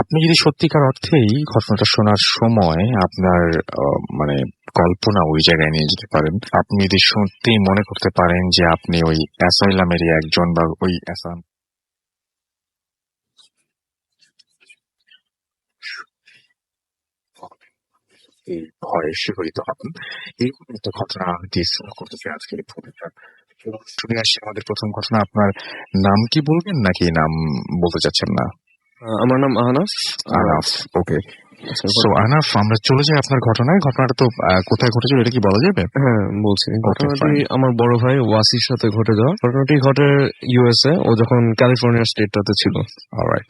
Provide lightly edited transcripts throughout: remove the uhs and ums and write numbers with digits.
আপনি যদি সত্যিকার অর্থেই ঘটনাটা শোনার সময় আপনার মানে কল্পনা ওই জায়গায় নিয়ে যেতে পারেন, আপনি যদি সত্যিই মনে করতে পারেন যে আপনি ওই অ্যাসাইলামেরই একজন বা ওই অ্যাসাইলাম এই ভয়ে শিহরিত হবেন, এরকম একটা ঘটনা ডিসকাস করতে চাই আজকের এই ফোনটা। শুনে আসি আমাদের প্রথম ঘটনা। আপনার নাম কি বলবেন নাকি নাম বলতে চাচ্ছেন না? আমার নাম আহনাফ। আনাফ, ওকে। সো আনাফ, আমরা চলে যাই আপনার ঘটনায়। ঘটনাটা তো কোথায় ঘটেছিল এটা কি বলা যাবে? হ্যাঁ, বলছি। ঘটনাটি fine. আমার বড় ভাই ওয়াসির সাথে ঘটে যাওয়া। ঘটনাটি ঘটে ইউএসএ, ও যখন ক্যালিফোর্নিয়া স্টেটটাতে ছিল। অলরাইট।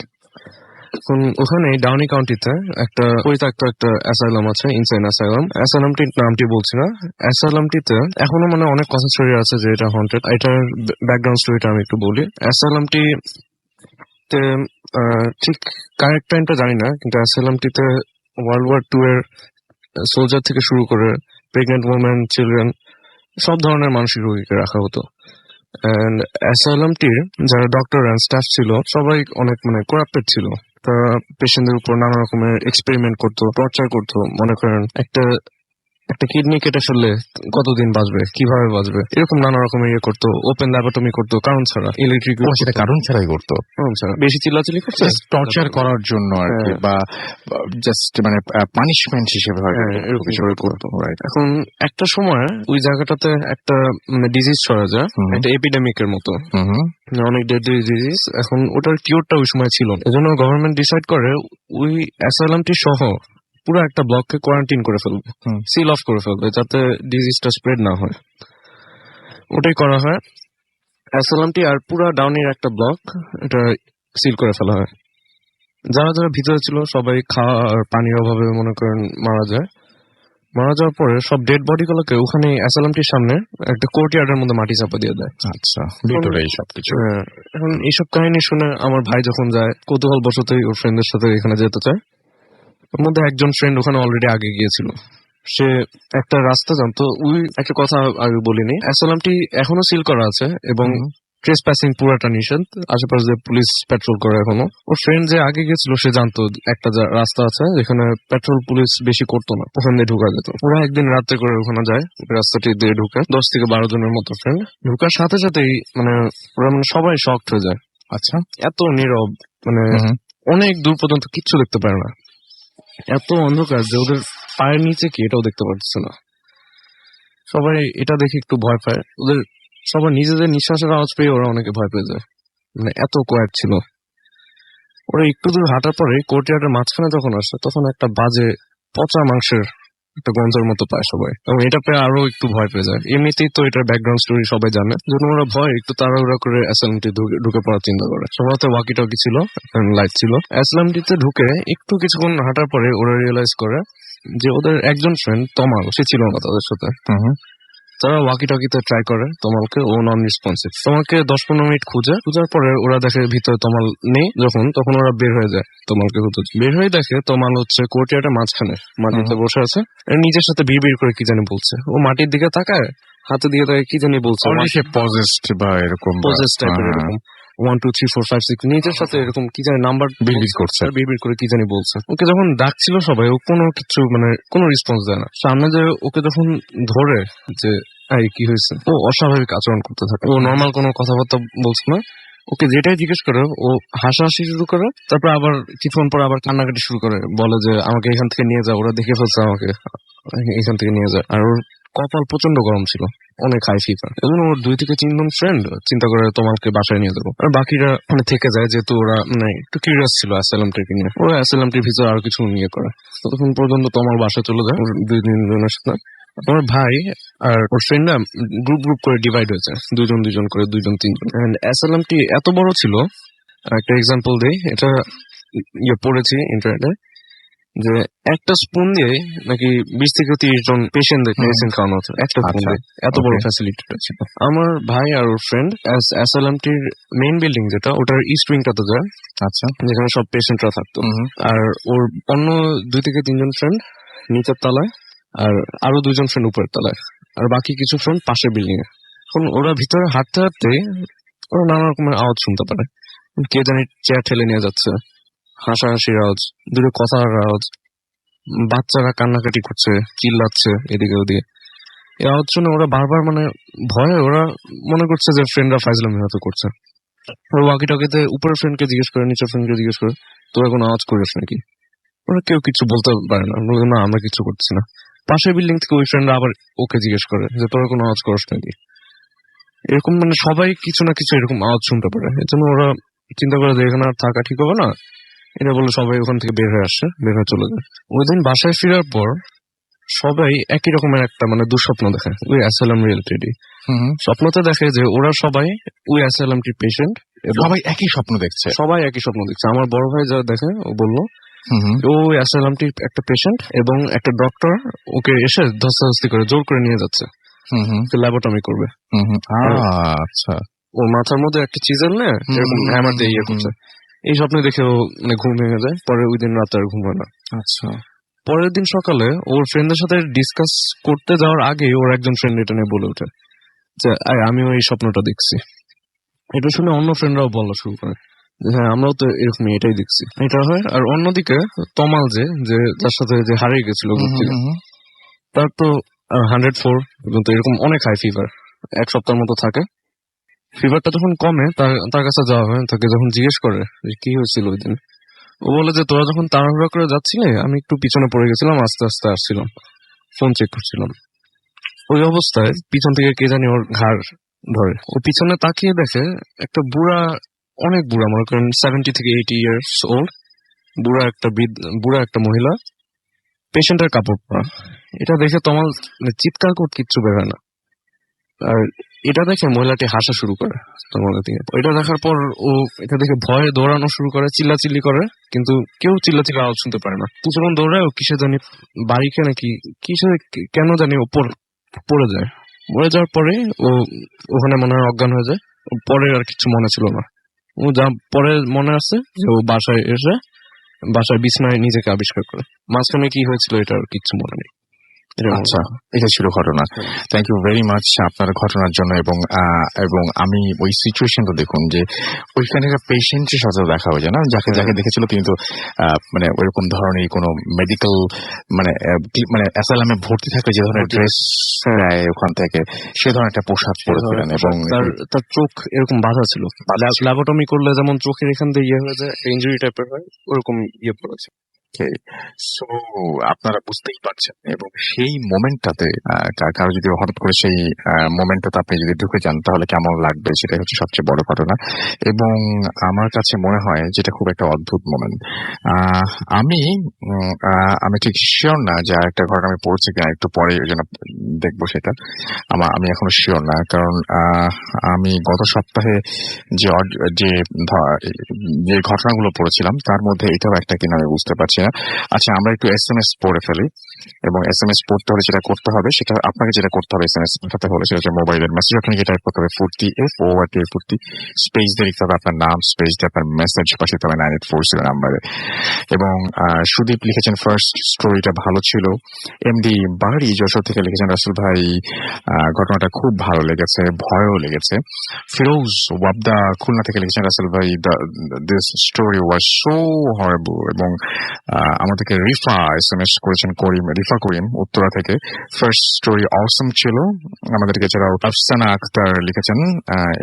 এখন ওখানে ডাউনি কাউন্টিতে একটা পরিত্যক্ত একটা অ্যাসাইলাম আছে, ইনসাইন অ্যাসাইলাম। অ্যাসাইলামটির নামটি বলছি না। অ্যাসাইলামটিতে এখনো মানে অনেক কথা ছড়িয়ে আছে যে এটা হন্টেড। এটার ব্যাকগ্রাউন্ড স্টোরিটা আমি একটু বলি। অ্যাসাইলামটিতে ঠিক কারেক্ট টাইমটা জানি না, কিন্তু অ্যাসাইলামটিতে ওয়ার্ল্ড ওয়ার 2 এর সোলজার থেকে শুরু করে প্রেগনেন্ট ওমেন, চিলড্রেন, সব ধরনের মানসিক রোগীকে রাখা হতো। এন্ড অ্যাসাইলামটির যারা ডক্টর এন্ড স্টাফ ছিল সবাই অনেক মানে করাপ্টেড ছিল। তারা পেশেন্টদের উপর নানা রকমের এক্সপেরিমেন্ট করতো, টর্চার করতো। মনে করেন একটা কিডনি কেটে ফেললে কতদিন বাঁচবে, কিভাবে বাঁচবে, এরকম নানা রকমের ইয়ে করতো। ওপেন ল্যাবরেটমি করতো কারণ ছাড়া, ইলেকট্রিক সেটা কারণ ছাড়াই করতো, কারণ ছাড়া। বেশি চিল্লাচিল্লি করছে টর্চার করার জন্য আর কি, বা জাস্ট মানে পানিশমেন্ট হিসেবে হয়তো এরকম করে করতো। এখন একটা সময় ওই জায়গাটাতে একটা মানে ডিজিজ ছড়া যায়, একটা এপিডেমিকের মতো, অনেক ডেডলি ডিজিজ। এখন ওটার কিওরটা ওই সময় ছিল না। এজন্য গভর্নমেন্ট ডিসাইড করে ওই অ্যাসাইলামটি সহ পুরো একটা ব্লককে কোয়ারেন্টাইন করে ফেলবে, সিল অফ করে ফেলবে, যাতে ডিজিজটা স্প্রেড না হয়। ওটাই করা হয়। অ্যাসাইলামটি আর পুরো ডাউনের একটা ব্লক এটা সিল করে ফেলা হয়। যারা যারা ভিতরে ছিল সবাই খাওয়া আর পানির অভাবে মনে করেন মারা যায়। মারা যাওয়ার পরে সব ডেড বডি গুলোকে ওখানে অ্যাসাইলামটির সামনে একটা কোর্টইয়ার্ডের মধ্যে মাটি চাপা দিয়ে দেয়। আচ্ছা, ভিতরে এই সবকিছু। এখন এইসব কাহিনী শুনে আমার ভাই যখন যায়, কৌতূহল বশতই ওর ফ্রেন্ডদের সাথে এখানে যেতে চায়। ওর মধ্যে একজন ফ্রেন্ড ওখানে অলরেডি আগে গিয়েছিল। সে একটা রাস্তা জানতো। ওই একটা কথা আগে বলিনি, অ্যাসাইলামটি এখনো সিল করা আছে এবং ট্রেসপ্যাসিং পুরাটা নিষেধ। আশেপাশে পুলিশ পেট্রোল করে এখনো। ওর ফ্রেন্ড যে আগে গেছিল সে জানতো একটা রাস্তা আছে যেখানে পেট্রোল পুলিশ বেশি করতো না, ওখান দিয়ে ঢুকা যেত। ওরা একদিন রাত্রে করে ওখানে যায়, রাস্তাটি দিয়ে ঢুকে 10 থেকে 12 জনের মতো ফ্রেন্ড। ঢুকার সাথে সাথেই মানে ওরা মানে সবাই শকড হয়ে যায়। আচ্ছা, এত নীরব, মানে অনেক দূর পর্যন্ত কিচ্ছু দেখতে পারে না, এত অন্ধকার যে ওদের পায়ের নিচে কি এটাও দেখতে পারছে না। সবাই এটা দেখে একটু ভয় পায়। ওদের সবার নিজেদের নিঃশ্বাসের আওয়াজ পেয়ে ওরা অনেকে ভয় পেয়ে যায়, মানে এত কোয়াইট ছিল। ওরা একটু দূর হাঁটার পরে কোর্টইয়ার্ডের মাঝখানে যখন আসে তখন একটা বাজে পচা মাংসের একটা গন্ধের মতো পায় সবাই, এবং এটা পেয়ে আরো একটু ভয় পেয়ে যায়। এমনিতেই তো এটার ব্যাকগ্রাউন্ড স্টোরি সবাই জানে, যখন ওরা ভয় একটু তাড়াহুড়া করে অ্যাসাইলামটি ঢুকে পড়ার চিন্তা করে। সবার হাতে ওয়াকি টকি ছিল, লাইট ছিল। অ্যাসাইলামটিতে ঢুকে একটু কিছুক্ষণ হাঁটার পরে ওরা রিয়েলাইজ করে যে ওদের একজন ফ্রেন্ড তমাল, সে ছিল না তাদের সাথে। তারা ওয়াকি টকিতে ট্রাই করে তমালকে, ও নন রেসপন্সিভ। তোমাকে 10-15 মিনিট খোঁজার পরে ওরা দেখে ভিতরে তমাল নেই। তখন ওরা বের হয়ে যায় তমালকে খুঁজতে। বের হয়ে দেখে তমাল হচ্ছে কোর্টইয়ার্ডের মাঝখানে মাটিতে বসে আছে, নিজের সাথে বিড় করে কি জানি বলছে। ও মাটির দিকে তাকায়, হাতে দিকে তাকে কি জানি বলছে, এরকম 1 2 3 4 5 6 নিজের সাথে এরকম কি জানি নাম্বার বিড়বিড় করছে, বিড়বিড় করে কি জানি বলছে। ওকে যখন ডাকছিল সবাই, ও কোনো কিছু মানে কোনো রেসপন্স দেয় না। সামনে যে ওকে যখন ধরে যে কি হয়েছে, ও অস্বাভাবিক আচরণ করতে থাকে। ও নর্মাল কোনো কথাবার্তা বলছে না। ওকে যেটাই জিজ্ঞেস করে ও হাসাহাসি শুরু করে, তারপর আবার কিছুক্ষণ পর আবার কান্নাকাটি শুরু করে, বলে যে আমাকে এখান থেকে নিয়ে যাও, ওরা দেখে ফেলছে, আমাকে এখান থেকে নিয়ে যায়। আর ওর কপাল প্রচন্ড গরম ছিল, অনেক হাই ফিভার। এজন্য ওর 2 থেকে 3 জন ফ্রেন্ড চিন্তা করে তোমাকে বাসায় নিয়ে যাবো, আর বাকিরা মানে থেকে যায়, যেহেতু ওরা মানে একটু কিউরিয়াস ছিল অ্যাসাইলামটিকে নিয়ে। ওরা অ্যাসাইলামটির ভিতরে আরো কিছু নিয়ে করে। ততক্ষণ পর্যন্ত তোমার বাসায় চলে যায় 2-3 জনের সাথে। আমার ভাই আর ওর ফ্রেন্ডরা গ্রুপ করে ডিভাইড হয়েছে, 2 জন করে, 2-3 জন। অ্যাসাইলামটি এত বড় ছিল, একটা এক্সাম্পল দেই, এটা পড়েছি ইন্টারনেটে, যে একটা স্পুন দিয়ে নাকি 20 থেকে 30 জন পেশেন্টদের মেডিসিন খাওয়ানো হচ্ছে একটা স্পুন দিয়ে। এত বড় ফ্যাসিলিটিটা ছিল। আমার ভাই আর ওর ফ্রেন্ড অ্যাসাইলামটির মেইন বিল্ডিং যেটা, ওটার ইস্ট উইংটাতে যায়, আচ্ছা, যেখানে সব পেশেন্টরা থাকতো। আর ওর অন্য 2 থেকে 3 জন ফ্রেন্ড নিচের তলায়, আর আরো 2 জন ফ্রেন্ড উপরের তলায়, আর বাকি কিছু ফ্রেন্ড পাশের বিল্ডিং এ। এখন ওরা ভিতরে হাঁটতে ওরা নানা রকমের আওয়াজ শুনতে পারে, কে জানি চেয়ার ঠেলে নিয়ে যাচ্ছে, হাসাহাসির আওয়াজ, দূরে কথার আওয়াজ, বাচ্চারা কান্নাকাটি করছে, চিল্লাচ্ছে এদিকে ওদিকে। এই আওয়াজ শুনে ওরা বারবার মানে ভয়ে ওরা মনে করছে যে ফ্রেন্ডরা ফাইজলামি হয়তো করছে। ওরা ওয়াকি টকিতে উপরের ফ্রেন্ডকে জিজ্ঞেস করে, নিচের ফ্রেন্ডকে জিজ্ঞেস করে, তোরা কোনো আওয়াজ করিস নাকি? ওরা কেউ কিছু বলতে পারে না, বলে না আমরা কিছু করছি না। পাশের বিল্ডিং থেকে ওই ফ্রেন্ডরা আবার ওকে জিজ্ঞেস করে যে তোরা কোনো আওয়াজ করিস নাকি। এরকম মানে সবাই কিছু না কিছু এরকম আওয়াজ শুনতে পারে। এর জন্য ওরা চিন্তা করে যে এখানে আর থাকা ঠিক হবে না, এটা বলে সবাই ওখান থেকে বের হয়ে আসে, বের হয়ে চলে যায়। ওই দিন বাসায় ফেরার পর সবাই একই রকমের একটা মানে দুঃস্বপ্ন দেখে ওই অ্যাসাইলাম রিলেটেডই। স্বপ্নতে দেখে যে ওরা সবাই ওই অ্যাসাইলামটির পেশেন্ট, সবাই একই স্বপ্ন দেখছে। সবাই একই স্বপ্ন দেখছে। আমার বড় ভাই যা দেখে ও বললো ও অ্যাসাইলামটির একটা পেশেন্ট এবং একটা ডক্টর ওকে এসে ধস্তাধস্তি করে জোর করে নিয়ে যাচ্ছে, ল্যাবোটমি করবে। আচ্ছা, ও মাথার মধ্যে একটা চিজেল নিয়ে এরকম হ্যামার দিয়ে ইয়ে করছে। এই স্বপ্নে দেখে ও মানে ঘুম ভেঙে যায়। পরে ওই দিন রাতে আর ঘুম হয় না। আচ্ছা, পরের দিন সকালে ওর ফ্রেন্ডের সাথে ডিসকাস করতে যাওয়ার আগে ওর একজন ফ্রেন্ড এটা নিয়ে বলে ওঠে যে আমিও এই স্বপ্নটা দেখছি। এটা শুনে অন্য ফ্রেন্ডরাও বলা শুরু করে যে হ্যাঁ আমরাও তো এরকম এটাই দেখছি। এটা হয়। আর অন্যদিকে তমাল যে যার সাথে যে হারিয়ে গেছিল তার তো 104 পর্যন্ত এরকম অনেক হাই ফিভার, এক সপ্তাহের মতো থাকে। ফিভারটা যখন কমে তার কাছে যাওয়া হয়, তাকে যখন জিজ্ঞেস করে যে কি হয়েছিল ওই দিন, ও বলে যে তোরা যখন তাড়াহুড়া করে যাচ্ছিলে আমি একটু পিছনে পড়ে গেছিলাম, আস্তে আস্তে আসছিলাম, ফোন চেক করছিলাম। ওই অবস্থায় পিছন থেকে কে জানি ওর ঘাড় ধরে। ও পিছনে তাকিয়ে দেখে একটা বুড়া, অনেক বুড়া, মনে করেন 70 থেকে 80 ইয়ার্স ওল্ড, বুড়া একটা মহিলা পেশেন্টের কাপড় পরা। এটা দেখে তমাল চিৎকার করতে কিচ্ছু বেরোয় না। আর এটা দেখে মহিলাটি হাসা শুরু করে তমালের দিকে। এটা দেখার পর ও এটা দেখে ভয়ে দৌড়ানো শুরু করে, চিল্লাচিল্লি করে, কিন্তু কেউ চিল্লাচিল্লি আওয়াজ শুনতে পারে না। কিছুক্ষণ দৌড়ায় ও কিসে জানি বাড়ি খেয়ে নাকি কিসে কেন জানি ওপর পড়ে যায়। পড়ে যাওয়ার পরে ও ওখানে মনে হয় অজ্ঞান হয়ে যায়। পরে আর কিছু মনে ছিল না। ও যা পরে মনে আছে যে ও বাসায় এসে বাসায় বিছানায় নিজেকে আবিষ্কার করে। মাঝখানে কি হয়েছিল এটা আর কিচ্ছু মনে নেই। আচ্ছা, এটা ছিল ঘটনা। থ্যাংক ইউ ভেরি মাচ আপনার ঘটনার জন্য। এবং আমি ওই সিচুয়েশনটা দেখুন যে ওইখানে একটা পেশেন্টের সাথে দেখা হয়ে যায় না, যাকে দেখেছিল তিনি তো মানে ওইরকম ধরনের কোনো মেডিকেল মানে অ্যাসাইলামে ভর্তি থাকে যে ধরনের ড্রেস নেয় ওখান থেকে, সে ধরনের একটা পোশাক পরেছিলেন এবং তার চোখ এরকম বাঁধা ছিল। ল্যাবোটমি করলে যেমন চোখের এখান দিয়ে ইয়ে হয়ে যায়, ইনজুরি টাইপের হয়, ওরকম ইয়ে পড়েছে। সো আপনারা বুঝতেই পারছেন। এবং সেই মোমেন্টটাতে কারো যদি হঠাৎ করে সেই মোমেন্টটাতে আপনি যদি ঢুকে যান তাহলে কেমন লাগবে, সেটাই হচ্ছে সবচেয়ে বড় ঘটনা। এবং আমার কাছে মনে হয় যেটা খুব একটা অদ্ভুত মোমেন্ট। আমি ঠিক শিওর না যে একটা ঘটনা আমি পড়ছি কিনা, একটু পরে ওই জন্য দেখবো সেটা। আমি এখনো শিওর না, কারণ আমি গত সপ্তাহে যে ঘটনাগুলো পড়েছিলাম তার মধ্যে এটাও একটা কিনা আমি বুঝতে পারছি না। আচ্ছা, আমরা একটু SMS পড়ে ফেলি। এবং SMS পড়তে হলে যেটা করতে হবে, সেটা আপনাকে যেটা করতে হবে SMS পাঠাতে হলে সেটা হচ্ছে মোবাইলের মেসেজ। ওখানে গিয়ে টাইপ করতে হবে ফুর্তি FORT স্পেস দিয়ে লিখতে হবে আপনার নাম, স্পেস দিয়ে আপনার মেসেজ পাশে দিতে হবে 9840 নাম্বারে। এবং সুদীপ লিখেছেন ফার্স্ট স্টোরিটা ভালো ছিল। MD বাড়ি যশোর থেকে লিখেছেন রাসেল ভাই ঘটনাটা খুব ভালো লেগেছে, ভয়ও লেগেছে। ফিরোজ ওয়াবদা খুলনা থেকে লিখেছেন রাসেল ভাই this story was so horrible. এবং আমাদেরকে রিফা SMS করেছেন রিফা করিম উত্তরা থেকে, ফার্স্ট স্টোরি অসম ছিল আমাদেরকে। এছাড়াও আফসানা আক্তার লিখেছেন,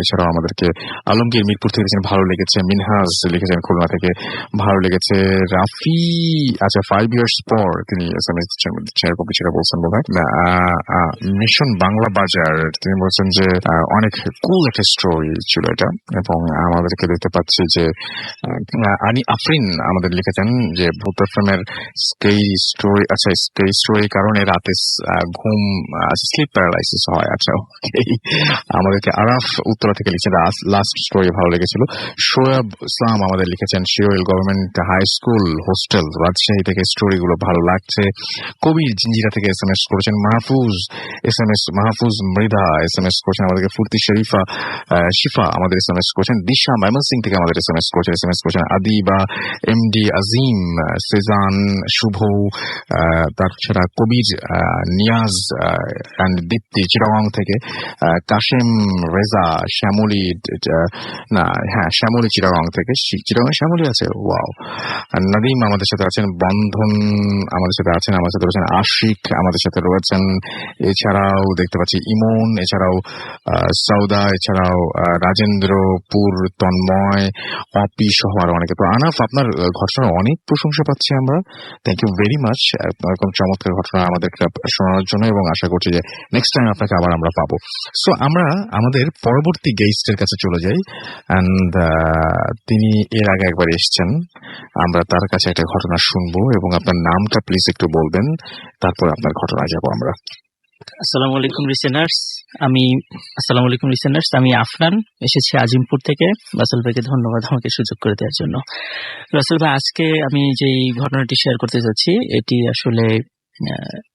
এছাড়াও আমাদেরকে আলমগীর মিরপুর থেকে লিখেছেন ভালো লেগেছে। মিনহাজ লিখেছেন খুলনা থেকে ভালো লেগেছে। রাফি 5 ইয়ার্স পর তিনি SMS দিচ্ছেন এরকম কিছুটা বলছেন বোধ হয়। মিশন বাংলা বাজার তিনি বলছেন যে অনেক কুল একটা স্টোরি ছিল এটা। এবং আমাদেরকে দেখতে পাচ্ছি যে আফরিন আমাদের লিখেছেন যে ভূত এফএমের স্টেই স্টোরি কারণে রাতে ঘুম স্লিপ প্যারালাইসিস হয়। আচ্ছা, আমাদেরকে আরাফ উত্তরা থেকে লিখেছেন লাস্ট স্টোরি ভালো লেগেছিল। শোয়েব ইসলাম আমাদের লিখেছেন শিওল government high school hostel Rajshahi থেকে স্টোরি গুলো ভালো লাগছে। কবির জিঞ্জিরা থেকে SMS করেছেন। মাহফুজ মৃধা SMS করেছেন আমাদেরকে। ফুর্তি শিফা আমাদের SMS করেছেন। দিশা ময়মনসিং থেকে আমাদের SMS করেছেন। আদিবা, MD আজিম, সেজান, শুভ, তাছাড়া কবির, নিয়াজ অ্যান্ড দীপ্তি চিটাগং থেকে, কাশেম রেজা, শ্যামলী চিটাগং থেকে। চিটাগং শ্যামলী আছে, ওয়াও। নাদিম আমাদের সাথে আছেন। বন্ধন আমাদের সাথে আছেন। আমাদের সাথে রয়েছেন আশিক, আমাদের সাথে রয়েছেন। এছাড়াও দেখতে পাচ্ছি ইমন, এছাড়াও সৌদা, এছাড়াও রাজেন্দ্রপুর, তন্ময়, অপি সহ আরো অনেকে। তো আনাফ, আপনার ঘটনার অনেক প্রশংসা পাচ্ছি আমরা। থ্যাংক ইউ ভেরি মাচ এরকম চমৎকার ঘটনা আমাদেরকে শোনানোর জন্য, এবং আশা করছি যে নেক্সট টাইম আপনাকে আবার আমরা পাবো। সো আমরা আমাদের পরবর্তী গেস্টের কাছে চলে যাই। অ্যান্ড তিনি এর আগে একবার এসছেন, আমরা তার কাছে একটা ঘটনা শুনবো, এবং আপনার নামটা প্লিজ একটু বলবেন, তারপর আপনার ঘটনায় যাবো আমরা। আসসালামু আলাইকুম লিসেনার্স, আমি আফরান, এসেছি আজিমপুর থেকে। রাসেল ভাইকে ধন্যবাদ আমাকে সুযোগ করে দেওয়ার জন্য। রাসেল ভাই, আজকে আমি যে ঘটনাটি শেয়ার করতে যাচ্ছি, এটি আসলে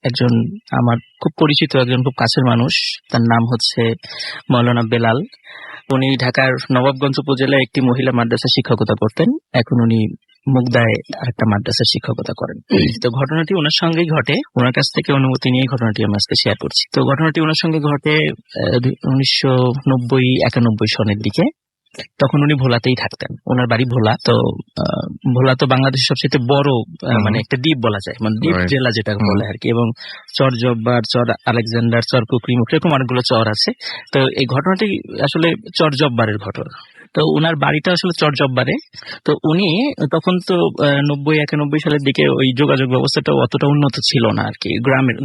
একজন আমার খুব পরিচিত, একজন খুব কাছের মানুষ। তার নাম হচ্ছে মাওলানা বেলাল। উনি ঢাকার নবাবগঞ্জ উপজেলায় একটি মহিলা মাদ্রাসা শিক্ষকতা করতেন। এখন উনি মুগদায় একটা মাদ্রাসার শিক্ষকতা করেন। তো ঘটনাটি ওনার সঙ্গেই ঘটে। ওনার কাছ থেকে অনুমতি নিয়ে ঘটনাটি আমি আজকে শেয়ার করছি। তো ঘটনাটি ওনার সঙ্গে ঘটে 1990-91 সনের দিকে। তখন উনি ভোলাতেই থাকতেন, ওনার বাড়ি ভোলা। তো ভোলা তো বাংলাদেশের সবচেয়ে বড় মানে একটা দ্বীপ বলা যায়, মানে দ্বীপ জেলা যেটা বলে আর কি। এবং চর জব্বার, চর আলেকজান্ডার, চর কুকরিমুখ, এরকম অনেকগুলো চর আছে। তো এই ঘটনাটি আসলে চর জব্বারের ঘটনা। তো উনার বাড়িটা আসলে চর জব্বারে। তো উনি তখন তো 90-91 সালের দিকে ওই যোগাযোগ ব্যবস্থাটা অতটা উন্নত ছিল না আর কি,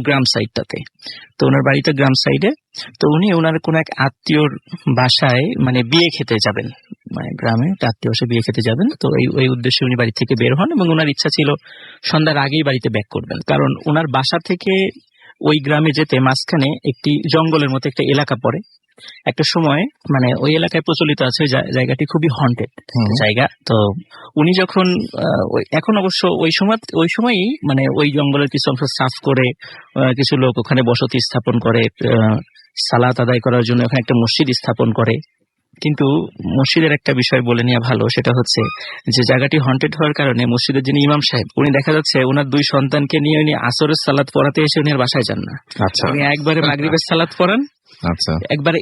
গ্রাম সাইডটাতে। তো ওনার বাড়িটা গ্রাম সাইডে। তো উনি ওনার কোন এক আত্মীয়র বাসায় মানে বিয়ে খেতে যাবেন, মানে গ্রামে আত্মীয় বাসায় বিয়ে খেতে যাবেন। তো এই উদ্দেশ্যে উনি বাড়ি থেকে বের হন, এবং ওনার ইচ্ছা ছিল সন্ধ্যার আগেই বাড়িতে ব্যাক করবেন। কারণ ওনার বাসা থেকে ওই গ্রামে যেতে মাঝখানে একটি জঙ্গলের মতো একটা এলাকা পড়ে। একটা সময় মানে ওই এলাকায় প্রচলিত আছে জায়গাটি খুবই হন্টেড জায়গা। তো উনি যখন এখন অবশ্য ওই সময়ই মানে ওই জঙ্গলের কিছু অংশ সাফ করে কিছু লোক ওখানে বসতি স্থাপন করে, সালাত আদায় করার জন্য ওখানে একটা মসজিদ স্থাপন করে। কিন্তু মসজিদের একটা বিষয় বলে নেওয়া ভালো, সেটা হচ্ছে যে জায়গাটি হন্টেড হওয়ার কারণে মসজিদের যিনি ইমাম সাহেব, উনি দেখা যাচ্ছে ওনার 2 সন্তানকে নিয়ে উনি আসরের সালাত পড়াতে এসে উনি আর বাসায় যান না। উনি একবারে মাগরিবের সালাত পড়ান, একবারে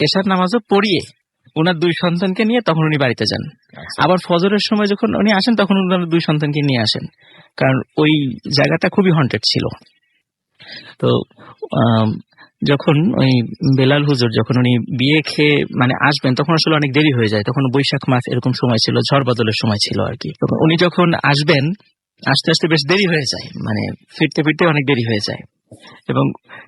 এশার নামাজও পড়িয়ে ওনার 2 সন্তানকে নিয়ে তখন উনি বাড়িতে যান। আবার ফজরের সময় যখন উনি আসেন তখন ওনার 2 সন্তানকে নিয়ে আসেন, কারণ ওই জায়গাটা খুবই হন্টেড ছিল। তো যখন ওই বেলাল হুজুর যখন উনি বিয়ে খেয়ে মানে আসবেন, তখন আসলে অনেক দেরি হয়ে যায়। তখন বৈশাখ মাস এরকম সময় ছিল, ঝড় বাদলের সময় ছিল আর কি। তখন উনি যখন আসবেন, আস্তে আস্তে বেশ দেরি হয়ে যায়, মানে ফিরতে ফিরতে অনেক দেরি হয়ে যায়। এবং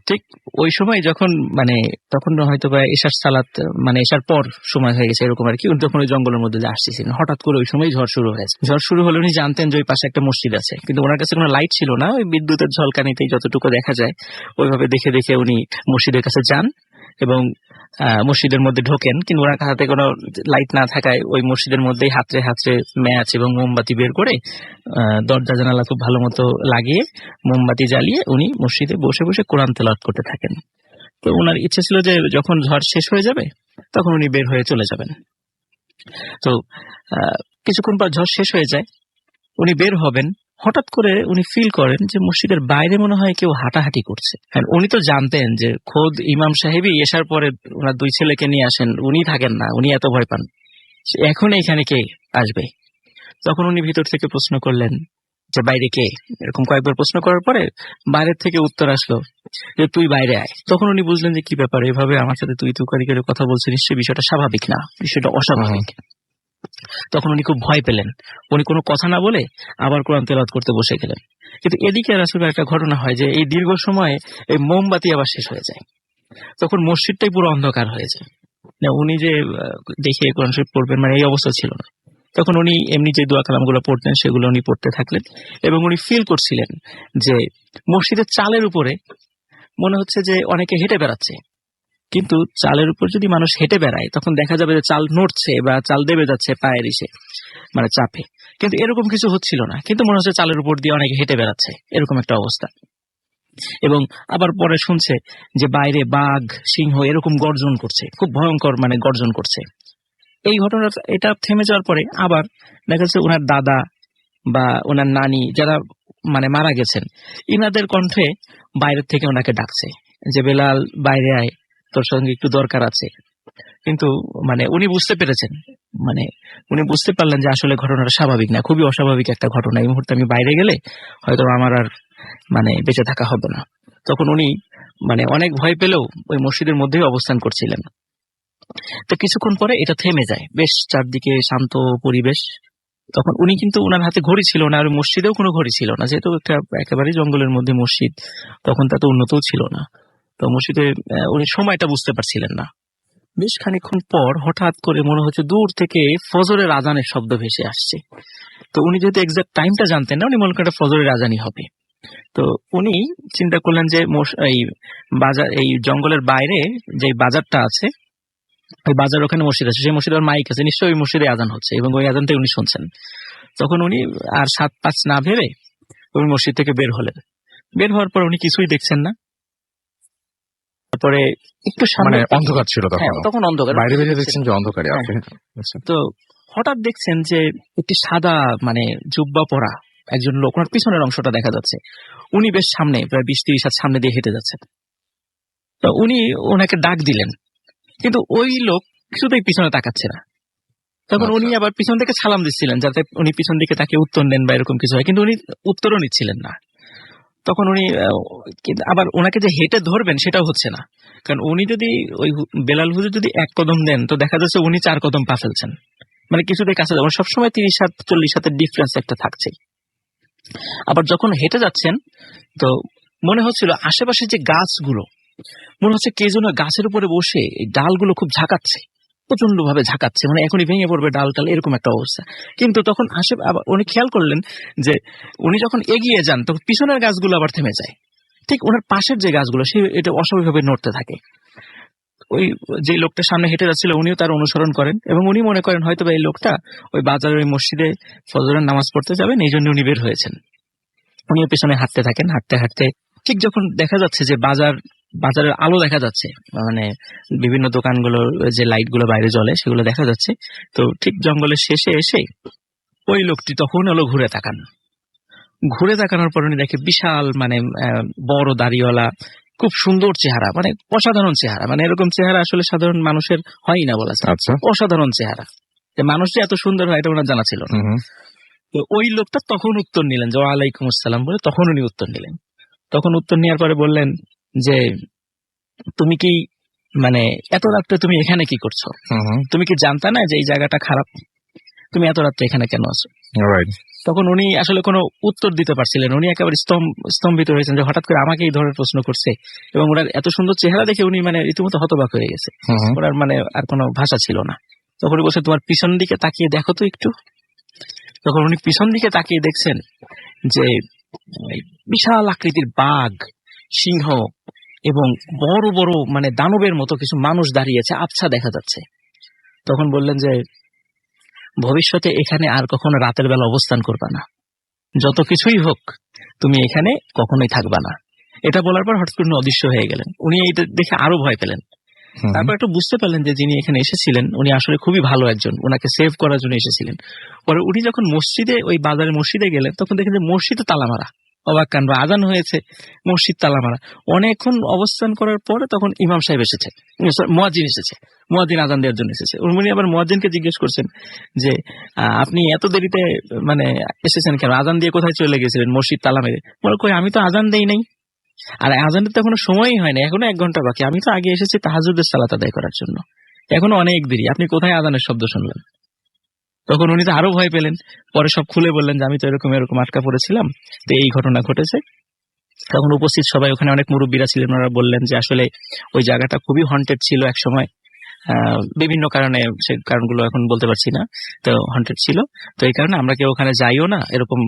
ঠিক ওই সময় যখন মানে তখন হয়তো বা এশার সালাত মানে এশার পর সময় হয়ে গেছে এরকম আর কি, উনি তখন ওই জঙ্গলের মধ্যে দিয়ে আসতেছিলেন। হঠাৎ করে ওই সময় ঝড় শুরু হয়েছে। ঝড় শুরু হলে উনি জানতেন যে ওই পাশে একটা মসজিদ আছে, কিন্তু ওনার কাছে কোনো লাইট ছিল না। ওই বিদ্যুতের ঝলকানিতেই যতটুকু দেখা যায় ওইভাবে দেখে দেখে উনি মসজিদের কাছে যান এবং মসজিদের মধ্যে ঢোকেন। কিন্তু ওনার হাতে কোনো লাইট না থাকায় ওই মসজিদের মধ্যেই হাতড়ে হাতড়ে ম্যাচ এবং মোমবাতি বের করে দরজা জানালা খুব ভালো মতো লাগিয়ে মোমবাতি জ্বালিয়ে উনি মসজিদে বসে বসে কোরআন তেলাওয়াত করতে থাকেন। তো ওনার ইচ্ছা ছিল যে যখন ঝড় শেষ হয়ে যাবে তখন উনি বের হয়ে চলে যাবেন। তো কিছুক্ষণ পর ঝড় শেষ হয়ে যায়, উনি বের হবেন। হঠাৎ করে উনি ফিল করেন যে মসজিদের বাইরে মনে হয় কেউ হাঁটাহাঁটি করছে। উনি তো জানতেন যে খোদ ইমাম সাহেবই এসার পরে ওনার 2 ছেলেকে নিয়ে আসেন, উনি থাকেন না, উনি এত ভয় পান, এখন এখানে কে আসবে। তখন উনি ভিতর থেকে প্রশ্ন করলেন যে বাইরে কে। এরকম কয়েকবার প্রশ্ন করার পরে বাইরের থেকে উত্তর আসলো যে তুই বাইরে আয়। তখন উনি বুঝলেন যে কি ব্যাপার, এভাবে আমার সাথে তুই তুকারি করে কথা বলছে, নিশ্চয়ই বিষয়টা স্বাভাবিক না, বিষয়টা অস্বাভাবিক। তখন উনি খুব ভয় পেলেন। উনি কোনো কথা না বলে আবার কোরআন তেলাওয়াত করতে বসে গেলেন। কিন্তু এদিকে রাসূলের একটা ঘটনা হয় যে এই দীর্ঘ সময়ে এই মোমবাতি আবার শেষ হয়ে যায়। তখন মসজিদটাই পুরো অন্ধকার হয়ে যায়। উনি যে দেখে কোরআন শরীফ পড়বেন মানে এই অবস্থা ছিল না। তখন উনি এমনি যে দোয়া কালামগুলো পড়তেন সেগুলো উনি পড়তে থাকলেন, এবং উনি ফিল করছিলেন যে মসজিদের চালের উপরে মনে হচ্ছে যে অনেকে হেঁটে বেড়াচ্ছে। কিন্তু চালের উপর যদি মানুষ হেঁটে বেড়ায় তখন দেখা যাবে যে চাল নড়ছে বা চাল দেবে যাচ্ছে পায়ের ইসে মানে চাপে। কিন্তু এরকম কিছু হচ্ছিল না, কিন্তু মনে হচ্ছে চালের উপর দিয়ে অনেকে হেঁটে বেড়াচ্ছে, এরকম একটা অবস্থা। এবং আবার পরে শুনছে যে বাইরে বাঘ সিংহ এরকম গর্জন করছে, খুব ভয়ঙ্কর মানে গর্জন করছে। এই ঘটনা এটা থেমে যাওয়ার পরে আবার দেখা যাচ্ছে ওনার দাদা বা ওনার নানি যারা মানে মারা গেছেন, ইনাদের কণ্ঠে বাইরের থেকে ওনাকে ডাকছে যে বেলাল বাইরে আয়, তোর সঙ্গে একটু দরকার আছে। কিন্তু মানে উনি বুঝতে পেরেছেন, মানে উনি বুঝতে পারলেন যে আসলে ঘটনাটা স্বাভাবিক না, খুবই অস্বাভাবিক একটা ঘটনা, এই মুহূর্তে আমি বাইরে গেলে হয়তো আমার আর মানে বেঁচে থাকা হবে না। তখন উনি মানে অনেক ভয় পেলেও ওই মসজিদের মধ্যেই অবস্থান করছিলেন। তো কিছুক্ষণ পরে এটা থেমে যায়, বেশ চারদিকে শান্ত পরিবেশ। তখন উনি কিন্তু ওনার হাতে ঘড়ি ছিল না, আর মসজিদেও কোনো ঘড়ি ছিল না, যেহেতু একটা একেবারে জঙ্গলের মধ্যে মসজিদ, তখন তা তো উন্নতও ছিল না। তো মসজিদে উনি সময়টা বুঝতে পারছিলেন না। বেশ খানিকক্ষণ পর হঠাৎ করে মনে হচ্ছে দূর থেকে ফজরের আজানের শব্দ ভেসে আসছে। তো উনি যেহেতু এক্সাক্ট টাইমটা জানতেন না, উনি মনে করেন ফজরের আজানই হবে। তো উনি চিন্তা করলেন যে এই বাজার, এই জঙ্গলের বাইরে যে বাজারটা আছে, ওই বাজার ওখানে মসজিদ আছে, সেই মসজিদের মাইক আছে, নিশ্চয়ই ওই মসজিদে আজান হচ্ছে এবং ওই আজানটাই উনি শুনছেন। তখন উনি আর 7-5 না ভেবে ওই মসজিদ থেকে বের হলেন। বের হওয়ার পর উনি কিছুই দেখছেন না। তারপরে একটু মানে সামনে অন্ধকার ছিল হ্যাঁ, তখন, তখন অন্ধকার, বাইরে বেরিয়ে দেখছেন যে অন্ধকারে হ্যাঁ। আপনি। আচ্ছা। তো হঠাৎ দেখছেন যে একটি সাদা মানে জুব্বা পরা একজন লোক, ওনার পিছনের অংশটা দেখা যাচ্ছে। উনি বেশ সামনে প্রায় 20-30 হাত সামনে দিয়ে হেঁটে যাচ্ছেন। তো উনি ওনাকে ডাক দিলেন, কিন্তু ওই লোক কিছুতেই পিছনে তাকাচ্ছে না। তখন উনি আচ্ছা। আবার পিছন থেকে সালাম দিচ্ছিলেন যাতে উনি পিছন দিকে তাকে উত্তর দেন বা এরকম কিছু হয়, কিন্তু উনি উত্তরও নিচ্ছিলেন না। তখন উনি কিন্তু আবার ওনাকে যে হেঁটে ধরবেন সেটাও হচ্ছে না, কারণ উনি যদি ওই বেলাল হুজুর যদি 1 কদম দেন তো দেখা যাচ্ছে উনি 4 কদম পা ফেলছেন, মানে কিছুতেই কাছে যাবেন। সবসময় 30 হাত 40 হাতের ডিফারেন্স একটা থাকছেই। আবার যখন হেঁটে যাচ্ছেন তো মনে হচ্ছিল আশেপাশে যে গাছগুলো, মনে হচ্ছে কে যেন গাছের উপরে বসে এই ডালগুলো খুব ঝাঁকাচ্ছে, প্রচন্ড ভাবে ঝাঁকাচ্ছে, মানে এখনই ভেঙে পড়বে ডাল টাল, এরকম একটা অবস্থা। কিন্তু তখন আবার উনি খেয়াল করলেন যে উনি যখন এগিয়ে যান তখন পিছনের গাছগুলো আবার থেমে যায়, ঠিক ওনার পাশের যে গাছগুলো সে এটা অস্বাভাবিকভাবে নড়তে থাকে। ওই যে লোকটা সামনে হেঁটে যাচ্ছিল উনিও তার অনুসরণ করেন এবং উনি মনে করেন হয়তো এই লোকটা ওই বাজারের ওই মসজিদে ফজরের নামাজ পড়তে যাবেন, এই জন্য উনি বের হয়েছেন। উনিও পেছনে হাঁটতে থাকেন, হাঁটতে হাঁটতে ঠিক যখন দেখা যাচ্ছে যে বাজারের আলো দেখা যাচ্ছে, মানে বিভিন্ন দোকানগুলোর যে লাইটগুলো বাইরে জ্বলে সেগুলো দেখা যাচ্ছে, তো ঠিক জঙ্গলের শেষে এসে ওই লোকটি তখন হলো ঘুরে তাকান। ঘুরে তাকানোর পর উনি দেখে বিশাল মানে বড় দাড়িওয়ালা, খুব সুন্দর চেহারা, মানে অসাধারণ চেহারা, মানে এরকম চেহারা আসলে সাধারণ মানুষের হয় না বলা যায়। আচ্ছা। অসাধারণ চেহারা, যে মানুষ যে এত সুন্দর হয় এটা ওনার জানা ছিল না। তো ওই লোকটা তখন উত্তর নিলেন যে ওয়ালাইকুম আসসালাম বলে, তখন উনি উত্তর নিলেন। তখন উত্তর নেওয়ার পরে বললেন যে তুমি কি মানে এত রাত্রে তুমি এখানে কি করছো? তুমি কি জানতা না যে এই জায়গাটা খারাপ? তুমি এত রাত্রে এখানে কেন আছো? তখন উনি আসলে কোনো উত্তর দিতে পারছিলেন, উনি একেবারে স্তম্ভিত হয়েছেন যে হঠাৎ করে আমাকে এই ধরনের প্রশ্ন করছে, এবং ওনার এত সুন্দর চেহারা দেখে উনি মানে রীতিমতো হতবাক হয়ে গেছে, ওনার মানে আর কোনো ভাষা ছিল না। তখন উনি বলছে তোমার পিছন দিকে তাকিয়ে দেখো তো একটু। তখন উনি পিছন দিকে তাকিয়ে দেখছেন যে বিশাল আকৃতির বাঘ, সিংহ এবং বড় বড় মানে দানবের মতো কিছু মানুষ দাঁড়িয়েছে, আবছা দেখা যাচ্ছে। তখন বললেন যে ভবিষ্যতে এখানে আর কখনো রাতের বেলা অবস্থান করবা না, যত কিছুই হোক তুমি এখানে কখনোই থাকবা না। এটা বলার পর হঠাৎ করে অদৃশ্য হয়ে গেলেন। উনি এইটা দেখে আরো ভয় পেলেন। তারপর একটু বুঝতে পারলেন যে যিনি এখানে এসেছিলেন উনি আসলে খুবই ভালো একজন, ওনাকে সেভ করার জন্য এসেছিলেন। পরে উনি যখন মসজিদে, ওই বাজারের মসজিদে গেলেন তখন দেখেন যে মসজিদে তালা মারা, অবাক কাণ্ড, আজান হয়েছে, মসজিদ তালা মারা। অনেকক্ষণ অবস্থান করার পরে তখন ইমাম সাহেব এসেছে, মুয়াজ্জিন এসেছে, মুয়াজ্জিন আজান দেওয়ার জন্য এসেছে। উনি আবার মুয়াজ্জিনকে জিজ্ঞেস করছেন যে আপনি এত দেরিতে মানে এসেছেন কেন, আজান দিয়ে কোথায় চলে গেছিলেন মসজিদ তালা মেরে? বলে কই আমি তো আজান দেই নাই, আর আজানের তো এখনো সময়ই হয় না, এখনো 1 ঘন্টা বাকি, আমি তো আগে এসেছি তাহাজ্জুদের সালাত আদায় করার জন্য, এখনো অনেক দেরি, আপনি কোথায় আজানের শব্দ শুনলেন? তখন উনি তো আরো ভয় পেলেন। পরে সব খুলে বললেন যে আমি তো এরকম এরকম আটকা পড়েছিলাম, তো এই ঘটনা ঘটেছে। তখন উপস্থিত সবাই, ওখানে অনেক মুরব্বীরা ছিলেন, ওনারা বললেন যে আসলে ওই জায়গাটা খুবই হন্টেড ছিল এক সময়, বিভিন্ন কারণে, সে কারণগুলো এখন বলতে পারছি না, তো হন্টেড ছিল, তো এই কারণে আমরা কেউ ওখানে যাইও না, এরকম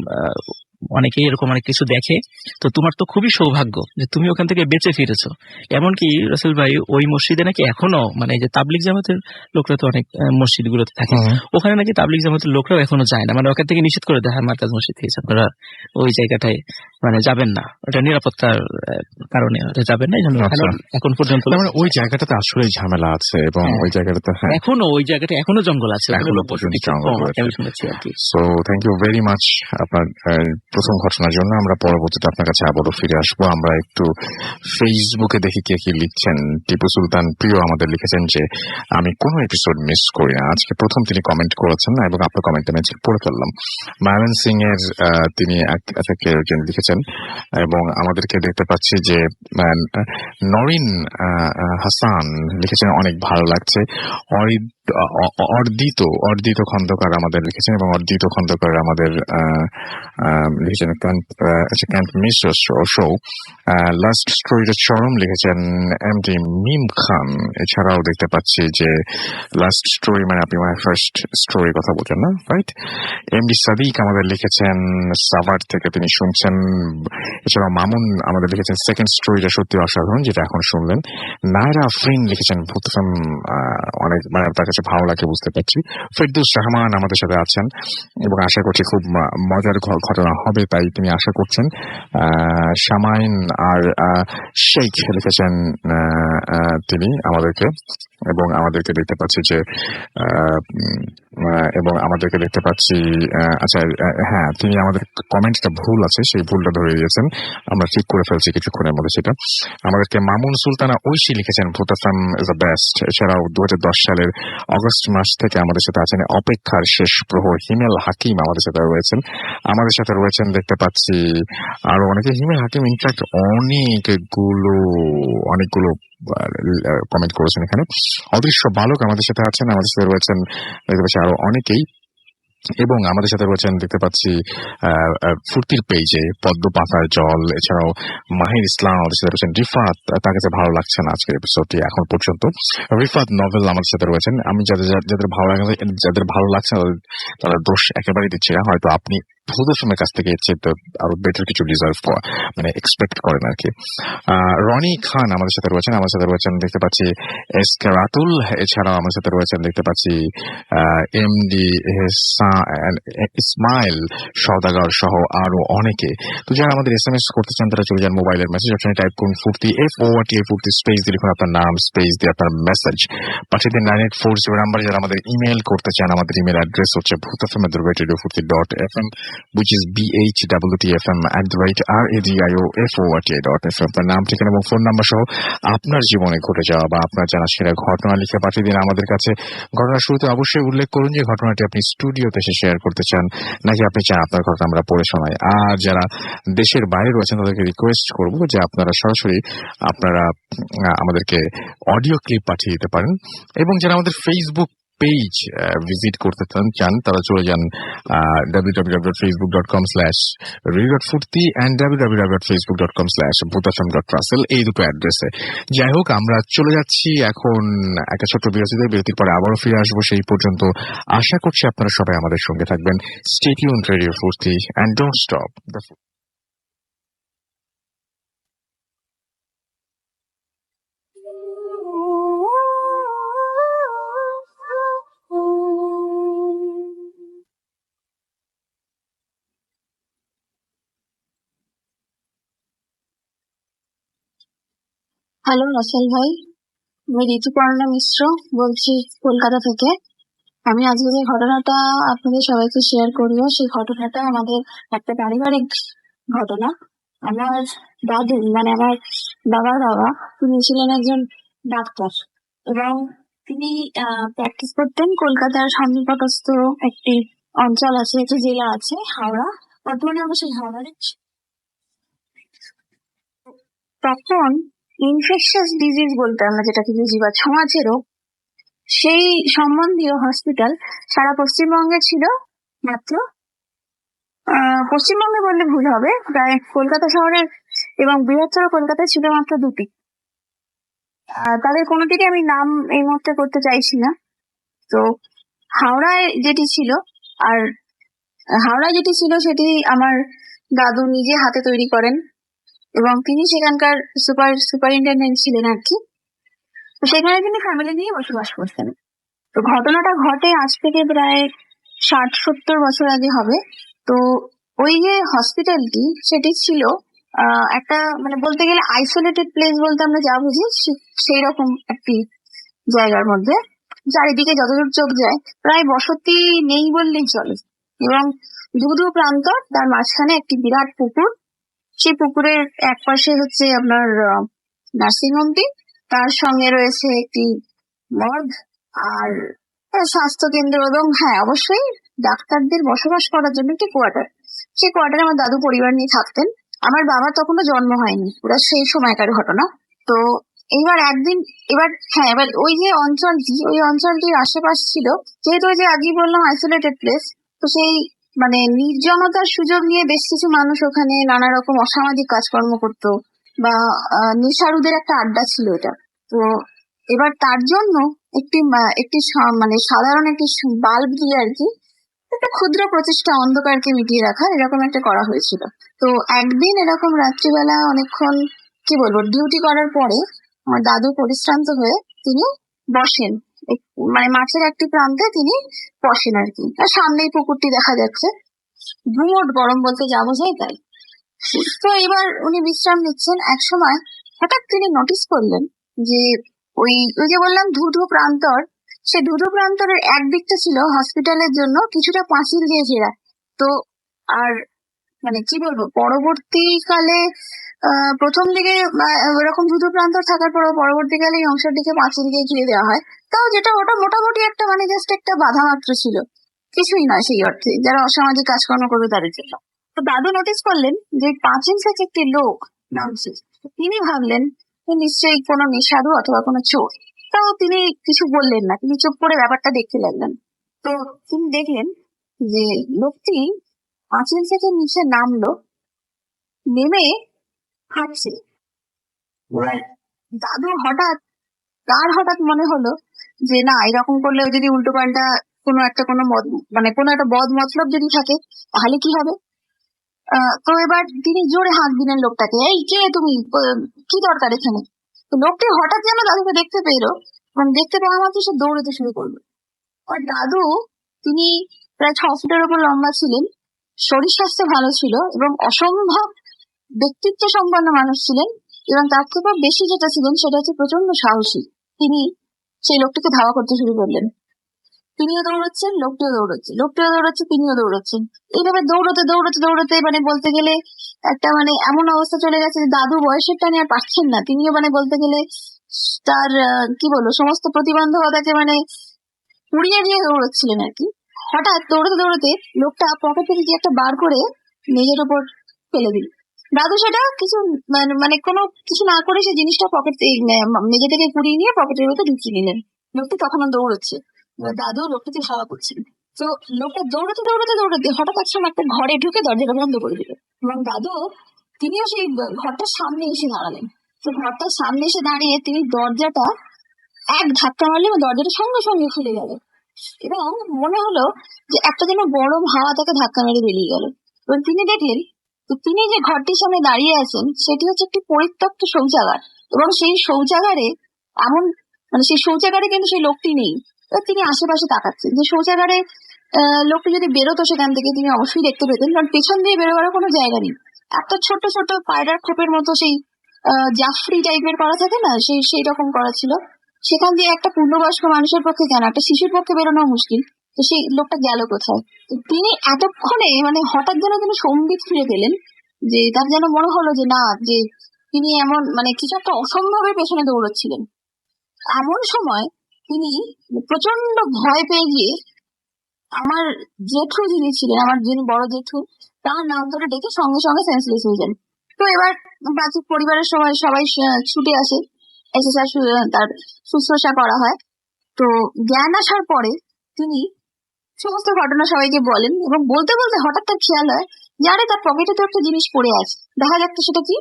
অনেকেই এরকম অনেক কিছু দেখে। তো তোমার তো খুবই সৌভাগ্য যে তুমি ওখান থেকে বেঁচে ফিরেছো। এমনকি রাসেল ভাই ওই মসজিদে নাকি এখনো মানে এই যে তাবলিগ জামাতের লোকরা তো অনেক মসজিদ গুলোতে থাকে, ওখানে নাকি তাবলিগ জামাতের লোকরাও এখনো যায় না, মানে ওখান থেকে নিষেধ করে দেয় মার্কাজ মসজিদ থেকে আপনারা ওই জায়গাটায় মানে যাবেন না, ওটা নিরাপত্তার কারণে ওটা যাবেন না, এই জন্য আচ্ছা। এখন পর্যন্ত মানে ওই জায়গাটাতে আসলে ঝামেলা আছে এবং হ্যাঁ। ওই জায়গাটাতে এখনো ওই জায়গাটা এখনো জঙ্গল আছে, ওখানে এখনো লোক পর্যন্ত বসতি খুব জঙ্গল কম আছে, রয়েছে। আমি শুনেছি আর কি। So thank you very much আপনার প্রথম ঘটনার জন্য। আমরা পরবর্তীতে আপনার কাছে আবারও ফিরে আসবো। আমরা একটু ফেসবুকে দেখি কে কি লিখছেন। টিপু সুলতান প্রিয় আমাদের লিখেছেন যে আমি কোনো এপিসোড মিস করি না, আজকে প্রথম তিনি কমেন্ট করেছেন এবং আপনার কমেন্ট আমি পড়ে ফেললাম। মায়ান সিং এর তিনি একজন লিখেছেন এবং আমাদেরকে দেখতে পাচ্ছি যে নরিন হাসান লিখেছেন অনেক ভালো লাগছে। অর্দিত খন্দকার আমাদের লিখেছেন এবং অর্দিত খন্দকার আমাদের লিখেছেন ক্যাম্প মিস শো। লাস্ট স্টোরিটা চরম লিখেছেন এমডি মিম খান। এছাড়াও দেখতে পাচ্ছি যে লাস্ট স্টোরি মানে আপনি আমার ফার্স্ট স্টোরির কথা বলছেন না, রাইট? এমডি সাদিক আমাদের লিখেছেন সাভার থেকে, তিনি শুনছেন। এছাড়াও মামুন আমাদের লিখেছেন সেকেন্ড স্টোরিটা সত্যি অসাধারণ, যেটা এখন শুনলেন। নায়রা আফরিন লিখেছেন প্রথম অনেক মানে তার কাছে ভালো লাগে বুঝতে পারছি। ফেরদৌস রহমান আমাদের সাথে আছেন এবং আশা করছি খুব মজার ঘটনা হবে তাই তিনি আশা করছেন। শামাইন আর শেখ লিখেছেন তিনি আমাদেরকে এবং আমাদেরকে দেখতে পাচ্ছি যে আচ্ছা হ্যাঁ, তিনি আমাদের কমেন্টটা ভুল আছে, সেই ভুলটা ধরে দিয়েছেন, আমরা ঠিক করে ফেলছি কিছুক্ষণের মধ্যে সেটা। আমাদেরকে মামুন সুলতানা ঐশী লিখেছেন ভূত এফএম ইজ দ্য বেস্ট। এছাড়াও 2010 সালের অগস্ট মাস থেকে আমাদের সাথে আছেন অপেক্ষার শেষ প্রহর হিমেল হাকিম আমাদের সাথে রয়েছেন দেখতে পাচ্ছি আরো অনেকে। হিমেল হাকিম ইনফ্যাক্ট অনেকগুলো কমেন্ট করেছেন এখানে। অদৃশ্য বালক আমাদের সাথে আছেন, আমাদের সাথে রয়েছেন দেখতে পাচ্ছি আরো অনেকেই এবং আমাদের সাথে রয়েছেন দেখতে পাচ্ছি ফুর্তির পেজে পদ্ম পাতার জল। এছাড়াও মাহির ইসলাম আমাদের সাথে রয়েছেন। রিফাত, তার কাছে ভালো লাগছে না আজকের এপিসোডটি এখন পর্যন্ত। রিফাত নভেল আমাদের সাথে রয়েছেন। আমি যাদের ভালো লাগছে তাদের দোষ একেবারেই দিচ্ছি না, হয়তো আপনি ভূতফিল্মের কাছ থেকে আরো বেটার কিছু ডিজার্ভ মানে এক্সপেক্ট করেন আর কি। রনি খান আমাদের সাথে রয়েছেন দেখতে পাচ্ছি এস কে রাতুল। এছাড়াও আমাদের সাথে রয়েছেন দেখতে পাচ্ছি এমডি ইসমাইল সওদাগর সহ আরো অনেকে। তো যারা আমাদের SMS করতে চান তারা চলে যান মোবাইলের মেসেজ অপশনে, টাইপ করুন ফুর্তি FORTI ফুর্তি স্পেস দিয়ে লিখুন আপনার নাম, স্পেস দিয়ে আপনার মেসেজ পাঠিয়ে দিন 9840 নাম্বার। যারা আমাদের ইমেল করতে চান আমাদের ইমেল অ্যাড্রেস হচ্ছে bhutfm@radiofurti.fm which is BHWTFM@radioforti.fm। আপনার নাম, ঠিকানা এবং ফোন নাম্বার সহ আপনার জীবনে ঘটে যাওয়া বা আপনার জানা সেরা ঘটনা লিখে পাঠিয়ে দিন আমাদের কাছে। ঘটনার শুরুতে অবশ্যই উল্লেখ করুন যে ঘটনাটি আপনি স্টুডিওতে এসে শেয়ার করতে চান নাকি আপনি চান আপনার ঘটনা আমরা পড়ে শোনাই। আর যারা দেশের বাইরে রয়েছেন তাদেরকে রিকোয়েস্ট করবো যে আপনারা সরাসরি আমাদেরকে অডিও ক্লিপ পাঠিয়ে দিতে পারেন। এবং যারা আমাদের ফেসবুক পেজ ভিজিট করতে চান তারা চলে যান www.facebook.com/radio.furti and www.facebook.com/bhutfm.russell এই দুটো অ্যাড্রেসে। যাই হোক, আমরা চলে যাচ্ছি এখন একটা ছোট্ট বিরতির পরে আবারও ফিরে আসবো। সেই পর্যন্ত আশা করছি আপনারা সবাই আমাদের সঙ্গে থাকবেন। Stay tuned radio Foorti and don't stop the hello Rasel ভাই, আমি ঋতুপর্ণা মিশ্র বলছি কলকাতা থেকে। আমি আজকে যে ঘটনাটা আপনাদের সবাইকে শেয়ার করবো সেই ঘটনাটা আমাদের একটা পারিবারিক ঘটনা। আমার দাদু মানে আমার বাবার বাবা, তিনি ছিলেন একজন ডাক্তার এবং তিনি প্র্যাকটিস করতেন কলকাতার সন্নিকটস্থ একটি অঞ্চল আছে, একটি জেলা আছে হাওড়া, বর্তমানে আমরা সেই হাওড়ার। তখন ইনফেকশাস ডিজিজ বলতে আমরা যেটাকে বুঝি বা ছোঁয়াচে রোগ, সেই সম্বন্ধীয় হসপিটাল সারা পশ্চিমবঙ্গে ছিল মাত্র, পশ্চিমবঙ্গে বললে ভুল হবে, প্রায় কলকাতা শহরের এবং বৃহত্তর কলকাতায় ছিল মাত্র দুটি। তাদের কোনোটিরই আমি নাম এই মুহূর্তে করতে চাইছি না। তো হাওড়ায় যেটি ছিল সেটি আমার দাদু নিজে হাতে তৈরি করেন এবং তিনি সেখানকার সুপারিনটেন্ডেন্ট ছিলেন আর কি। তো সেখানে তিনি ফ্যামিলি নিয়ে বসবাস করতেন। তো ঘটনাটা ঘটে আজ থেকে প্রায় 60-70 বছর আগে হবে। তো ওই যে হসপিটালটি সেটি ছিল একটা মানে বলতে গেলে আইসোলেটেড প্লেস বলতে আমরা যা বুঝি সেই রকম একটি জায়গার মধ্যে, চারিদিকে যতদূর চোখ যায় প্রায় বসতি নেই বললেই চলে, এবং ধুধু প্রান্তর, তার মাঝখানে একটি বিরাট পুকুর, সেই পুকুরের এক পাশে হচ্ছে আপনার নার্সিংহোমটি, তার সঙ্গে রয়েছে একটি মর্গ আর স্বাস্থ্য কেন্দ্র, এবং হ্যাঁ অবশ্যই ডাক্তারদের বসবাস করার জন্য একটি কোয়ার্টার। সেই কোয়ার্টারে আমার দাদু পরিবার নিয়ে থাকতেন। আমার বাবার তখনও জন্ম হয়নি, পুরো সেই সময়কার ঘটনা। তো এবার ওই যে অঞ্চলটির আশেপাশ ছিল, যেহেতু ওই যে আগেই বললাম আইসোলেটেড প্লেস, তো সেই মানে নির্জনতার সুযোগ নিয়ে বেশ কিছু মানুষ ওখানে নানা রকম অসামাজিক কাজকর্ম করতো, বা নেশারুদের একটা আড্ডা ছিল এটা। তো এবার তার জন্য একটি মানে সাধারণ একটি বাল্ব দিয়ে আর কি একটা ক্ষুদ্র প্রচেষ্টা অন্ধকারকে মিটিয়ে রাখার এরকম একটা করা হয়েছিল। তো একদিন এরকম রাত্রিবেলা অনেকক্ষণ কি বলবো ডিউটি করার পরে আমার দাদু পরিশ্রান্ত হয়ে তিনি বসেন, মানে মাঠের একটি প্রান্তে তিনি বসেন আর কি। আর সামনেই পুকুরটি দেখা যাচ্ছে, গুমোট গরম বলতে যা বোঝায় তাই। তো এবার উনি বিশ্রাম নিচ্ছেন, এক সময় হঠাৎ তিনি নোটিস করলেন যে ওই যে বললাম ধুধু প্রান্তর, সে ধুধু প্রান্তরের একদিকটা ছিল হসপিটালের জন্য কিছুটা পাঁচিল দিয়ে ঘেরা। তো আর মানে কি বলবো, পরবর্তীকালে প্রথম দিকে ওরকম ধুধু প্রান্তর থাকার পর পরবর্তীকালে এই অংশটিকে পাঁচিল দিয়ে ঘিরে দেওয়া হয়। তাও যেটা ওটা মোটামুটি একটা মানে জাস্ট একটা বাধা মাত্র ছিল, কিছুই নয় সেই অর্থে, যারা অসামাজিক কাজকর্ম করবে তাদের জন্য। তো দাদু নোটিস করলেন যে পাঁচিল থেকে একটি লোক নামছে। তিনি ভাবলেন নিশ্চয়ই কোনো নেশাদু অথবা কোনো চোর। তাও তিনি কিছু বললেন না, তিনি চুপ করে ব্যাপারটা দেখতে লাগলেন। তো তিনি দেখলেন যে লোকটি পাঁচিল থেকে নিচে নামলো, নেমে হাঁটছে। দাদু হঠাৎ মনে হলো যে না, এরকম করলে যদি উল্টো পাল্টা কোনো একটা বদ মতলব যদি থাকে তাহলে কি হবে। তো এবার তিনি জোরে হাঁক দিলেন লোকটাকে, এই কে তুমি, কি দরকার এখানে। তো লোকটি হঠাৎ যেন দাদুকে দেখতে পেলো, এবং দেখতে পাওয়া মাত্র সে দৌড়াতে শুরু করলো। আর দাদু তিনি প্রায় 6 ফুটের উপর লম্বা ছিলেন, শরীর স্বাস্থ্য ভালো ছিল এবং অসম্ভব ব্যক্তিত্ব সম্পন্ন মানুষ ছিলেন, এবং তার থেকে বেশি যেটা ছিলেন সেটা হচ্ছে প্রচন্ড সাহসী। তিনি সেই লোকটিকে ধাওয়া করতে শুরু করলেন। তিনিও দৌড়চ্ছেন, লোকটিও দৌড়চ্ছে, তিনিও দৌড়চ্ছেন। এইভাবে দৌড়তে মানে বলতে গেলে একটা মানে এমন অবস্থা চলে গেছে যে দাদু বয়সের টানে আর পারছেন না। তিনিও মানে বলতে গেলে তার কি বলবো সমস্ত প্রতিবন্ধকতাকে মানে উড়িয়ে দিয়ে দৌড়চ্ছিলেন আর কি। হঠাৎ দৌড়তে লোকটা পকেট থেকে কি একটা বার করে মেঝের উপর ফেলে দিল। দাদু সেটা কিছু মানে কোনো কিছু না করে সেই জিনিসটা মেঝে থেকে কুড়িয়ে নিয়ে পকেটের ভেতর ঢুকিয়ে নিলেন। লোকটি তখনও দৌড়চ্ছে, দাদু লোকটিকে ধাওয়া করছেন। তো লোকটা দৌড়াতে হঠাৎ একসময় একটা ঘরে ঢুকে দরজাটা বন্ধ করে দিল, এবং দাদু তিনিও সেই ঘরটার সামনে এসে দাঁড়ালেন। তো ঘরটার সামনে এসে দাঁড়িয়ে তিনি দরজাটা এক ধাক্কা মারলেন, দরজাটা সঙ্গে সঙ্গে খুলে গেল, এবং মনে হলো যে একটা যেন বড় হাওয়া তাকে ধাক্কা মেরে বেরিয়ে গেল। এবং তিনি দেখলেন তিনি যে ঘরটির সামনে দাঁড়িয়ে আছেন সেটি হচ্ছে একটি পরিত্যক্ত শৌচাগার, এবং সেই শৌচাগারে সেই শৌচাগারে কিন্তু সেই লোকটি নেই। তিনি আশেপাশে তাকাচ্ছেন যে শৌচাগারে লোকটি যদি বেরোতো সেখান থেকে তিনি অবশ্যই দেখতে পেতেন, কারণ পেছন দিয়ে বেরোবার কোনো জায়গা নেই। একটা ছোট ছোট পায়রার খোপের মতো সেই জাফরি টাইপের করা থাকে না, সেই রকম করা ছিল। সেখান দিয়ে একটা পূর্ণবয়স্ক মানুষের পক্ষে কেন, একটা শিশুর পক্ষে বেরোনো মুশকিল। তো সেই লোকটা গেল কোথায়। তিনি এতক্ষণে মানে হঠাৎ যেন তিনি সম্বিত ফিরে পেলেন, যে তার যেন মনে হলো যে না, যে তিনি এমন মানে কিছু একটা অসম্ভবের পেছনে দৌড়চ্ছিলেন। এমন সময় তিনি প্রচন্ড ভয় পেয়ে গিয়ে আমার জেঠু যিনি ছিলেন, আমার যিনি বড় জেঠু, তার নাম ধরে ডেকে সঙ্গে সঙ্গে সেন্সলেস হয়ে যান। তো এবার বাকি পরিবারের সবাই ছুটে আসে, এসে তার শুশ্রূষা করা হয়। তো জ্ঞান আসার পরে তিনি সমস্ত ঘটনা সবাইকে বলেন, এবং বলতে বলতে হঠাৎ তার খেয়াল হয় যে আরে তার পকেটে তো একটা জিনিস পড়ে আছে, দেখা যাচ্ছে সেটা কি।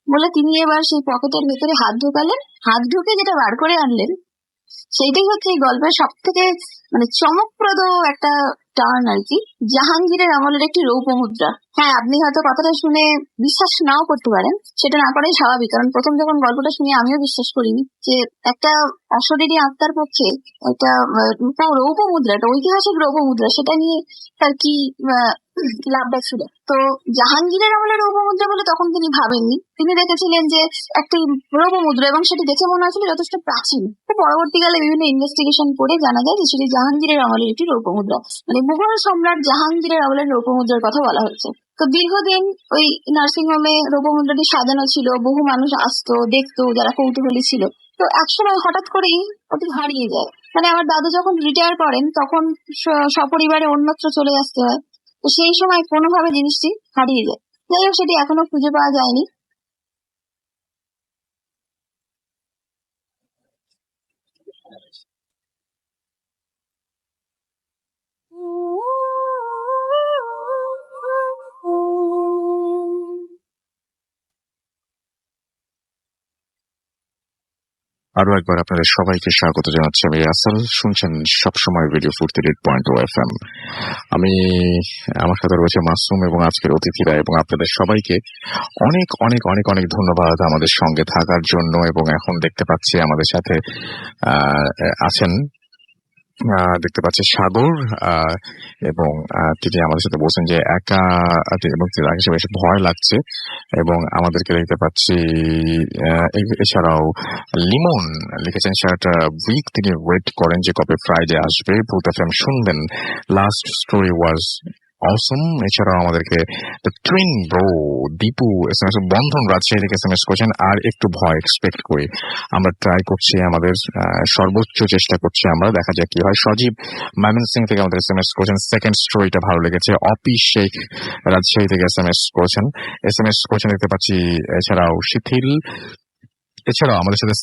বলে তিনি এবার সেই পকেটের ভেতরে হাত ঢোকালেন, হাত ঢুকে যেটা বার করে আনলেন সেইটাই হচ্ছে এই গল্পের সব থেকে মানে চমকপ্রদ একটা টার্ন আর কি, জাহাঙ্গীরের আমলের একটি রৌপ্য মুদ্রা। হ্যাঁ, আপনি হয়তো কথাটা শুনে বিশ্বাস নাও করতে পারেন, সেটা না করাই স্বাভাবিক, কারণ প্রথম যখন গল্পটা শুনি আমিও বিশ্বাস করিনি যে একটা অশরীরী আত্মার পক্ষে একটা রৌপ্য মুদ্রা, একটা ঐতিহাসিক রৌপ্য মুদ্রা, সেটা নিয়ে তার কি লাভটা ছিল। তো জাহাঙ্গীরের আমলের রৌপ্য মুদ্রা বলে তখন তিনি ভাবেননি, তিনি দেখেছিলেন যে একটি রৌপ্য মুদ্রা, এবং সেটি দেখে মনে হয়েছিল যথেষ্ট প্রাচীন। তো পরবর্তীকালে বিভিন্ন ইনভেস্টিগেশন করে জানা যায় যে সেটি জাহাঙ্গীরের আমলের একটি রৌপ্য মুদ্রা, মানে মুঘল সম্রাট জাহাঙ্গীরের আমলের রৌপ্য মুদ্রার কথা বলা হচ্ছে। তো দীর্ঘদিন ওই নার্সিং হোমে রৌপ্য মুদ্রাটি সাজানো ছিল, বহু মানুষ আসতো, দেখতো, যারা কৌতূহলী ছিল। তো একসময় হঠাৎ করেই ওটি হারিয়ে যায়। মানে আমার দাদু যখন রিটায়ার করেন তখন সপরিবারে অন্যত্র চলে আসতে হয়, তো সেই সময় কোনোভাবে জিনিসটি হারিয়ে যায়। যাই হোক, সেটি এখনো খুঁজে পাওয়া যায়নি। আরো একবার আপনাদের সবাইকে স্বাগত জানাচ্ছি। আমি রাসেল, শুনছেন সবসময় রেডিও 48.0 FM। আমি আমার সাথে রয়েছে মাসুম এবং আজকের অতিথিরা, এবং আপনাদের সবাইকে অনেক অনেক অনেক অনেক ধন্যবাদ আমাদের সঙ্গে থাকার জন্য। এবং এখন দেখতে পাচ্ছি আমাদের সাথে আছেন, দেখতে পাচ্ছি সাগর, এবং তিনি আমাদের সাথে বলছেন যে একা এবং তাকে বেশ ভয় লাগছে। এবং আমাদেরকে দেখতে পাচ্ছি এছাড়াও লিমন লিখেছেন সারাটা উইক তিনি ওয়েট করেন যে কবে ফ্রাইডে আসবে, ভূত এফএম শুনবেন, লাস্ট স্টোরি ওয়াজ অসম। এছাড়াও আমাদেরকে টুইন ব্রো দীপু এসএমএস, বন্ধন রাজশাহী থেকে এসএমএস করছেন, আর একটু ভয় এক্সপেক্ট করি, আমরা ট্রাই করছি, আমাদের সর্বোচ্চ চেষ্টা করছি, আমরা দেখা যাক কি হয়। সজীব ময়মনসিং থেকে আমাদের এসএমএস করছেন, সেকেন্ড স্টোরিটা ভালো লেগেছে। অপি শেখ রাজশাহী থেকে এসএমএস করছেন দেখতে পাচ্ছি। এছাড়াও শিথিল, এছাড়াও আমাদের সাথে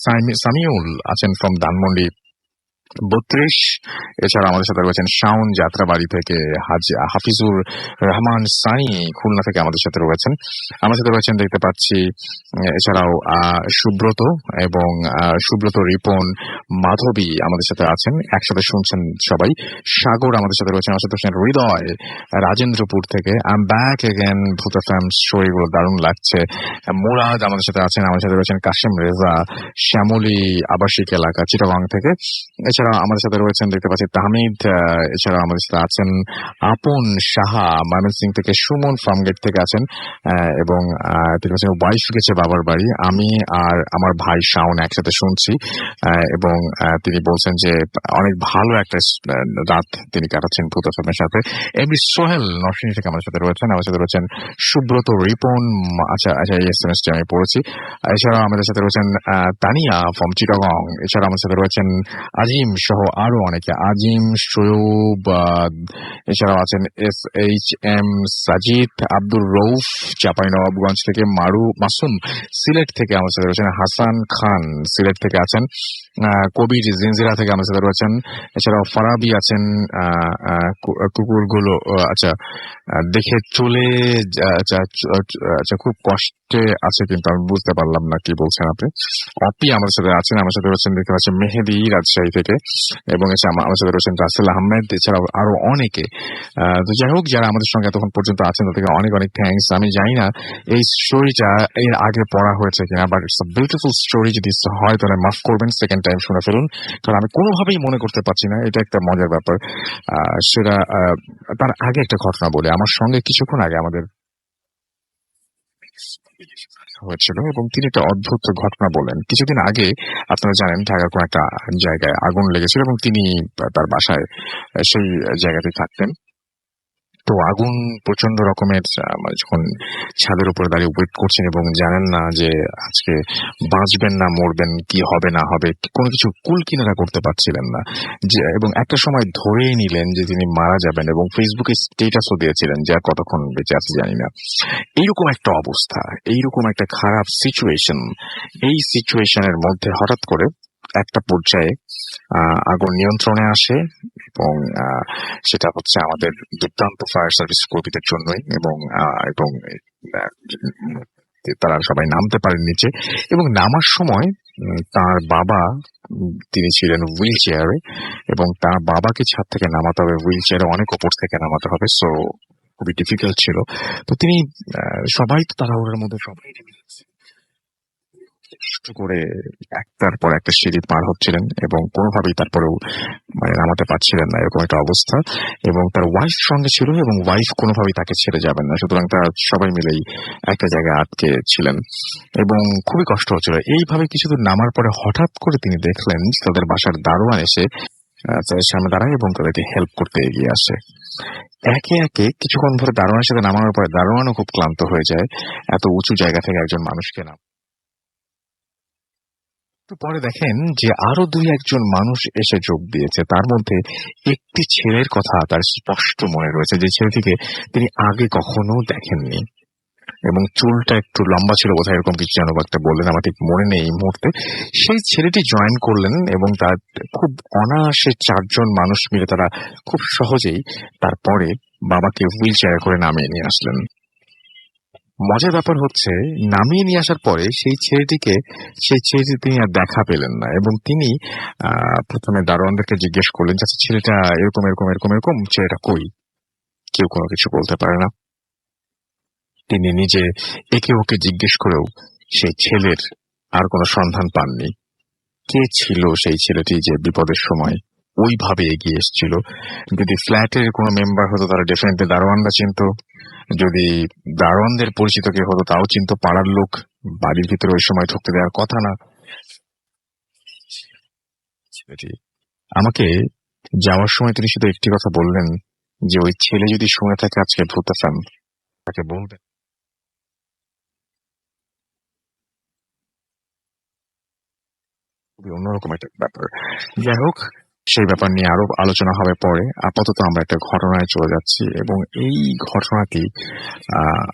সামিউল আছেন ফ্রম ধানমন্ডি 32। এছাড়া আমাদের সাথে রয়েছেন শাওন যাত্রাবাড়ি থেকে, হাফিজুর রহমান সানি খুলনা থেকে আমাদের সাথে রয়েছেন। আমাদের সাথে রয়েছেন দেখতে পাচ্ছি এছাড়াও সুব্রত এবং সুব্রত, রিপন, মাধবী আমাদের সাথে আছেন, একসাথে শুনছেন সবাই। সাগর আমাদের সাথে রয়েছেন, আমার সাথে রয়েছেন হৃদয় রাজেন্দ্রপুর থেকে। আই এম ব্যাক এগেন, ভূত এফএম স্টোরিগুলো দারুণ লাগছে। মুরাদ আমাদের সাথে আছেন, আমাদের সাথে রয়েছেন কাশিম রেজা, শ্যামলী আবাসিক এলাকা চিটাগাং থেকে। এছাড়া আমাদের সাথে রয়েছেন দেখতে পাচ্ছি তাহমিদ, এছাড়া আমাদের সাথে আছেন আপন সাহা ময়মনসিং থেকে, সুমন ফার্মগেট থেকে আছেন, এবং তিনি বলছেন ওয়াইফ গেছে বাবার বাড়ি, আমি আর আমার ভাই শাওন একসাথে শুনছি। এবং তিনি বলছেন যে অনেক ভালো একটা রাত তিনি কাটাচ্ছেন ভূত এফএমের সাথে। এমনি সোহেল নরসিংদী থেকে আমাদের সাথে রয়েছেন, আমাদের সাথে রয়েছেন সুব্রত, রিপন। আচ্ছা এই এসএমএসটি আমি পড়েছি। এছাড়াও আমাদের সাথে রয়েছেন তানিয়া ফ্রম চিটাগং। এছাড়া আমাদের সাথে রয়েছেন আজিম সহ আরো অনেকে, আজিম, শোয়েব, এছাড়াও আছেন SHM সাজিদ, আব্দুর রৌফ চাঁপাইনবাবগঞ্জ থেকে, মাসুম সিলেট থেকে আমাদের সাথে রয়েছেন, হাসান খান সিলেট থেকে আছেন, কবির জিনজিরা থেকে আমাদের সাথে রয়েছেন। এছাড়াও ফারাবি আছেন, কুকুরগুলো আচ্ছা দেখে চলে আচ্ছা খুব কষ্টে আছে, কিন্তু আমি বুঝতে পারলাম না কি বলছেন আপনি। অপি আমাদের সাথে আছেন, আমার সাথে রয়েছেন দেখতে পাচ্ছেন মেহেদি রাজশাহী থেকে, এবং আমার সাথে রয়েছেন রাসেল আহমেদ, এছাড়াও আরো অনেকে। তো যাই হোক, যারা আমাদের সঙ্গে এতক্ষণ পর্যন্ত আছেন তাদেরকে অনেক অনেক থ্যাঙ্কস। আমি জানি না এই স্টোরিটা এর আগে পড়া হয়েছে কিনা, but it's a beautiful story. যদি হয় তাহলে মাফ করবেন, সেকেন্ড টাইম শুনে ফেলুন, কারণ আমি কোনোভাবেই মনে করতে পারছি না। এটা একটা মজার ব্যাপার। সেটা তার আগে একটা ঘটনা বলে, আমার সঙ্গে কিছুক্ষণ আগে আমাদের হয়েছিল, এবং তিনি একটা অদ্ভুত ঘটনা বলেন। কিছুদিন আগে আপনারা জানেন ঢাকার কোন একটা জায়গায় আগুন লেগেছিল, এবং তিনি তার বাসায় সেই জায়গাতে থাকতেন। তো আগুন প্রচন্ড রকমের, মানে যখন ছাদের উপরে দাঁড়িয়ে ওয়েট করছেন এবং জানেন না যে আজকে বাঁচবেন না মরবেন, কি হবে না হবে, কোনো কিছু কুল কিনারা করতে পারছিলেন না, যে এবং একটা সময় ধরেই নিলেন যে তিনি মারা যাবেন, এবং ফেসবুকে স্টেটাসও দিয়েছিলেন যে আর কতক্ষণ বেঁচে আছে জানি না। এইরকম একটা অবস্থা, এইরকম একটা খারাপ সিচুয়েশন, এই সিচুয়েশনের মধ্যে হঠাৎ করে একটা পর্যায়ে আগুন নিয়ন্ত্রণে আসে, এবং সেটা হচ্ছে আমাদের দুর্দান্ত ফায়ার সার্ভিস কর্মীদের জন্যই, এবং তারা সবাই নামতে পারেন নিচে, এবং নামার সময় তার বাবা তিনি ছিলেন হুইল চেয়ারে এবং তার বাবাকে ছাদ থেকে নামাতে হবে, হুইল চেয়ারে অনেক ওপর থেকে নামাতে হবে, সো খুবই ডিফিকাল্ট ছিল। তো তিনি সবাই তো তাড়াহুড়োর মধ্যে সবাই কষ্ট করে একটার পর একটা সিঁড়ি পার হচ্ছিলেন এবং কোনোভাবেই তারপরেও মানে নামাতে পারছিলেন না, এরকম একটা অবস্থা। এবং তার ওয়াইফ সঙ্গে ছিল এবং ওয়াইফ কোনোভাবেই তাকে ছেড়ে যাবেন না, সুতরাং তারা সবাই মিলেই একটা জায়গায় আটকে ছিলেন এবং খুবই কষ্ট হচ্ছিল। এইভাবে কিছুদূর নামার পরে হঠাৎ করে তিনি দেখলেন তাদের বাসার দারোয়ান এসে তাদের সামনে দাঁড়ায় এবং তাদেরকে হেল্প করতে এগিয়ে আসে। একে একে কিছুক্ষণ ধরে দারোয়ানের সাথে নামানোর পরে দারোয়ানও খুব ক্লান্ত হয়ে যায় এত উঁচু জায়গা থেকে একজন মানুষকে নাম। পরে দেখেন যে আরো 2-1 মানুষ এসে যোগ দিয়েছে। তার মধ্যে একটি ছেলের কথা তার স্পষ্ট মনে রয়েছে, যে ছেলেটিকে তিনি আগে কখনো দেখেননি এবং চুলটা একটু লম্বা ছিল বোধহয়, এরকম কিছু যেন একটা বললেন, আমার ঠিক মনে নেই এই মুহূর্তে। সেই ছেলেটি জয়েন করলেন এবং তার খুব অনায়াসে 4 মানুষ মিলে তারা খুব সহজেই তারপরে বাবাকে হুইল চেয়ারে করে নামিয়ে নিয়ে আসলেন। মজার ব্যাপার হচ্ছে, নামিয়ে নিয়ে আসার পরে সেই ছেলেটি তিনি আর দেখা পেলেন না এবং তিনি প্রথমে দারোয়ানদেরকে জিজ্ঞেস করলেন, আচ্ছা ছেলেটা এরকম এরকম এরকম এরকম, ছেলেটা কই? কেউ কোনো কিছু বলতে পারে না। তিনি নিজে একে ওকে জিজ্ঞেস করেও সেই ছেলের আর কোনো সন্ধান পাননি। কে ছিল সেই ছেলেটি যে বিপদের সময় ওইভাবে এগিয়ে এসেছিল? যদি ফ্ল্যাটের কোনো মেম্বার হতো তারা ডেফিনেটলি দারোয়ানরা চিনত, যদি দারোয়ানদের পরিচিত কেউ হতো তাও চিনত, পাড়ার লোক বাড়ির ভিতরে ওই সময় ঢুকতে দেওয়ার কথা না। আমাকে যাওয়ার সময় তিনি শুধু একটি কথা বললেন, যে ওই ছেলে যদি শুনে থাকে আজকে ভূত ফ্যান তাকে বলবেন। খুবই অন্যরকম একটা ব্যাপার। যাই হোক, সেই ব্যাপার নিয়ে আরো আলোচনা হবে পরে। আপাতত আমরা একটা ঘটনায় চলে যাচ্ছি এবং এই ঘটনাটি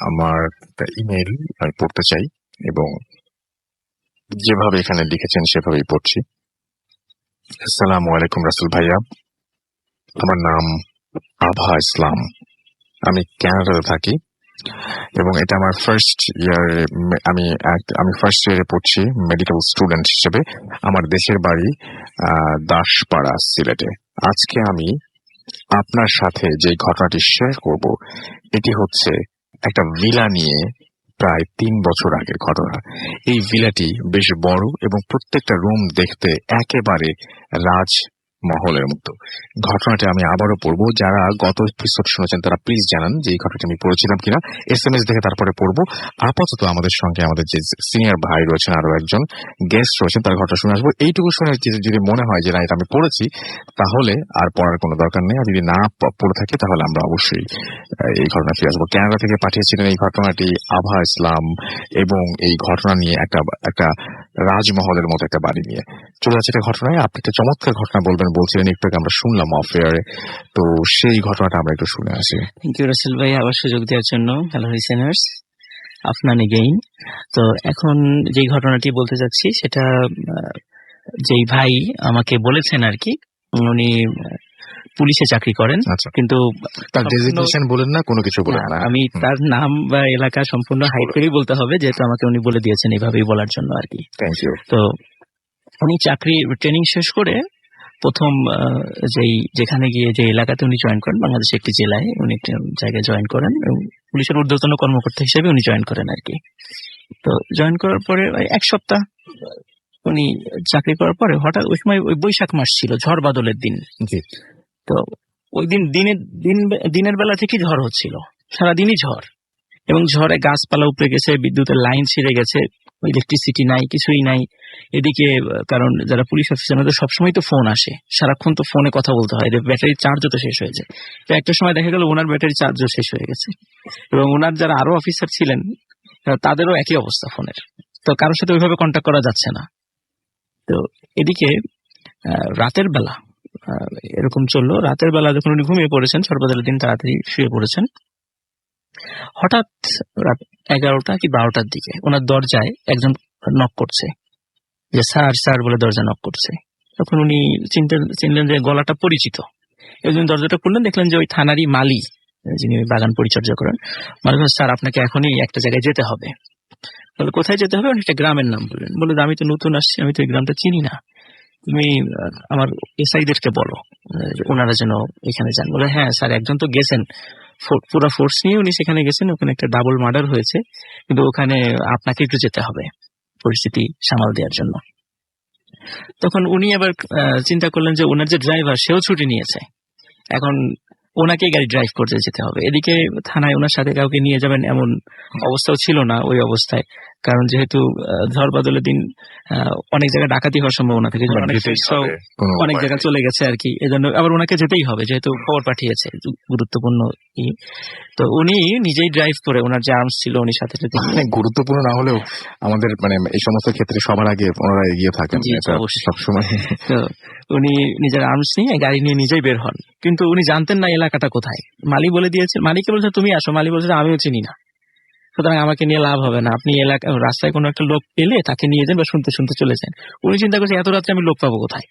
আমার একটা ইমেল আমি পড়তে চাই এবং যেভাবে এখানে লিখেছেন সেভাবেই পড়ছি। আসসালামু আলাইকুম রাসেল ভাইয়া, আমার নাম আভা ইসলাম, আমি কানাডাতে থাকি এবং এটা আমার ফার্স্ট ইয়ারে, আমি ফার্স্ট ইয়ারে পড়ছি মেডিকেল স্টুডেন্ট হিসেবে। আমার দেশের বাড়ি দাসপাড়া, সিলেটে। আজকে আমি আপনার সাথে যে ঘটনাটি শেয়ার করব এটি হচ্ছে একটা ভিলা নিয়ে প্রায় 3 বছর আগের ঘটনা। এই ভিলাটি বেশ বড় এবং প্রত্যেকটা রুম দেখতে একেবারে রাজমহলের মতো। ঘটনাটা আমি আবারও পড়বো, যারা গত এপিসোড শুনেছেন তারা প্লিজ জানান যে এই ঘটনাটি আমি পড়েছিলাম কিনা, SMS দেখে তারপরে পড়বো। আপাতত আমাদের সঙ্গে আমাদের যে সিনিয়র ভাই রয়েছেন, আরো একজন গেস্ট রয়েছেন, তার ঘটনা শুনে আসবো। এইটুকু শুনে যদি মনে হয় যে না এটা আমি পড়েছি, তাহলে আর পড়ার কোনো দরকার নেই। আর যদি না পড়ে থাকে তাহলে আমরা অবশ্যই এই ঘটনা ফিরে আসবো। কানাডা থেকে পাঠিয়েছিলেন এই ঘটনাটি আভা ইসলাম এবং এই ঘটনা নিয়ে একটা রাজমহলের মতো একটা বাড়ি নিয়ে চলে যাচ্ছে একটা ঘটনায়। আপনি একটা চমৎকার ঘটনা বলছিলেন একটু আগে, আমরা শুনলাম অফ এয়ারে, তো সেই ঘটনাটা আমরা একটু শুনে আসি। থ্যাংক ইউ রাসেল ভাই আবার সুযোগ দেওয়ার জন্য। Hello listeners, Afnan again. তো এখন যেই ঘটনাটি বলতে চাচ্ছি সেটা যেই ভাই আমাকে বলেছেন আর কি, উনি পুলিশে চাকরি করেন। আচ্ছা, কিন্তু তার ডেজিগনেশন বলেন না, কোনো কিছু বলেন না। আমি তার নাম বা এলাকা সম্পূর্ণ হাইড করেই বলতে হবে, যেহেতু আমাকে উনি বলে দিয়েছেন এইভাবেই বলার জন্য আর কি। Thank you. তো উনি চাকরি ট্রেনিং শেষ করে প্রথম যেখানে গিয়ে যে এলাকাতে উনি জয়েন করেন, বাংলাদেশের একটি জেলায় উনি একটা জায়গায় জয়েন করেন এবং পুলিশের ঊর্ধ্বতন কর্মকর্তা হিসেবে উনি জয়েন করেন আর কি। তো জয়েন করার পরে 1 সপ্তাহ উনি চাকরি করার পরে হঠাৎ ওই সময় ওই বৈশাখ মাস ছিল, ঝড় বাদলের দিন। তো ওই দিনের বেলা থেকে ঝড় হচ্ছিল, সারাদিনই ঝড় এবং ঝড়ে গাছপালা উপড়ে গেছে, বিদ্যুতের লাইন ছিঁড়ে গেছে, ইলেকট্রিসিটি নাই, কিছুই নাই এদিকে। কারণ যারা পুলিশ অফিসার ওদের সবসময় তো ফোন আসে, সারাক্ষণ তো ফোনে কথা বলতে হয়, ব্যাটারি চার্জও তো শেষ হয়েছে। তো একটা সময় দেখা গেল ওনার ব্যাটারি চার্জও শেষ হয়ে গেছে এবং ওনার যারা আরো অফিসার ছিলেন তাদেরও একই অবস্থা ফোনের। তো কারোর সাথে ওইভাবে কন্ট্যাক্ট করা যাচ্ছে না। তো এদিকে রাতের বেলা এরকম চললো। রাতের বেলা যখন উনি ঘুমিয়ে পড়েছেন, সর্বদলের দিন তাড়াতাড়ি শুয়ে পড়েছেন, হঠাৎ রাত 11টা কি 12টার দিকে ওনার দরজায় একজন নক করছে, যে স্যার স্যার বলে দরজা নক করছে। তখন উনি চিনলেন যে গলাটা পরিচিত। একজন দরজাটা খুললেন, দেখলেন যে ওই থানারই মালি, যিনি বাগান পরিচর্যা করেন, মানে স্যার আপনাকে এখনই একটা জায়গায় যেতে হবে। বলে কোথায় যেতে হবে? উনি একটা গ্রামের নাম বললেন। বলে আমি তো নতুন আসছি, আমি তো এই গ্রামটা চিনি না, তুমি আমার এসআইদেরকে বলো ওনারা যেন এখানে যান। বলে হ্যাঁ স্যার, একজন তো গেছেন, পুরো ফোর্স নিয়ে উনি সেখানে গেছেন, ওখানে একটা ডাবল মার্ডার হয়েছে, কিন্তু ওখানে আপনাকে একটু যেতে হবে পরিস্থিতি সামাল দেওয়ার জন্য। তখন উনি আবার চিন্তা করলেন যে ওনার যে ড্রাইভার সেও ছুটি নিয়েছে, এখন ওনাকে গাড়ি ড্রাইভ করতে যেতে হবে। এদিকে থানায় ওনার সাথে কাউকে নিয়ে যাবেন এমন অবস্থাও ছিল না ওই অবস্থায়, কারণ যেহেতু ঝড় বাদলের দিন অনেক জায়গায় ডাকাতি হওয়ার সম্ভাবনা থাকে, অনেক জায়গায় চলে গেছে আর কি, এজন্য আবার ওনাকে যেতেই হবে যেহেতু খবর পাঠিয়েছে গুরুত্বপূর্ণ। তো উনি নিজেই ড্রাইভ করে, ওনার যে আর্মস ছিল উনি সাথে সাথে, গুরুত্বপূর্ণ না হলেও আমাদের এই সমস্ত ক্ষেত্রে সবার আগে ওনারা এগিয়ে থাকেন সবসময়। তো উনি নিজের আর্মস নিয়ে গাড়ি নিয়ে নিজেই বের হন, কিন্তু উনি জানতেন না এলাকাটা কোথায়। মালিক বলে দিয়েছে, মালিককে বলছে তুমি আসো, মালিক বলছে আমিও চিনি না, সুতরাং আমাকে নিয়ে লাভ হবে না, আপনি রাস্তায় কোনো একটা লোক পেলে তাকে নিয়ে যান বা শুনতে শুনতে চলে যান। উনি চিন্তা করছে এত রাত্রে আমি লোক পাবো কোথায়,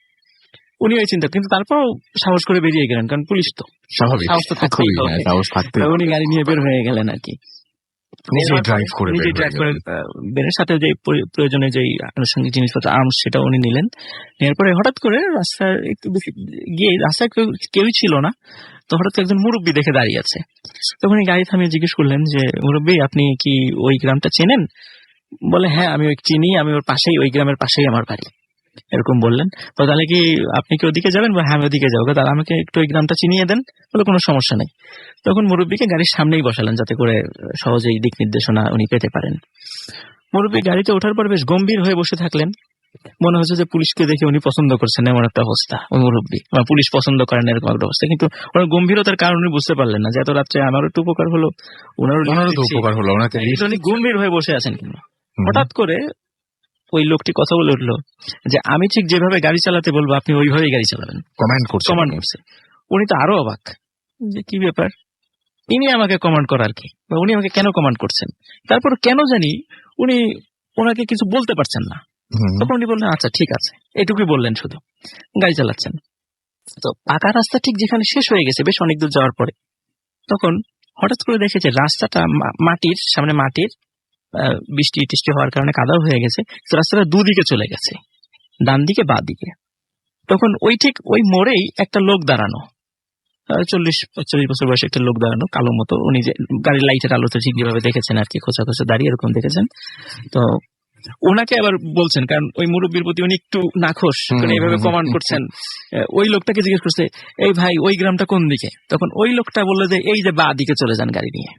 উনি ওই চিন্তা, কিন্তু তারপরও সাহস করে বেরিয়ে গেলেন, কারণ পুলিশ তো স্বাভাবিক, উনি গাড়ি নিয়ে বের হয়ে গেলেন আর কি, নিজেই ড্রাইভ করে বেরের সাথে যে প্রয়োজনীয় যে আনুষঙ্গিক জিনিসপত্র আর্মস সেটা উনি নিলেন। নেওয়ার পরে হঠাৎ করে রাস্তার একটু বেশি গিয়ে, রাস্তায় কেউই ছিল না, তো হঠাৎ একজন মুরব্বী দেখে দাঁড়িয়ে আছে। তখন গাড়ি থামিয়ে জিজ্ঞেস করলেন যে মুরব্বী আপনি কি ওই গ্রামটা চেনেন? বলে হ্যাঁ আমি ওই চিনি, আমি ওর পাশেই, ওই গ্রামের পাশেই আমার বাড়ি, এরকম বললেন। তো তাহলে কি আপনি কি ওদিকে যাবেন? বা হ্যাঁ আমি ওদিকে যাবো, তাহলে আমাকে একটু ওই গ্রামটা চিনিয়ে দেন। বলে কোনো সমস্যা নেই। তখন মুরব্বীকে গাড়ির সামনেই বসালেন যাতে করে সহজেই দিক নির্দেশনা উনি পেতে পারেন। মুরব্বী গাড়িতে ওঠার পর বেশ গম্ভীর হয়ে বসে থাকলেন, মনে হচ্ছে যে পুলিশকে দেখে উনি পছন্দ করছেন এমন একটা অবস্থা, ওই মুরব্বী বা পুলিশ পছন্দ করেন এরকম একটা অবস্থা। কিন্তু ওনার গম্ভীরতার কারণ উনি বুঝতে পারলেন না যে এত রাত্রে আমারও একটু উপকার হলো, ওনারও তো উপকার হলো, উনি গম্ভীর হয়ে বসে আছেন। কিন্তু হঠাৎ করে ওই লোকটি কথা বলে উঠলো যে আমি ঠিক যেভাবে গাড়ি চালাতে বলবো আপনি ওইভাবেই গাড়ি চালাবেন, কমান্ড করছে। উনি তো আরো অবাক যে কি ব্যাপার, ইনি আমাকে কমান্ড করার কি, বা উনি আমাকে কেন কমান্ড করছেন। তারপর কেন জানি উনি ওনাকে কিছু বলতে পারছেন না। তখন উনি বললেন আচ্ছা ঠিক আছে, এটুকুই বললেন, শুধু গাড়ি চালাচ্ছেন। তো পাকা রাস্তা ঠিক যেখানে শেষ হয়ে গেছে বেশ অনেক দূর যাওয়ার পরে, তখন হঠাৎ করে দেখেছে রাস্তাটা মাটির, সামনে মাটির, বৃষ্টি টিষ্টি হওয়ার কারণে কাদাও হয়ে গেছে, তো রাস্তাটা দুদিকে চলে গেছে, ডান দিকে বা দিকে। তখন ঠিক ওই মোড়েই একটা লোক দাঁড়ানো, 40-45 বছর বয়সে একটা লোক দাঁড়ানো, কালো মতো। উনি যে গাড়ির লাইটের আলোতে ঠিক যেভাবে দেখেছেন আর কি, খোঁচা খোঁচা দাঁড়িয়ে এরকম দেখেছেন। তো ওনাকে আবার বলছেন, কারণ ওই মুরব্বীর প্রতি উনি একটু নাখোশ, এইভাবে কমান্ড করছেন। ওই লোকটাকে জিজ্ঞেস করছে এই ভাই ওই গ্রামটা কোন দিকে? তখন ওই লোকটা বললো যে এই যে বা দিকে চলে যান গাড়ি নিয়ে।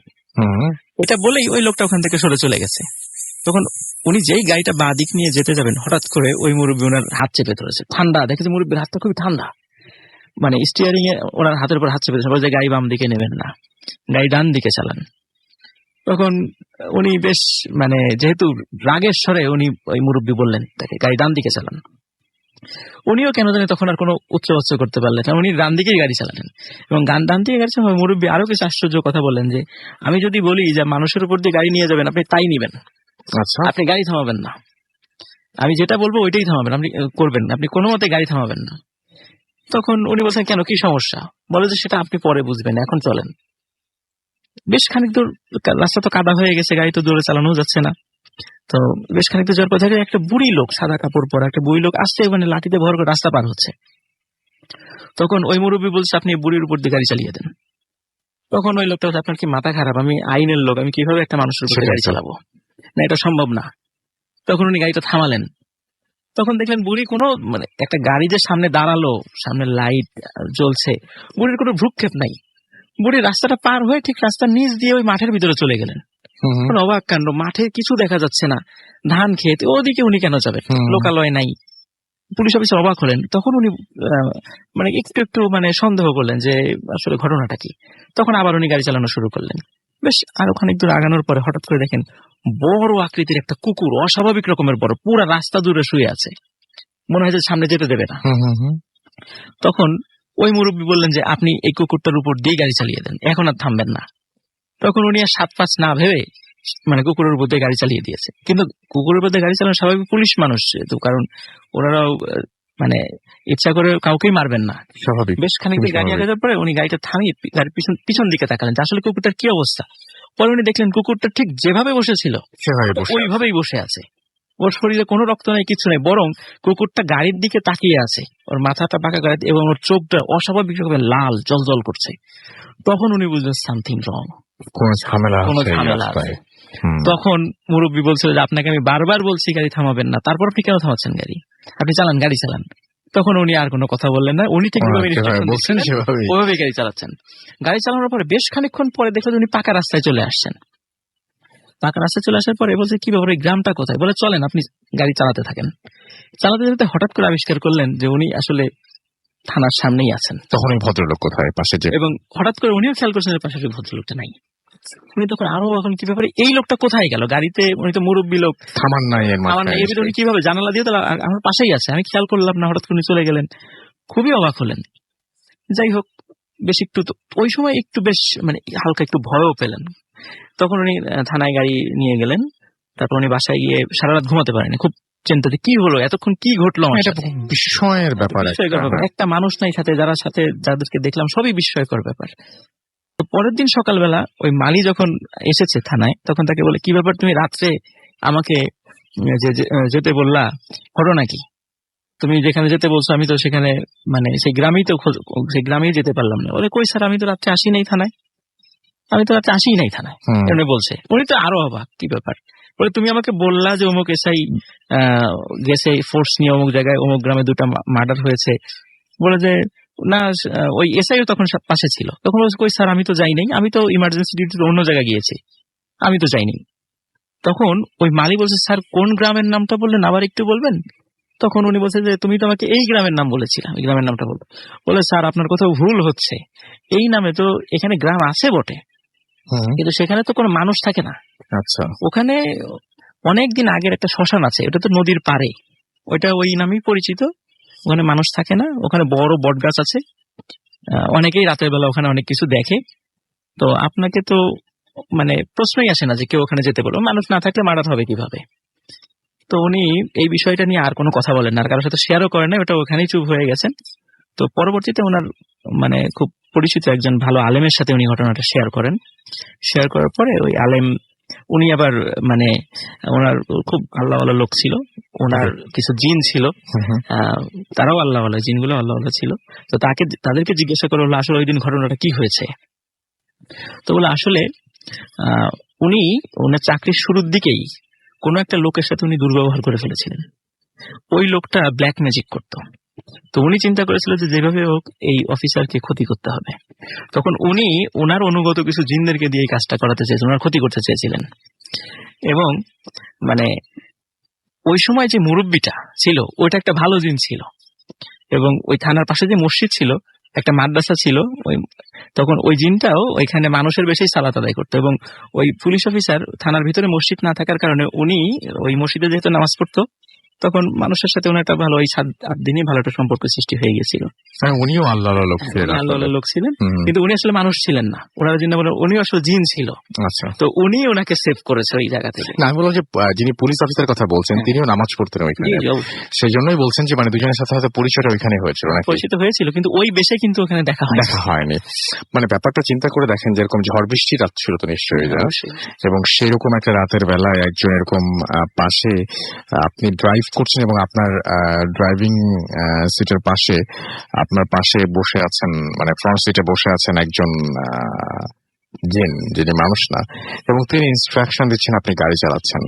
এটা বলেই ওই লোকটা ওখান থেকে সরে চলে গেছে। তখন উনি যেই গাড়িটা বা দিক নিয়ে যেতে যাবেন, হঠাৎ করে ওই মুরব্বী ওনার হাত চেপে ধরেছে। ঠান্ডা দেখেছে মুরব্বীর হাতটা খুবই ঠান্ডা, স্টিয়ারিং এ ওনার হাতের উপর হাত চেপে ধরেছে, গাড়ি বাম দিকে নেবেন না, গাড়ি ডান দিকে চালান। তখন উনি বেশ যেহেতু রাগের স্বরে উনি ওই মুরব্বী বললেন তাকে গাড়ি ডান দিকে চালান। উনিও কেন জানি তখন আর কোনো উচ্চ করতে পারলেন না, উনি ডান দিকেই গাড়ি চালালেন। এবং ডান দিকে গাড়ি চালান, মুরব্বী আরো কিছু আশ্চর্য কথা বললেন যে আমি যদি বলি যে মানুষের উপর দিয়ে গাড়ি নিয়ে যাবেন আপনি তাই নিবেন, আপনি গাড়ি থামাবেন না, আমি যেটা বলবো ওইটাই থামাবেন, আপনি করবেন, আপনি কোনো মতে গাড়ি থামাবেন না। তখন উনি বলছেন কেন, কি সমস্যা? বলে যে সেটা আপনি পরে বুঝবেন, এখন চলেন। বেশ খানিক দূর, রাস্তা তো কাদা হয়ে গেছে, গাড়ি তো জোরে চালানো যাচ্ছে না। তো বেশ খানিক দূর যাওয়ার পর থেকে একটা বুড়ি লোক, সাদা কাপড় পরা একটা বুড়ি লোক আসছে, লাঠিতে ভর করে রাস্তা পার হচ্ছে। তখন ওই মুরব্বী বলছে আপনি বুড়ির উপর দিয়ে গাড়ি চালিয়ে দেন। তখন ওই লোকটা বলছে আপনার কি মাথা খারাপ, আমি আইনের লোক, আমি কিভাবে একটা মানুষের উপর গাড়ি চালাবো, না এটা সম্ভব না। তখন উনি গাড়িটা থামালেন। তখন দেখলেন বুড়ি কোনো একটা গাড়ি যে সামনে দাঁড়ালো, সামনে লাইট জ্বলছে, বুড়ির কোনো ভ্রুক্ষেপ নাই। বুড়ি রাস্তাটা পার হয়ে ঠিক রাস্তার নিচ দিয়ে ওই মাঠের ভিতরে চলে গেলেন। অবাক কাণ্ড, মাঠে কিছু দেখা যাচ্ছে না, ধান ক্ষেত, ওদিকে উনি কেন যাবেন, লোকালয় নাই। পুলিশ অফিসার অবাক হলেন। তখন উনি একটু সন্দেহ করলেন যে আসলে ঘটনাটা কি। তখন আবার উনি গাড়ি চালানো শুরু করলেন। বেশ আরো খানিক দূর আগানোর পরে হঠাৎ করে দেখেন বড় আকৃতির একটা কুকুর, অস্বাভাবিক রকমের বড়, পুরা রাস্তা জুড়ে শুয়ে আছে, মনে হয় যে সামনে যেতে দেবে না। তখন ওই মুরব্বী বললেন যে আপনি এই কুকুরটার উপর দিয়ে গাড়ি চালিয়ে দেন, এখন আর থামবেন না। তখন উনি আর 7-5 না ভেবে কুকুরের উপর দিয়ে গাড়ি চালিয়ে দিয়েছে। কিন্তু কুকুরের উপর দিয়ে গাড়ি চালানো স্বাভাবিক, পুলিশ মানুষ যেহেতু, কারণ ওনারাও মানে ইচ্ছা করে কাউকেই মারবেন না। স্বাভাবিক। বেশ খানিকটা গাড়ি আগে যাওয়ার পরে উনি গাড়িটা থামিয়ে গাড়ির পিছন দিকে তাকালেন যে আসলে কুকুরটার কি অবস্থা। পরে উনি দেখলেন কুকুরটা ঠিক যেভাবে বসেছিল সেভাবে বসে আছে। ওইভাবেই বসে আছে, ওর শরীরে কোনো রক্ত নেই, কিছু নেই, বরং কুকুরটা গাড়ির দিকে তাকিয়ে আছে, ওর মাথাটা বাঁকা করে এবং ওর চোখটা অস্বাভাবিক রকমের লাল জল করছে। তখন উনি বুঝলেন সামথিং রং, কোনো ঝামেলা কোনো আছে এই ঝামেলা রাস্তায়। আছে। তখন মুরব্বী বলছিল যে আপনাকে আমি বারবার বলছি গাড়ি থামাবেন না, তারপর আপনি কেন থামাচ্ছেন গাড়ি, আপনি চালান, গাড়ি চালান। তখন উনি আর কোনো কথা বললেন না, উনি ঠিক বলছেন সেভাবে ওইভাবে গাড়ি চালাচ্ছেন। গাড়ি চালানোর পরে বেশ খানিকক্ষণ পরে দেখলেন উনি পাকা রাস্তায় চলে আসছেন। পাকা রাস্তায় চলে আসার পরে বলছে কি ব্যাপার, এই গ্রামটা কোথায়? বলে চলেন আপনি গাড়ি চালাতে থাকেন। চালাতে চালাতে হঠাৎ করে আবিষ্কার করলেন যে উনি আসলে থানার সামনেই আছেন। তখন এই ভদ্রলোক কোথায় পাশে যে, এবং হঠাৎ করে উনিও খেয়াল করছেন পাশে ভদ্রলোকটা নাই। উনি তখন আরো এখন কি ব্যাপারে, এই লোকটা কোথায় গেল? গাড়িতে উনি তো মুরব্বী লোক, থামান নাই এর আমার মাথায়। এর উনি কিভাবে জানালা দিয়ে তাহলে আমার পাশেই আছে, আমি খেয়াল করলাম না, হঠাৎ করে উনি চলে গেলেন। খুবই অবাক হলেন। যাই হোক, বেশ একটু ওই সময় একটু বেশ মানে হালকা একটু ভয়ও পেলেন। তখন উনি থানায় গাড়ি নিয়ে গেলেন। তারপর উনি বাসায় গিয়ে সারা রাত ঘুমাতে পারেনি, খুব চিন্তাতে কি হলো, এতক্ষণ কি ঘটলো আমার সাথে। বিস্ময়ের ব্যাপার, একটা মানুষ নাই সাথে, যাদেরকে দেখলাম সবই বিস্ময়কর ব্যাপার। তো পরের দিন সকালবেলা ওই মালি যখন এসেছে থানায়, তখন তাকে বলে কি ব্যাপার, তুমি রাত্রে আমাকে যেতে বললা, ঘটনা কি? তুমি যেখানে যেতে বলছো আমি তো সেখানে মানে সেই গ্রামেই যেতে পারলাম না। বলে কই স্যার, আমি তো রাত্রে আসি নাই থানায়, এমনি বলছে। উনি তো আরো অবাক, কি ব্যাপার? বলে তুমি আমাকে বললা যে অমুক এসআই গেছে ফোর্স নিয়ে অমুক জায়গায়, অমুক গ্রামে 2টা মার্ডার হয়েছে। বলে যে না, ওই এসআইও তখন পাশে ছিল। তখন বলছে কই স্যার, আমি তো যাই নাই, আমি তো ইমার্জেন্সি ডিউটিতে অন্য জায়গায় গিয়েছি, আমি তো যাইনি। তখন ওই মালি বলছে স্যার কোন গ্রামের নামটা বললেন, আবার একটু বলবেন? তখন উনি বলছে যে তুমি তো আমাকে এই গ্রামের নাম বলেছিলা, এই গ্রামের নামটা বলবো। বলে স্যার আপনার কোথাও ভুল হচ্ছে, এই নামে তো এখানে গ্রাম আছে বটে, কিন্তু সেখানে তো কোনো মানুষ থাকে না। আচ্ছা, ওখানে অনেকদিন আগের একটা শ্মশান আছে, ওটা তো নদীর পাড়ে, ওইটা ওই নামেই পরিচিত। ওখানে মানুষ থাকে না, ওখানে বড় বট গাছ আছে, অনেকেই রাতের বেলা ওখানে অনেক কিছু দেখে। তো আপনাকে তো মানে প্রশ্নই আসে না যে কেউ ওখানে যেতে বলবো, মানুষ না থাকলে মার্ডার হবে কিভাবে। তো উনি এই বিষয়টা নিয়ে আর কোনো কথা বলেন না, আর কারোর সাথে শেয়ারও করেন না, ওটা ওখানেই চুপ হয়ে গেছেন। তো পরবর্তীতে ওনার মানে খুব পরিচিত একজন ভালো আলেমের সাথে উনি ঘটনাটা শেয়ার করেন। শেয়ার করার পরে ওই আলেম, উনি আবার মানে ওনার খুব আল্লাহওয়ালা লোক ছিল, ওনার কিছু জিন ছিল, তারাও আল্লাহওয়ালা, জিনগুলো আল্লাহওয়ালা ছিল। তো তাদেরকে জিজ্ঞাসা করা হলো আসলে ওই দিন ঘটনাটা কি হয়েছে। তো বলে আসলে উনি ওনার চাকরির শুরুর দিকেই কোনো একটা লোকের সাথে উনি দুর্ব্যবহার করে ফেলেছিলেন। ওই লোকটা ব্ল্যাক ম্যাজিক করতো। তো উনি চিন্তা করেছিল যে যেভাবে হোক এই অফিসারকে ক্ষতি করতে হবে। তখন উনি ওনার অনুগত কিছু জিনদেরকে দিয়ে কাজটা করাতে চেয়েছিলেন, ওনার ক্ষতি করতে চেয়েছিলেন। এবং মানে ওই সময় যে মুরব্বিটা ছিল ওইটা একটা ভালো জিন ছিল, এবং ওই থানার পাশে যে মসজিদ ছিল, একটা মাদ্রাসা ছিল, ওই তখন ওই জিনটাও ওইখানে মানুষের বেশি সালাত আদায় করতো। এবং ওই পুলিশ অফিসার থানার ভিতরে মসজিদ না থাকার কারণে উনি ওই মসজিদে যেহেতু নামাজ পড়তো, তখন মানুষের সাথে ওনার একটা ভালো, ওই 7-8 দিনই ভালো একটা সম্পর্ক সৃষ্টি হয়ে গেছিল। উনিও আল্লাহর লোক ছিলেন, আল্লাহর লোক ছিলেন, কিন্তু উনি আসলে মানুষ ছিলেন না। ওনারা জিন বলে উনি আসলে জিন ছিল। আচ্ছা, তো উনি ওনাকে সেভ করেছে ওই জায়গা থেকে। না, আমি বললাম যে যিনি পুলিশ অফিসার কথা বলছেন তিনিও নামাজ পড়তেন ওইখানে, সেই জন্যই বলছেন যে মানে দুজনের সাথে হয়তো পরিচয়টা ওইখানে হয়েছিল, পরিচিত হয়েছিল, কিন্তু ওই বেশে কিন্তু ওখানে দেখা হয়নি। মানে ব্যাপারটা চিন্তা করে দেখেন, যেরকম ঝড় বৃষ্টি রাত ছিল তো নিশ্চয়ই, এবং সেরকম একটা রাতের বেলায় একজন এরকম পাশে আপনি ড্রাইভ করছেন এবং আপনার ড্রাইভিং সিটের পাশে আপনার পাশে বসে আছেন, মানে ফ্রন্ট সিটে বসে আছেন একজন জিন, যিনি মানুষ না, এবং তিনি ইনস্ট্রাকশন দিচ্ছেন, আপনি গাড়ি চালাচ্ছেন।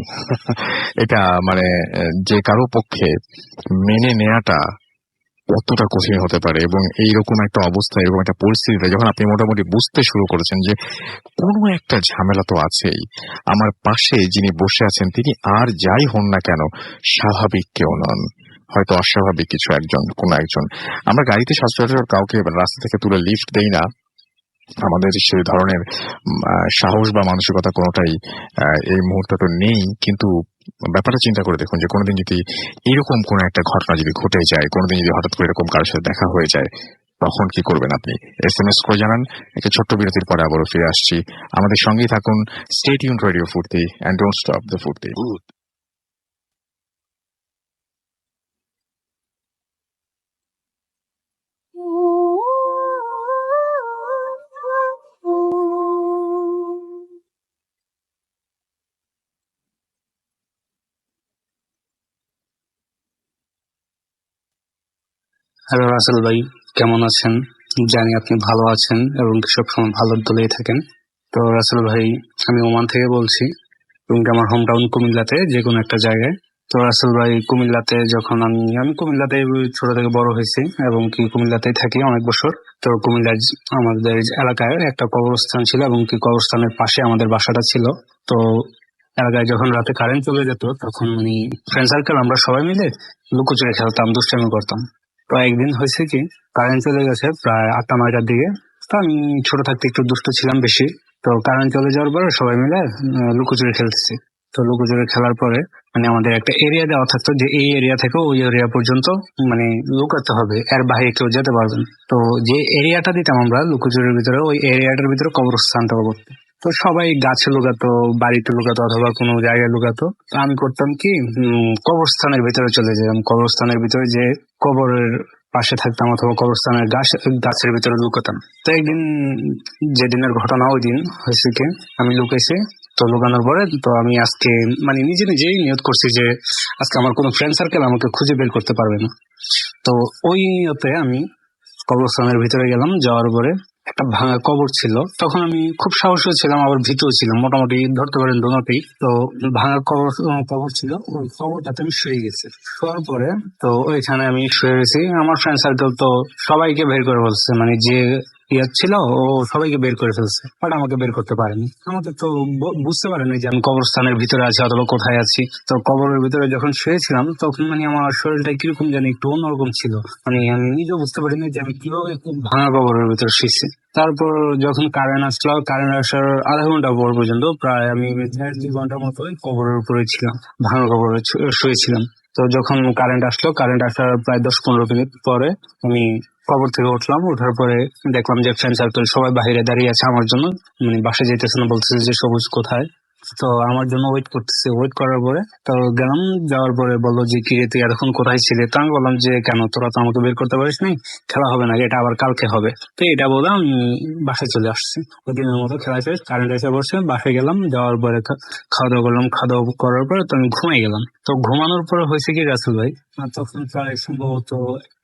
এটা মানে যে কারো পক্ষে মেনে নেওয়াটা কতটা কঠিন হতে পারে। এবং এইরকম একটা অবস্থা, এরকম একটা পরিস্থিতিতে যখন আপনি মোটামুটি বুঝতে শুরু করেছেন যে কোনো একটা ঝামেলা তো আছেই, আমার পাশে যিনি বসে আছেন তিনি আর যাই হন না কেন স্বাভাবিক কেউ নন, হয়তো অস্বাভাবিক কিছু কোনো একজন। আমরা গাড়িতে সচরাচর কাউকে রাস্তা থেকে তুলে লিফট দেই না, আমাদের সেই ধরনের সাহস বা মানসিকতা কোনোটাই এই মুহূর্তে তো নেই। কিন্তু ব্যাপারটা চিন্তা করে দেখুন যে কোনোদিন যদি এরকম কোন একটা ঘটনা যদি ঘটে যায়, কোনোদিন যদি হঠাৎ করে এরকম কারোর সাথে দেখা হয়ে যায়, তখন কি করবেন আপনি? SMS করে জানান। একটা ছোট্ট বিরতির পরে আবারও ফিরে আসছি, আমাদের সঙ্গেই থাকুন। স্টে টিউনড রেডিও ফুর্তি এন্ড ডোন্ট স্টপ দ্য ফুর্তি। হ্যালো রাসেল ভাই, কেমন আছেন? জানি আপনি ভালো আছেন এবং সবসময় ভালোর দলেই থাকেন। তো রাসেল ভাই, আমি ওমান থেকে বলছি এবং আমার হোম টাউন কুমিল্লাতে, যে কোনো একটা জায়গায়। তো রাসেল ভাই, কুমিল্লাতে যখন আমি কুমিল্লাতে ছোট থেকে বড় হয়েছি এবং কি কুমিল্লাতেই থাকি অনেক বছর। তো কুমিল্লার আমাদের এলাকায় একটা কবরস্থান ছিল এবং কি কবরস্থানের পাশে আমাদের বাসাটা ছিল। তো এলাকায় যখন রাতে কারেন্ট চলে যেত তখন মানে ফ্রেন্ড সার্কেল আমরা সবাই মিলে লুকোচুরি খেলতাম, দুষ্টামি করতাম। তো একদিন হয়েছে কি, কারেন্ট চলে গেছে প্রায় 8টা 9টার দিকে। তো আমি ছোট থাকতে একটু দুষ্ট ছিলাম বেশি। তো কারেন্ট চলে যাওয়ার পরে সবাই মিলে লুকোচুরি খেলতেছি। তো লুকোচুরি খেলার পরে মানে আমাদের একটা এরিয়া দেওয়া থাকতো যে এই এরিয়া থেকে ওই এরিয়া পর্যন্ত মানে লুকাতে হবে, এর বাইরে কেউ যেতে পারবে না। তো যে এরিয়াটা দিতাম আমরা লুকোচুরির ভিতরে, ওই এরিয়াটার ভিতরে কবরস্থানটা করতো। তো সবাই গাছে লুকাতো, বাড়িতে লুকাতো অথবা কোনো জায়গায় লুকাতো। তো আমি করতাম কি, কবরস্থানের ভিতরে চলে যেতাম। কবরস্থানের ভিতরে যে কবরের পাশে থাকতাম অথবা কবরস্থানের গাছের ভিতরে লুকাতাম। তো একদিন, যেদিনের ঘটনা ওই দিন হয়েছে কি, আমি লুকাইছি। তো লুকানোর পরে তো আমি আজকে মানে নিজে নিজেই নিয়ত করছি যে আজকে আমার কোনো ফ্রেন্ড সার্কেল আমাকে খুঁজে বের করতে পারবে না। তো ওই নিয়তে আমি কবরস্থানের ভিতরে গেলাম। যাওয়ার পরে একটা ভাঙা কবর ছিল। তখন আমি খুব সাহসী ছিলাম, আবার ভীতও ছিলাম, মোটামুটি ধরতে পারেন দোনোতেই। তো ভাঙা কবর ছিল, ওই কবরটাতে আমি শুয়ে গেছি। শোয়ার পরে তো ওইখানে আমি শুয়ে গেছি। আমার ফ্রেন্ড সার্কেল তো সবাইকে বের করে ফেলছে, মানে যে ইয়ার ছিল ও সবাইকে বের করে ফেলছে, বাট আমাকে বের করতে পারেনি। আমাকে তো বুঝতে পারেনি যে আমি কবরস্থানের ভিতরে আছি অথবা কোথায় আছি। তো কবরের ভিতরে যখন শুয়েছিলাম তখন মানে আমার শরীরটা কিরকম জানি একটু অন্যরকম ছিল। মানে আমি নিজেও বুঝতে পারিনি যে আমি কিভাবে ভাঙা কবরের ভিতরে শুয়েছি। তারপর যখন কারেন্ট আসলো, কারেন্ট আসার আধা ঘন্টা পর পর্যন্ত প্রায় আমি 1.5-2 ঘন্টার মতো কবরের উপরে ছিলাম, ভাঙা কবরে শুয়েছিলাম। তো যখন কারেন্ট আসলো, কারেন্ট আসার প্রায় 10-15 মিনিট পরে আমি কবর থেকে উঠলাম। ওঠার পরে দেখলাম যে ফ্রেন্ড সার্কেল সবাই বাইরে দাঁড়িয়ে আছে আমার জন্য, মানে বাসায় যেতেছে না, বলতেছে যে সবুজ কোথায়। তো আমার জন্য ওয়েট করতেছে। ওয়েট করার পরে তো গেলাম। যাওয়ার পরে বললো যে কি রে, তুই এতক্ষণ কোথায় ছিলে? তো আমি বললাম যে কেন, তোরা তো আমাকে বের করতে পারিস নাই, খেলা হবে না, এটা আবার কালকে হবে। তো এটা বলে আমি বাসায় চলে আসছি। ওই দিনের মতো খেলা শেষ, কারেন্ট এসে বসে বাসায় গেলাম। যাওয়ার পরে খাওয়া দাওয়া করলাম। খাওয়া দাওয়া করার পরে তো আমি ঘুমাই গেলাম। তো ঘুমানোর পরে হয়েছে কি রাসেল ভাই, তখন প্রায় সম্ভবত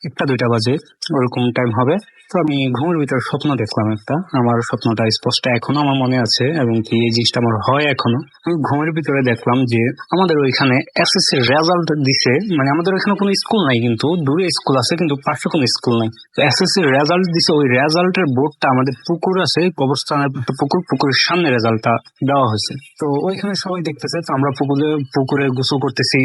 1টা 2টা বাজে ওরকম টাইম হবে। তো আমি ঘুমের ভিতরে স্বপ্ন দেখলাম একটা। আমার স্বপ্নটা স্পষ্ট এখনো আমার মনে আছে এবং কি এই জিনিসটা আমার হয় এখনো। আমি ঘুমের ভিতরে দেখলাম যে আমাদের ওইখানে এসএসসি রেজাল্ট দিছে, মানে আমাদের ওইখানে কোনো স্কুল নাই, কিন্তু দূরে স্কুল আছে, কিন্তু পাশে কোনো স্কুল নাই। তো এসএসসি রেজাল্ট দিছে, ওই রেজাল্টের বোর্ডটা আমাদের পুকুর আছে, কবরস্থানের একটা পুকুরের সামনে রেজাল্টটা দেওয়া হয়েছে। তো ওইখানে সবাই দেখতেছে। তো আমরা পুকুরে গোসল করতেছি,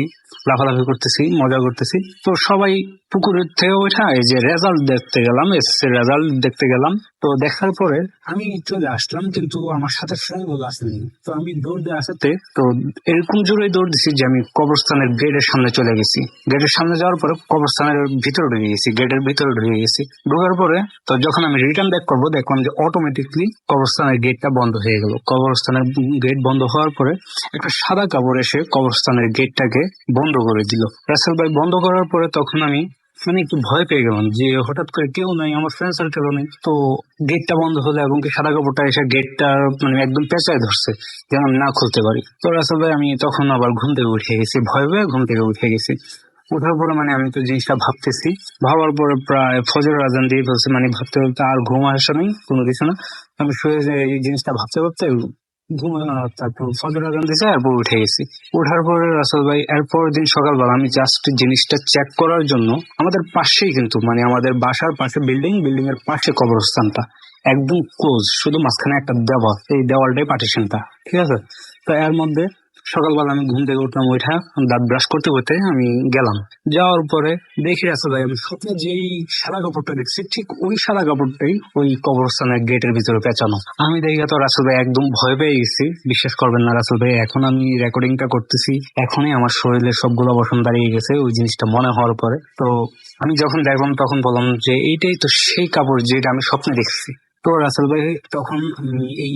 লাফালাফি করতেছি, মজা করতেছি। তো সবাই পুকুরের থেকে ওঠা এই যে রেজাল্ট দেখতে গেলাম, এসএসসি রেজাল্ট দেখতে গেলাম। তো দেখার পরে আমি চলে আসলাম, কিন্তু আমার সাথে ফ্রেন্ড গুলো আসেনি। তো আমি দৌড় দিয়ে আসাতে তো এরকম জোরে দৌড় দিছি যে আমি কবরস্থানের গেটের সামনে চলে গেছি। গেটের সামনে যাওয়ার পরে কবরস্থানের ভিতরে ঢুকে গেছি, গেটের ভিতরে ঢুকে গেছি। ঢোকার পরে তো যখন আমি রিটার্ন ব্যাক করবো দেখলাম যে অটোমেটিকলি কবরস্থানের গেটটা বন্ধ হয়ে গেল। কবরস্থানের গেট বন্ধ হওয়ার পরে একটা সাদা কাপড় এসে কবরস্থানের গেটটাকে বন্ধ করে দিল। রাসেল ভাই, বন্ধ করার পরে তখন আমি মানে একটু ভয় পেয়ে গেলাম যে হঠাৎ করে কেউ নাই, আমার ফ্রেন্ড সার্কেলও নেই। তো গেটটা বন্ধ হলো এবং কি সাদা কাপড়টা এসে গেটটা মানে একদম পেঁচায় ধরছে যেন আমি না খুলতে পারি। তো রাসেল ভাই, আমি তখন আবার ঘুম থেকে উঠে গেছি, ভয় পেয়ে ঘুম থেকে উঠে গেছি। ওঠার পরে মানে আমি তো জিনিসটা ভাবতেছি, ভাবার পরে প্রায় ফজরের আজান দিয়ে ফেলছে। মানে ভাবতে ভাবতে আর ঘুম আসে নাই, কোনো কিছু না। আমি শুয়ে যে এই জিনিসটা ভাবতে ভাবতে তারপর ফজর আজান দিয়েছে, এরপর উঠে গেছি। ওঠার পরে রাসেল ভাই, এরপর দিন সকালবেলা আমি জাস্ট জিনিসটা চেক করার জন্য, আমাদের পাশেই কিন্তু মানে আমাদের বাসার পাশে বিল্ডিং এর পাশে কবরস্থানটা একদম ক্লোজ, শুধু মাঝখানে একটা দেওয়াল, এই দেওয়ালটাই পার্টিশনটা, ঠিক আছে। তো এর মধ্যে সকালবেলা আমি ঘুম থেকে উঠলাম, ওইটা দাঁত ব্রাশ করতে করতে আমি গেলাম। যাওয়ার পরে দেখি রাসেল ভাই, আমি স্বপ্নে যেই সাদা কাপড়টা দেখছি ঠিক ওই সাদা কাপড়টাই ওই কবরস্থানের গেটের ভিতরে পেঁচানো। আমি দেখি তো রাসেল ভাই একদম ভয় পেয়ে গেছি। বিশ্বাস করবেন না রাসেল ভাই, এখন আমি রেকর্ডিংটা করতেছি, এখনই আমার শরীরের সবগুলো বসন দাঁড়িয়ে গেছে ওই জিনিসটা মনে হওয়ার পরে। তো আমি যখন দেখলাম তখন বললাম যে এইটাই তো সেই কাপড় যেটা আমি স্বপ্নে দেখছি। তো রাসেল ভাই, তখন আমি এই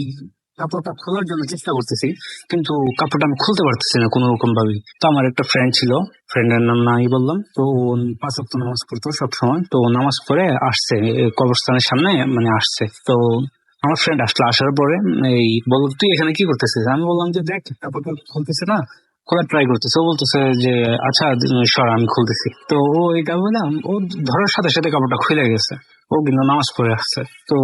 কাপড়টা খোলার জন্য চেষ্টা করতেছি, কিন্তু কাপড়টা আমি খুলতে পারতেছি না কোনো রকম ভাবে। তো আমার একটা ফ্রেন্ড ছিল, ফ্রেন্ডের নাম নাই বললাম। তো ও 5 ওয়াক্ত নামাজ পড়তো সবসময়। তো নামাজ পড়ে আসছে কবরস্থানের সামনে, মানে আসছে। তো আমার ফ্রেন্ড আসলো, আসার পরে এই বলল, তুই এখানে কি করতেছিস? আমি বললাম যে দেখ, কাপড়টা খুলতেছে না, খোলার ট্রাই করতেছে। ও বলতেছে যে আচ্ছা সর আমি খুলতেছি। তো ও এটা বললাম, ও ধরার সাথে সাথে কাপড়টা খুলে গেছে। ও কিন্তু নামাজ পড়ে আসছে। তো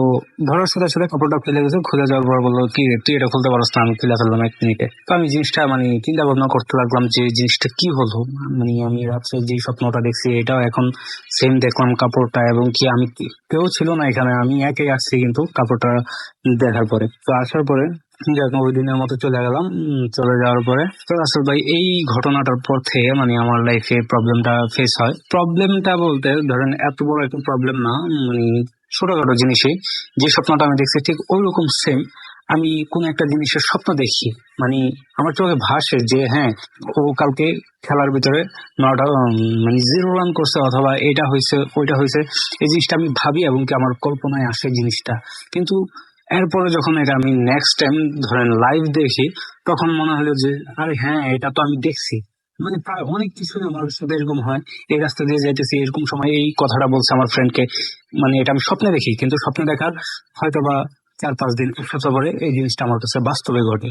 ধরার সাথে সাথে কাপড়টা খুলে গেছে। খুলে যাওয়ার পর বললো কি রে, তুই এটা খুলতে পারছ না? আমি খুলে ফেললাম 1 মিনিটে। তো আমি জিনিসটা মানে চিন্তা ভাবনা করতে লাগলাম যে জিনিসটা কি হলো। মানে আমি রাত্রে যে স্বপ্নটা দেখছি এটাও এখন সেম দেখলাম কাপড়টা, এবং কি আমি কেউ ছিল না এখানে, আমি একাই আসছি কিন্তু কাপড়টা দেখার পরে। তো আসার পরে যাক ওই দিনের মতো চলে গেলাম। চলে যাওয়ার পরে তো রাসেল ভাই এই ঘটনাটার পর থেকে মানে আমার লাইফে প্রবলেমটা ফেস হয়। প্রবলেমটা বলতে ধরেন এত বড় একটা প্রবলেম না, মানে ছোটখাটো জিনিসে যে স্বপ্নটা আমি দেখছি ঠিক ওই রকম সেম আমি কোন একটা জিনিসের স্বপ্ন দেখি, মানে আমার চোখে ভাসে যে হ্যাঁ ও কালকে খেলার ভিতরে মানে 0 রান করছে, অথবা এটা হয়েছে ওইটা হয়েছে। এই জিনিসটা আমি ভাবি এবং কি আমার কল্পনায় আসে জিনিসটা। কিন্তু এরপরে যখন এটা আমি নেক্সট টাইম ধরেন লাইভ দেখি, তখন মনে হলো যে আরে হ্যাঁ এটা তো আমি দেখছি। মানে প্রায় অনেক কিছুই আমার সাথে এরকম হয়। এই রাস্তা দিয়ে যাইতেছি, এরকম সময় এই কথাটা বলছে আমার ফ্রেন্ডকে, মানে এটা আমি স্বপ্নে দেখি, কিন্তু স্বপ্নে দেখার হয়তো বা 4-5 দিন 1 সপ্তাহ পরে এই জিনিসটা আমার কাছে বাস্তবে ঘটে।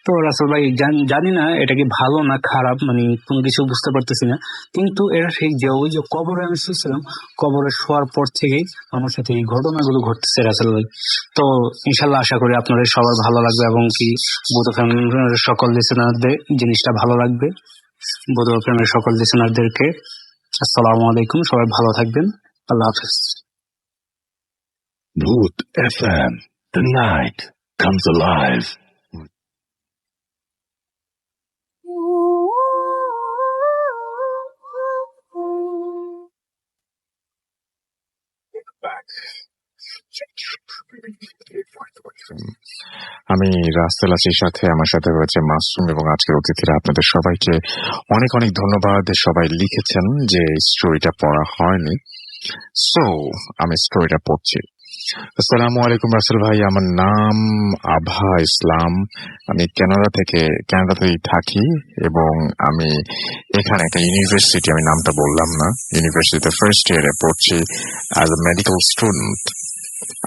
তো রাসেল ভাই জানি না এটা কি ভালো না খারাপ, মানে কোনো কিছু বুঝতে পারতেছি না। কিন্তু এটা ঠিক যে ওই যে কবরে আমি শুয়েছিলাম, কবরে শোয়ার পর থেকেই আমার সাথে এই ঘটনাগুলো ঘটতেছে রাসেল ভাই। তো ইনশাল্লাহ আশা করি আপনাদের সবার ভালো লাগবে, এবং কি বুধ ফ্যামিলির সকল লিসেনারদের জিনিসটা ভালো লাগবে। বুধ ফ্যামিলির সকল লিসেনারদেরকে আসসালামু আলাইকুম, সবাই ভালো থাকবেন, আল্লাহ হাফেজ। Mood FM. The night comes alive. আমি রাসেল আছির সাথে, আমার সাথে রয়েছে মাসুম এবং আজকের অতিথিরা। আপনাদের সবাইকে অনেক অনেক ধন্যবাদ। সবাই লিখেছেন যে স্টোরিটা পড়া হয়নি, সো আমি স্টোরিটা পড়ছি। আসসালামু আলাইকুম রাসেল ভাই, আমার নাম আভা ইসলাম। আমি কানাডাতেই থাকি, এবং আমি এখানে একটা ইউনিভার্সিটি, আমি নামটা বললাম না, ইউনিভার্সিটিতে ফার্স্ট ইয়ারে পড়ছি অ্যাজ এ মেডিকেল স্টুডেন্ট।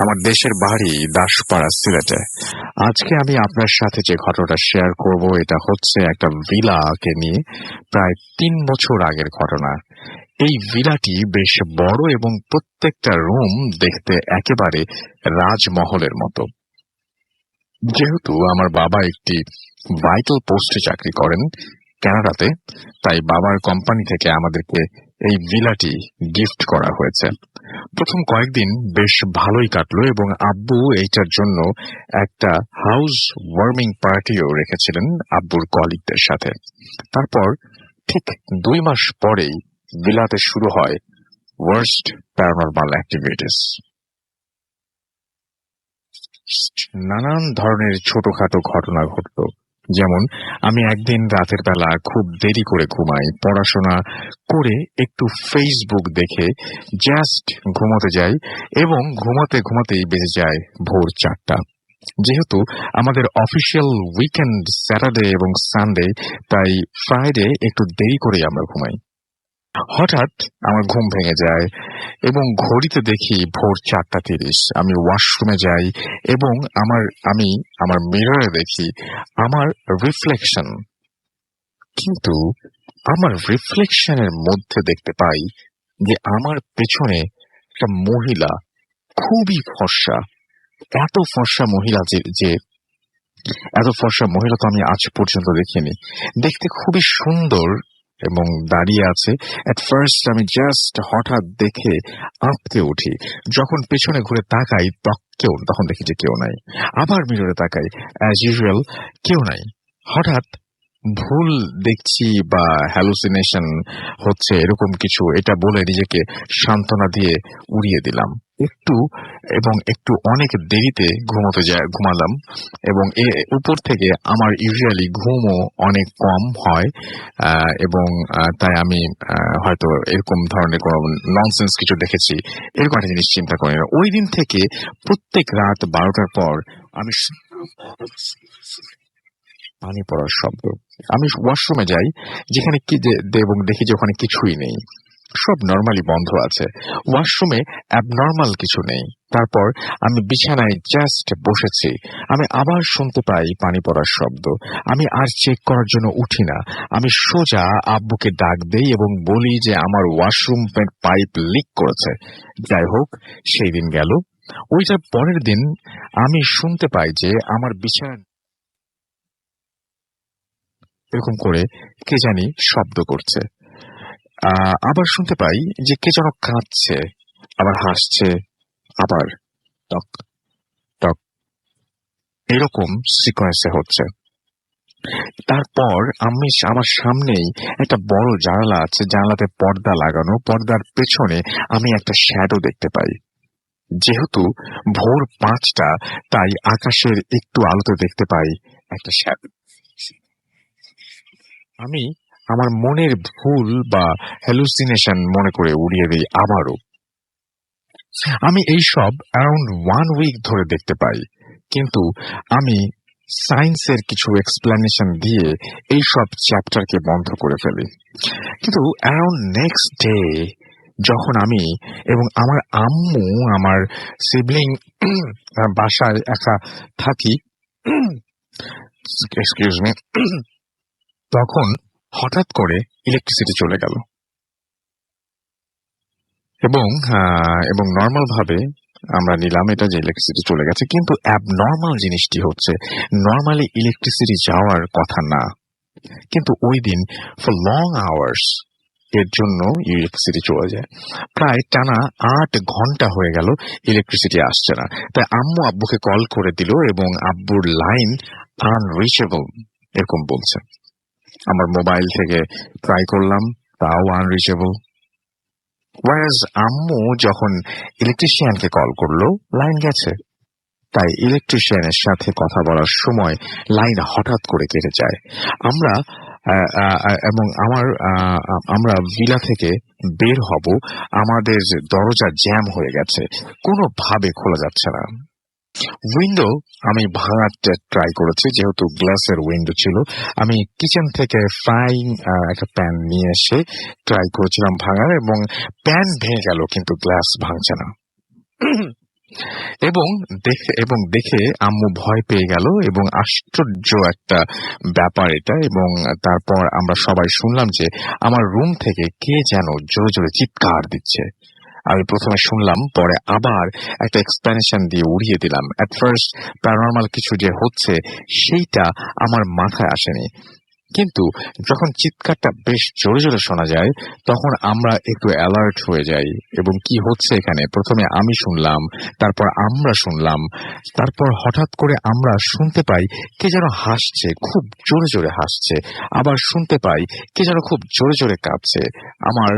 আমার দেশের বাড়ি দাসপাড়া, সিলেটে। আজকে আমি আপনার সাথে যে ঘটনাটা শেয়ার করব এটা হচ্ছে একটা ভিলাকে নিয়ে, প্রায় 3 বছর আগের ঘটনা। এই ভিলাটি বেশ বড় এবং প্রত্যেকটা রুম দেখতে একেবারে রাজমহলের মতো। যেহেতু আমার বাবা একটি ভাইটাল পোস্টে চাকরি করেন কানাডাতে, তাই বাবার কোম্পানি থেকে আমাদেরকে এই ভিলাটি গিফট করা হয়েছে। প্রথম কয়েকদিন বেশ ভালোই কাটলো, এবং আব্বু এইটার জন্য একটা হাউস ওয়ার্মিং পার্টিও রেখেছিলেন আব্বুর কলিগদের সাথে। তারপর ঠিক 2 মাস পরেই ভিলাতে শুরু হয় ওয়ার্স্ট প্যারানরমাল অ্যাক্টিভিটিস। নানান ধরনের ছোটখাটো ঘটনা ঘটল। যেমন আমি একদিন রাতের বেলা খুব দেরি করে ঘুমাই, পড়াশোনা করে একটু ফেসবুক দেখে জাস্ট ঘুমোতে যাই, এবং ঘুমাতে ঘুমাতেই বেজে যায় ভোর 4টা। যেহেতু আমাদের অফিসিয়াল উইকেন্ড স্যাটারডে এবং সানডে, তাই ফ্রাইডে একটু দেরি করেই আমরা ঘুমাই। হঠাৎ আমার ঘুম ভেঙে যায় এবং ঘড়িতে দেখি ভোর 4:30। আমি ওয়াশরুমে যাই এবং আমি আমার মিররে দেখি আমার রিফ্লেকশন, কিন্তু আমার রিফ্লেকশনের মধ্যে দেখতে পাই যে আমার পেছনে একটা মহিলা, খুবই ফর্সা, এত ফর্সা মহিলা যে এত ফর্সা মহিলা তো আমি আজ পর্যন্ত দেখিনি। দেখতে খুবই সুন্দর এবং দাঁড়িয়ে আছে। এট ফার্স্ট আমি জাস্ট হঠাৎ দেখে আঁতকে উঠি। যখন পেছনে ঘুরে তাকাই তখন দেখি যে কেউ নাই। আবার মিররে তাকাই, অ্যাজ ইউজুয়াল কেউ নাই। হঠাৎ ভুল দেখছি বা হ্যালুসিনেশন হচ্ছে এরকম কিছু, এটা বলে নিজেকে সান্ত্বনা দিয়ে উড়িয়ে দিলাম একটু অনেক দেরিতে ঘুমালাম, এবং উপর থেকে আমার ইউজুয়ালি ঘুমও অনেক কম হয়, এবং তাই আমি হয়তো এরকম ধরনের কোনো ননসেন্স কিছু দেখেছি এরকম একটা জিনিস চিন্তা করি না। ওই দিন থেকে প্রত্যেক রাত 12টার পর আমি পানি পড়ার শব্দ, আমি ওয়াশরুমে যাই যেখানে এবং দেখি যে ওখানে কিছুই নেই। সব নরমালি বন্ধ আছে। ওয়াশরুমে অ্যাবনর্মাল কিছু নেই। তারপর আমি বিছানায় জাস্ট বসেছি। আমি আবার শুনতে পাই পানি পড়ার শব্দ। আমি আর চেক করার জন্য উঠি না। আমি সোজা আব্বুকে ডাক দেই এবং বলি যে আমার ওয়াশরুমের পাইপ লিক করেছে। যাই হোক, সেই দিন গেল। ওইটার পরের দিন আমি শুনতে পাই যে আমার বিছানা এরকম করে কে জানি শব্দ করছে। আবার শুনতে পাই যে কে যেন কাঁদছে, আবার হাসছে, আবার টক টক এরকম সিকোয়েন্সে হচ্ছে। তারপর আমি আমার সামনেই একটা বড় জানালা আছে, জানালাতে পর্দা লাগানো। পর্দার পেছনে আমি একটা শ্যাডো দেখতে পাই। যেহেতু ভোর 5টা, তাই আকাশের একটু আলোতে দেখতে পাই একটা শ্যাডো। আমি আমার মনের ভুল বা হ্যালুসিনেশন মনে করে উড়িয়ে দিই আবারও। আমি এইসব অ্যারাউন্ড 1 উইক ধরে দেখতে পাই, কিন্তু আমি সায়েন্সের কিছু এক্সপ্লেনেশন দিয়ে এইসব চ্যাপ্টারকে বন্ধ করে ফেলি। কিন্তু অ্যারাউন্ড নেক্সট ডে যখন আমি এবং আমার আম্মু আমার সিবলিং বাসায় একা থাকি, এক্সকিউজ মি, তখন হঠাৎ করে ইলেকট্রিসিটি চলে গেল এবং নর্মাল ভাবে আমরা নিলাম এটা যে ইলেকট্রিসিটি চলে গেছে, কিন্তু অ্যাবনর্মাল জিনিসটি হচ্ছে নর্মালি ইলেকট্রিসিটি যাওয়ার কথা না, কিন্তু ওই দিন ফর লং আওয়ার্স এর জন্য ইলেকট্রিসিটি চলে যায়। প্রায় টানা 8 ঘন্টা হয়ে গেল ইলেকট্রিসিটি আসছে না। তাই আম্মু আব্বুকে কল করে দিল এবং আব্বুর লাইন আনরিচেবল এরকম বলছে। আমার মোবাইল থেকে ট্রাই করলাম, তাও আনরিচেবল। ওয়ারাজ আম্মু যখন ইলেকট্রিশিয়ানকে কল করলো, লাইন গেছে। তাই ইলেকট্রিশিয়ানের সাথে কথা বলার সময় লাইন হঠাৎ করে কেটে যায়। আমরা ভিলা থেকে বের হব, আমাদের দরজা জ্যাম হয়ে গেছে, কোনোভাবে খোলা যাচ্ছে না। উইন্ডো আমি ভাঙাতে ট্রাই করেছি, যেহেতু গ্লাসের উইন্ডো ছিল। আমি কিচেন থেকে ফ্রাইং একটা প্যান নিয়ে এসে ট্রাই করেছিলাম ভাঙার, এবং প্যান ভেঙে গেল, কিন্তু গ্লাস ভাঙছে না। এবং দেখে আম্মু ভয় পেয়ে গেল এবং আশ্চর্য একটা ব্যাপার এটা। এবং তারপর আমরা সবাই শুনলাম যে আমার রুম থেকে কে যেন জোরে জোরে চিৎকার দিচ্ছে। আমি প্রথমে শুনলাম, পরে আবার একটা এক্সপ্লেনেশন দিয়ে উড়িয়ে দিলাম। অ্যাট ফার্স্ট প্যারানর্মাল কিছু যে হচ্ছে সেইটা আমার মাথায় আসেনি, কিন্তু যখন চিৎকারটা বেশ জোরে জোরে শোনা যায় তখন আমরা একটু অ্যালার্ট হয়ে যাই এবং কি হচ্ছে এখানে প্রথমে আমি শুনলাম, তারপর আমরা শুনলাম, তারপর হঠাৎ করে আমরা শুনতে পাই কে যেন হাসছে, খুব জোরে জোরে হাসছে। আবার শুনতে পাই কে যেন খুব জোরে জোরে কাঁদছে। আমার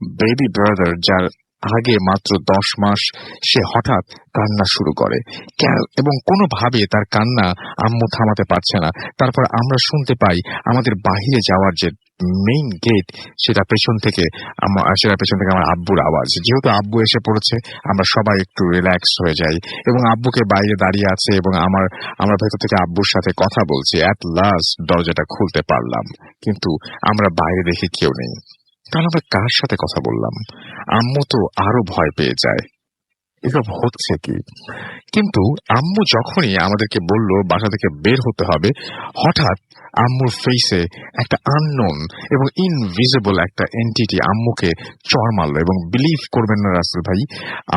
বেবি ব্রাদার, যার আগে মাত্র 10 মাস, সে হঠাৎ কান্না শুরু করে এবং কোনোভাবে তার কান্না আম্মু থামাতে পারছে না। তারপর আমরা শুনতে পাই আমাদের বাহিরে যাওয়ার যে মেইন গেট, সেটা পেছন থেকে আমার আব্বুর আওয়াজ। যেহেতু আব্বু এসে পড়েছে, আমরা সবাই একটু রিল্যাক্স হয়ে যাই এবং আব্বুকে বাইরে দাঁড়িয়ে আছে এবং আমরা ভেতর থেকে আব্বুর সাথে কথা বলছি। অ্যাট লাস্ট দরজাটা খুলতে পারলাম, কিন্তু আমরা বাইরে দেখি কেউ নেই। তাহলে আমরা কার সাথে কথা বললাম? আম্মু তো আরো ভয় পেয়ে যায়, এসব হচ্ছে কি। কিন্তু আম্মু যখনই আমাদেরকে বলল বাসা থেকে বের হতে হবে, হঠাৎ আম্মুর ফেসে একটা আননোন এবং ইনভিজিবল একটা এন্টিটি আম্মুকে চড় মারলো। এবং বিলিভ করবেন না রাসেল ভাই,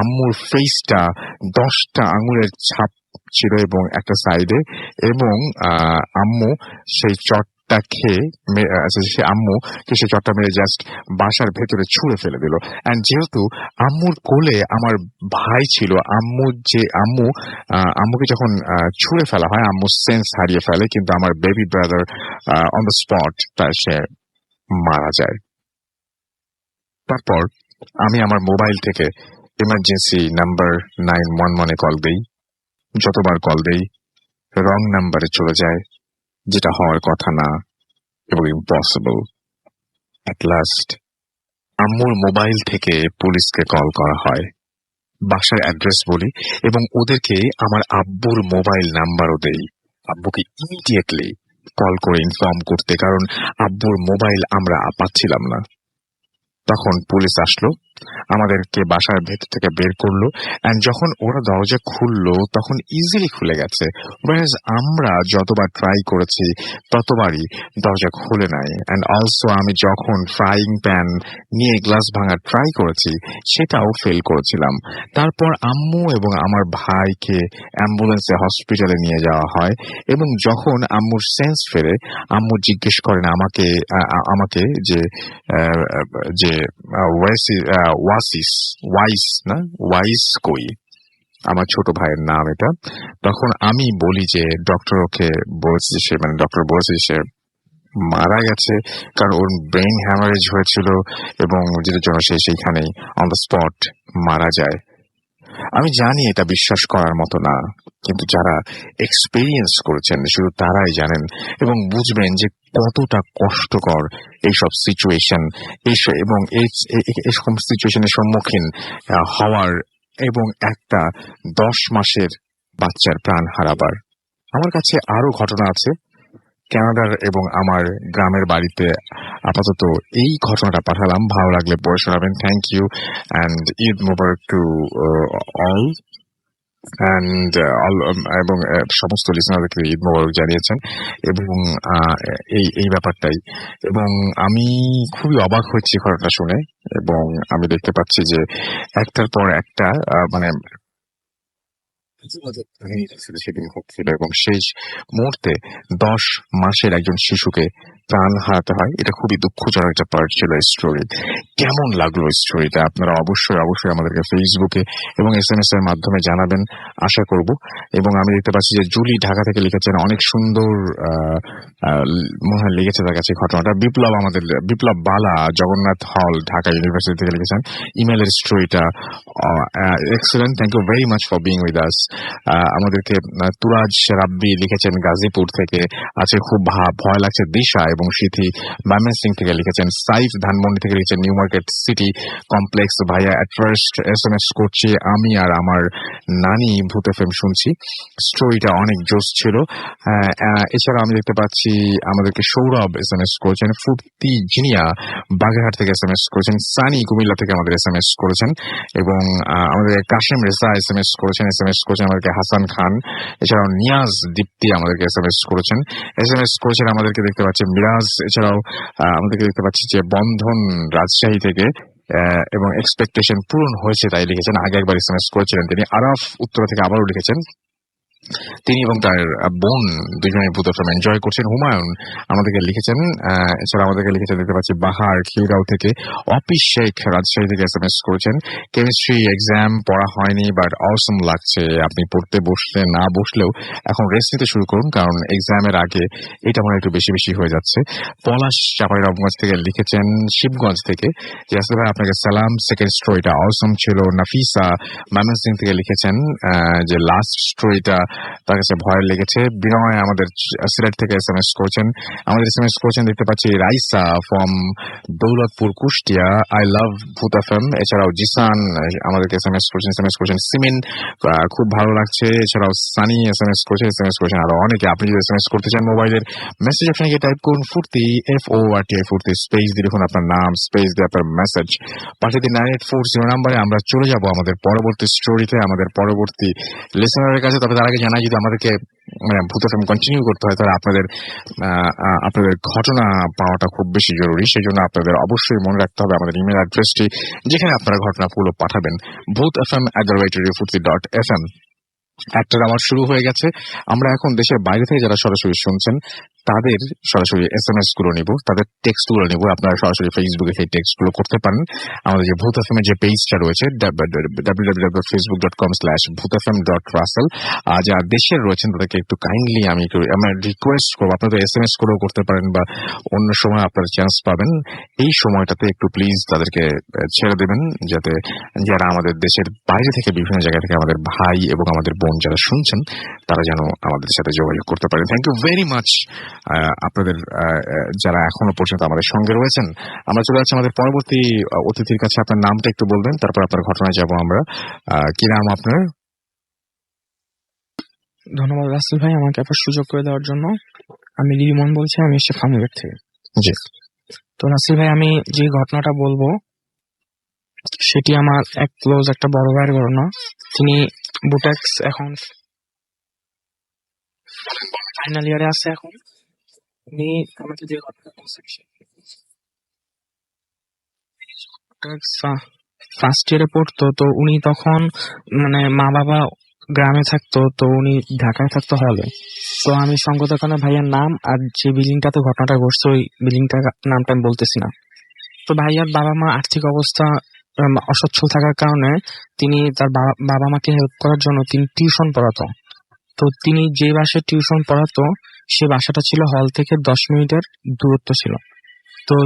আম্মুর ফেসটা 10টা আঙুলের ছাপ ছিল এবং একটা সাইডে, এবং আম্মু সেই চটটা খেয়ে সেই চটটা মেরে জাস্ট বাসার ভেতরে ছুঁড়ে ফেলে দিল। অ্যান্ড যেহেতু আম্মুর কোলে আমার ভাই ছিল, আম্মুকে যখন ছুঁড়ে ফেলা হয় আম্মু সেন্স হারিয়ে ফেলে, কিন্তু আমার baby brother on the spot সে মারা যায়। তারপর আমি আমার মোবাইল থেকে ইমার্জেন্সি নাম্বার 911-এ কল দেই। যতবার কল দেই রং নাম্বারে চলে যায়, যেটা হওয়ার কথা না এবং ইম্পসিবল। অ্যাট লাস্ট আম্মুর মোবাইল থেকে পুলিশকে কল করা হয়, বাসার অ্যাড্রেস বলি এবং ওদেরকে আমার আব্বুর মোবাইল নাম্বারও দেই, আব্বুকে ইমিডিয়েটলি কল করে ইনফর্ম করতে, কারণ আব্বুর মোবাইল আমরা পাচ্ছিলাম না। তখন পুলিশ আসলো, আমাদেরকে বাসার ভেতর থেকে বের করলো। এন্ড যখন ওরা দরজা খুললো তখন ইজিলি খুলে গেছে, whereas আমরা যতবার ট্রাই করেছি ততবারই দরজা খুলে নাই। এন্ড অলসো আমি যখন ফ্রাইং প্যান নিয়ে গ্লাস ভাঙার ট্রাই করেছি সেটাও ফেল করেছিলাম। তারপর আম্মু এবং আমার ভাইকে অ্যাম্বুলেন্সে হসপিটালে নিয়ে যাওয়া হয়, এবং যখন আম্মুর সেন্স ফেরে আম্মু জিজ্ঞেস করেন আমাকে যে আহ, যে ওয়াইস কই, আমার ছোট ভাইয়ের নাম এটা। তখন আমি বলি যে ডক্টর ওকে বলছে, সে মানে ডক্টর বলছে সে মারা গেছে, কারণ ওর ব্রেন হ্যামারেজ হয়েছিল এবং যেটার জন্য সে সেইখানেই অন দ্য স্পট মারা যায়। আমি জানি এটা বিশ্বাস করার মতো না, কিন্তু যারা এক্সপেরিয়েন্স করেছেন শুধু তারাই জানেন এবং বুঝবেন যে কতটা কষ্টকর এইসব সিচুয়েশন এবং এইরকম সিচুয়েশনের সম্মুখীন হওয়ার এবং একটা 10 মাসের বাচ্চার প্রাণ হারাবার। আমার কাছে আরো ঘটনা আছে কানাডার এবং আমার গ্রামের বাড়িতে। আপাতত এই ঘটনাটা পাঠালাম, ভালো লাগলে পড়ে শোনাবেন। Thank you and Eid Mubarak to all and এবং সমস্ত লিসনারদেরকে ঈদ মোবারক জানিয়েছেন এবং এই ব্যাপারটাই। এবং আমি খুবই অবাক হচ্ছি ঘটনাটা শুনে, এবং আমি দেখতে পাচ্ছি যে একটার পর একটা মানে সেদিন হচ্ছিল এবং শেষ মুহূর্তে 10 মাসের একজন শিশুকে প্রাণ হারাতে হয়। এটা খুবই দুঃখজনক একটা পার্ট ছিল স্টোরি। কেমন লাগলো স্টোরিটা আপনারা অবশ্যই আমাদেরকে ফেসবুকে এবং SMS এর মাধ্যমে জানাবেন আশা করব। এবং আমি দেখতে পাচ্ছি যে জুলি ঢাকা থেকে লিখেছেন, অনেক সুন্দর মনে হয় লেগেছে তার কাছে ঘটনাটা। বিপ্লব বালা জগন্নাথ হল ঢাকা ইউনিভার্সিটি থেকে লিখেছেন ইমেলের স্টোরিটা excellent, thank you very much for being with us. আমাদেরকে তুরাজ রাব্বি লিখেছেন গাজীপুর থেকে, আছে খুব ভয় লাগছে দিশা এবং সিথি ময়মনসিংহ থেকে লিখেছেন। সাইফ ধানমন্ডি থেকে লিখেছেন নিউ মার্কেট সিটি কমপ্লেক্স, ভাইয়া অ্যাট ফার্স্ট SMS করছি আমি আর আমার নানি ভূত FM শুনছি, স্টোরিটা অনেক জোশ ছিল। এছাড়া আমি দেখতে পাচ্ছি আমাদেরকে সৌরভ SMS করেছেন, ফুর্তি জিনিয়া বাগেরহাট থেকে SMS করেছেন, সানি কুমিল্লা থেকে আমাদের SMS করেছেন, এবং আমাদের কাশিম রেসা SMS করেছেন আমাদেরকে হাসান খান। এছাড়াও নিয়াজ দীপ্তি আমাদেরকে SMS করেছেন আমাদেরকে দেখতে পাচ্ছি মিরাজ। এছাড়াও আমাদেরকে দেখতে পাচ্ছি যে বন্ধন রাজশাহী থেকে, এবং এক্সপেকটেশন পূরণ হয়েছে তাই লিখেছেন। আগে একবার SMS করেছিলেন তিনি। আরাফ উত্তরা থেকে আবারও লিখেছেন, তিনি এবং তার বোন দুজনে ভূত FM এনজয় করছেন। হুমায়ুন আমাদেরকে লিখেছেন। এছাড়া আমাদেরকে লিখেছেন দেখতে পাচ্ছি বাহার খিউরাও থেকে। অফিস শেখ রাজশাহী থেকে SMS করেছেন, কেমিস্ট্রি এক্সাম পড়া হয়নি বাট অসম লাগছে, আপনি পড়তে না বসলেও এখন রেস্ট নিতে শুরু করুন, কারণ এক্সামের আগে এটা মনে একটু বেশি হয়ে যাচ্ছে। পলাশ চাঁপাইনবাবগঞ্জ থেকে লিখেছেন, শিবগঞ্জ থেকে যে আসলে ভাই আপনাকে সালাম, সেকেন্ড স্টোরিটা অসম ছিল। নাফিসা ময়মনসিংহ থেকে লিখেছেন যে লাস্ট স্টোরিটা তার কাছে ভয় লেগেছে। বিনয় আমাদের সিলেট থেকে SMS করেছেন, দেখতে পাচ্ছি Raisa from Daulatpur Kushtia, I love ভূত FM। এছাড়াও জিসান আমাদেরকে SMS করেছেন সিমিন, খুব ভালো লাগছে। এছাড়াও সানি SMS করেছেন আরো অনেকে। আপনি যদি SMS করতে চান মোবাইলের মেসেজ অপশনে গিয়ে টাইপ করুন ফুর্তি FORTI ফুর্তি, স্পেস দিয়ে লিখুন আপনার নাম, স্পেস দিয়ে আপনার মেসেজ পাঠিয়ে দিন 9840 নাম্বারে। আমরা চলে যাব আমাদের পরবর্তী স্টোরিতে, আমাদের পরবর্তী লিসেনারের কাছে। তবে তার আগে জানাই, যদি আমাদেরকে ভূত FM কন্টিনিউ করতে হয় তাহলে আপনাদের ঘটনা পাওয়াটা খুব বেশি জরুরি। সেই জন্য আপনাদের অবশ্যই মনে রাখতে হবে আমাদের ইমেল অ্যাড্রেসটি, যেখানে আপনারা ঘটনাগুলো পাঠাবেন bhutfm@radio.fm। একটা আমার শুরু হয়ে গেছে। আমরা এখন দেশের বাইরে থেকে যারা সরাসরি শুনছেন তাদের সরাসরি SMS গুলো নিব, তাদের টেক্সট গুলো নিব। আপনারা সরাসরি ফেসবুকে সেই টেক্সট গুলো করতে পারেন। আমাদের যে ভূত FM এর যে পেজটা রয়েছে www.facebook.com/bhutfm.russell। আর যারা দেশের রয়েছেন তাদেরকে একটু কাইন্ডলি আমি রিকোয়েস্ট করবো, আপনারা SMS করেও করতে পারেন বা অন্য সময় আপনারা চান্স পাবেন, এই সময়টাতে একটু প্লিজ তাদেরকে ছেড়ে দেবেন, যাতে যারা আমাদের দেশের বাইরে থেকে বিভিন্ন জায়গা থেকে আমাদের ভাই এবং আমাদের বোন যারা শুনছেন তারা যেন আমাদের সাথে যোগাযোগ করতে পারেন। থ্যাংক ইউ ভেরি মাচ আপনাদের যারা এখনো পর্যন্ত আমাদের সঙ্গে রয়েছেন। আমরা চলে যাচ্ছি আমাদের পরবর্তী অতিথির কাছে। আপনার নামটা একটু বলবেন, তারপর আপনার ঘটনায় যাব আমরা। কি নাম আপনার? ধন্যবাদ রাসেল ভাই আমাকে আপনার সুযোগ করে দেওয়ার জন্য। আমি রিমন বলছি, আমি এসে ফার্মগেট থেকে। জি। তো রাসেল ভাই, আমি যে ঘটনাটা বলবো সেটি আমার এক ক্লোজ একটা বড় ভাইয়ের ঘটনা। তিনি বুটেক্স এখন ফাইনাল ইয়ারে আছে এখন। উনি আমাকে যে ঘটনা বলছে ফার্স্ট ইয়ারে পড়তো, তো উনি তখন মানে মা বাবা গ্রামে থাকতো, তো উনি ঢাকায় থাকতো হলে। তো আমি সঙ্গত কারণে ভাইয়ার নাম আর যে বিল্ডিংটাতে ঘটনাটা ঘটছে ওই বিল্ডিংটার নামটা আমি বলতেছি না। তো ভাইয়ার বাবা মা আর্থিক অবস্থা অসচ্ছল থাকার কারণে তিনি তার বাবা মাকে হেল্প করার জন্য তিনি টিউশন পড়াতো। তো তিনি যে বাসায় টিউশন পড়াতো সে বাসাটা ছিল হল থেকে 10 মিনিটের দূরত্ব ছিল। তো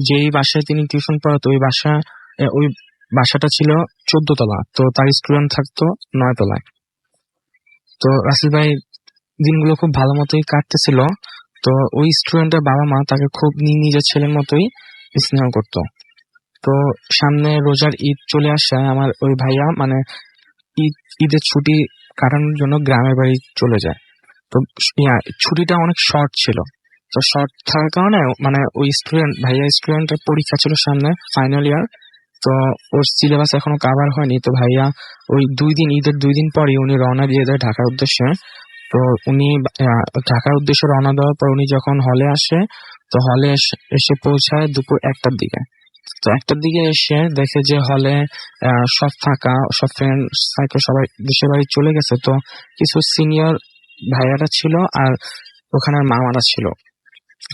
যেই বাসায় তিনি টিউশন পড়াতো ওই বাসাটা ছিল 14 তলা, তো তার স্টুডেন্ট থাকতো 9 তলায়। তো রাসেল ভাই দিনগুলো খুব ভালো মতোই কাটতেছিল। তো ওই স্টুডেন্টের বাবা মা তাকে খুব নিজের ছেলের মতোই স্নেহ করতো। তো সামনে রোজার ঈদ চলে আসায় আমার ওই ভাইয়া মানে ঈদের ছুটি কাটানোর জন্য গ্রামের বাড়ি চলে যায়। তো ছুটিটা অনেক শর্ট ছিল, তো শর্ট থাকার কারণে মানে ওই ভাইয়া স্টুডেন্টের পরীক্ষা ছিল সামনে ফাইনাল ইয়ার। তো ওর সিলেবাস এখনো কাভার হয়নি। তো ভাইয়া ওই ঈদের 2 দিন পরে উনি রওনা দিয়ে দেয় ঢাকার উদ্দেশ্যে। তো উনি ঢাকার উদ্দেশ্যে রওনা দেওয়ার পর উনি যখন হলে আসে, তো হলে এসে পৌঁছায় দুপুর 1টার দিকে। তো 1টার দিকে এসে দেখে যে হলে সব ফাঁকা, সব ফ্রেন্ড সাইকেল সবাই দেশের বাড়ি চলে গেছে। তো কিছু সিনিয়র ভাইয়ারা ছিল আর ওখানে মামারা ছিল।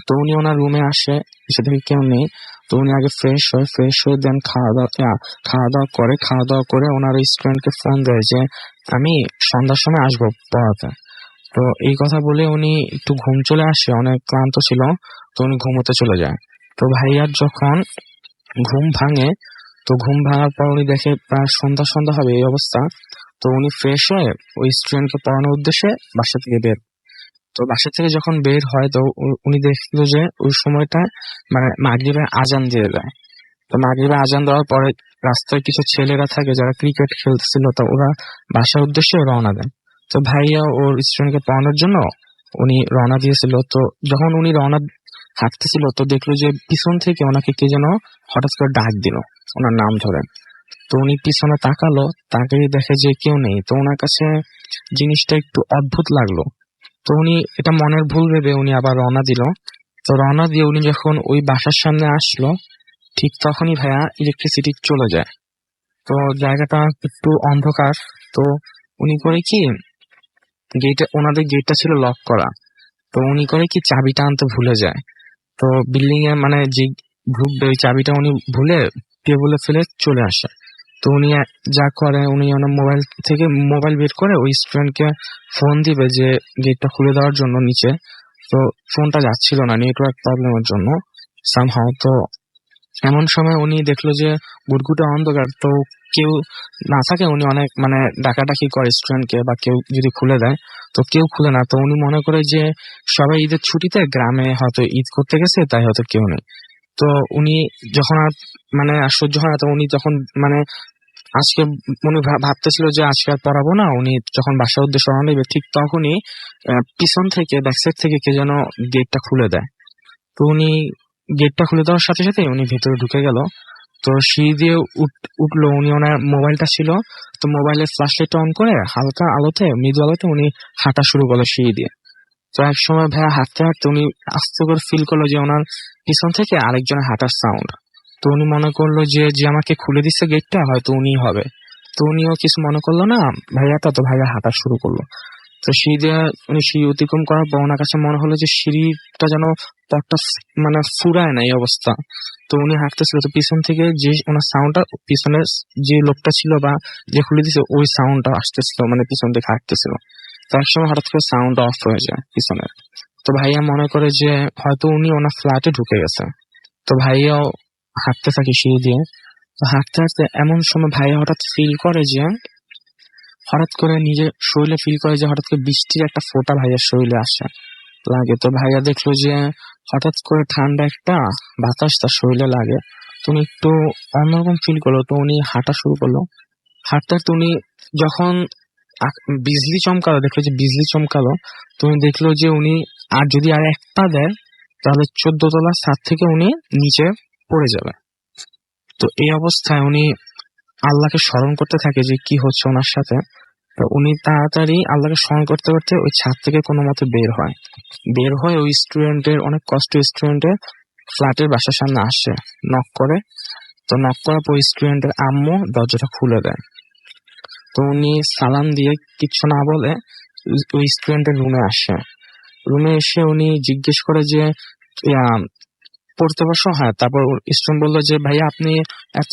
তো উনি ওনার রুমে আসে, এসে দেখে কেউ নেই। তো উনি আগে ফ্রেশ হয়ে দেন খাওয়া দাওয়া করে ওনার স্টুডেন্টকে ফোন দেয় যে আমি সন্ধ্যার সময় আসবো পড়াতে। তো এই কথা বলে উনি একটু ঘুম চলে আসে, অনেক ক্লান্ত ছিল, তো উনি ঘুমোতে চলে যায়। তো ভাইয়ার যখন ঘুম ভাঙে, তো ঘুম ভাঙার পর উনি দেখে প্রায় সন্ধ্যা হবে এই অবস্থা। তো উনি ফ্রেশ হয়ে ওই স্টুডেন্টকে পড়ানোর উদ্দেশ্যে বাসা থেকে যখন বের হয়, তো উনি দেখলো যে ওই সময়টা মানে মাগরিবের আজান দিয়ে দেয়। তো মাগরিবের আজান দেওয়ার পরে রাস্তায় কিছু ছেলেরা থাকে যারা ক্রিকেট খেলতেছিল, তো ওরা বাসার উদ্দেশ্যে রওনা দেয়। তো ভাইয়া ওর স্টুডেন্টকে পড়ানোর জন্য উনি রওনা দিয়েছিল। তো যখন উনি রওনা হাঁটতেছিল, তো দেখলো যে পিছন থেকে ওনাকে কে যেন হঠাৎ করে ডাক দিল ওনার নাম ধরে। তো উনি পিছনে তাকালো, তাকিয়ে দেখে যে কেউ নেই। তো ওনার কাছে জিনিসটা একটু অদ্ভুত লাগলো। তো উনি এটা মনের ভুল ভেবে উনি আবার রওনা দিল। তো রওনা দিয়ে উনি যখন ওই বাসার সামনে আসলো, ঠিক তখনই ভাইয়া ইলেকট্রিসিটি চলে যায়। তো জায়গাটা একটু অন্ধকার। তো উনি করে কি ওনাদের গেটটা ছিল লক করা। তো উনি করে কি চাবিটা আনতে ভুলে যায়। তো বিল্ডিং এ মানে যে ঢুকবে ওই চাবিটা উনি ভুলে টেবিলে ফেলে চলে আসে। তো উনি যা করে, উনি ওনার মোবাইল বের করে ওই স্টুডেন্টকে ফোন দিবে যে গেটটা খুলে দেওয়ার জন্য নিচে। তো ফোনটা যাচ্ছিল না নেটওয়ার্ক প্রবলেমের জন্য সামহাও। তো এমন সময় উনি দেখলো যে গুটগুটে অন্ধকার, তো কেউ না থাকে। উনি অনেক মানে ডাকাডাকি করে স্টুডেন্টকে, বা কেউ যদি খুলে দেয়, তো কেউ খুলে না। তো উনি মনে করে যে সবাই ঈদের ছুটিতে গ্রামে হয়তো ঈদ করতে গেছে, তাই হয়তো কেউ নেই। তো উনি যখন আর মানে আর সহ্য হয় না, তো উনি যখন মানে আজকে উনি ভাবতেছিল যে আজকে আর পড়াবো না, উনি যখন বাসার উদ্দেশ্যে রওনা দিবে, ঠিক তখনই পিছন থেকে ব্যাকসাইড থেকে কে যেন গেটটা খুলে দেয়। তো উনি গেটটা খুলে দেওয়ার সাথে সাথে উনি ভেতরে ঢুকে গেল। তো সিঁড়ি দিয়ে উঠলো। উনি ওনার মোবাইলটা ছিল, তো মোবাইলের ফ্ল্যাশ লাইটটা অন করে হালকা আলোতে মৃদু আলোতে উনি হাঁটা শুরু করলো সিঁড়ি দিয়ে। তো এক সময় ভাইয়া হাঁটতে হাঁটতে উনি আস্তে করে ফিল করলো যে ওনার পিছন থেকে আরেকজনের হাঁটার সাউন্ড। তো উনি মনে করলো যে আমাকে খুলে দিচ্ছে গেটটা হয়তো উনি হবে। তো উনিও কিছু মনে করলো না ভাইয়াটা, তো ভাইয়া হাঁটা শুরু করলো। তো উনি সিঁড়ি অতিক্রম করার পর ওনার কাছে মনে হলো যে সিঁড়িটা যেন পথটা মানে ফুরায় না এই অবস্থা। তো উনি হাঁটতেছিল, তো পিছন থেকে যে ওনার সাউন্ডটা, পিছনের যে লোকটা ছিল বা যে খুলে দিছে ওই সাউন্ডটা আসতেছিল, মানে পিছন থেকে হাঁটতেছিল। তো একসময় হঠাৎ করে সাউন্ড অফ হয়ে যায় পিছনের। তো ভাইয়া মনে করে যে হয়তো উনি ওনার ফ্ল্যাটে ঢুকে গেছে। তো ভাইয়াও হাঁটতে থাকে সিঁড়ি দিয়ে। তো হাঁটতে হাঁটতে এমন সময় ভাইয়া হঠাৎ করে নিজের শরীরে ফিল করে যে হঠাৎ করে বৃষ্টির একটা ফোঁটা ভাইয়ার শরীরে আসে লাগে। তো ভাইয়া দেখলো যে হঠাৎ করে ঠান্ডা একটা বাতাস তার শরীরে লাগে। তো উনি একটু অন্যরকম ফিল করলো। তো উনি হাঁটা শুরু করলো। হাঁটতে হাঁটতে উনি যখন বিজলি চমকালো, তো উনি দেখলো যে উনি যদি আর এক পা দেয় তাহলে 14 তলার ছাদ থেকে উনি নিচে পড়ে যাবে। তো এই অবস্থায় উনি আল্লাহকে স্মরণ করতে থাকে যে কি হচ্ছে ওনার সাথে। তো উনি তাড়াতাড়ি আল্লাহকে স্মরণ করতে করতে ওই ছাদ থেকে কোনো মতে বের হয় ওই স্টুডেন্টের, অনেক কষ্ট স্টুডেন্টের ফ্ল্যাটের বাসার সামনে আসে, নক করে। তো নক করার পর স্টুডেন্টের আম্মু দরজাটা খুলে দেয়। তো উনি সালাম দিয়ে কিচ্ছু না বলে ওই স্টুডেন্টের রুমে এসে উনি জিজ্ঞেস করে যে পড়তে বসো? হ্যাঁ। তারপর স্টুডেন্ট বললো যে ভাইয়া আপনি এত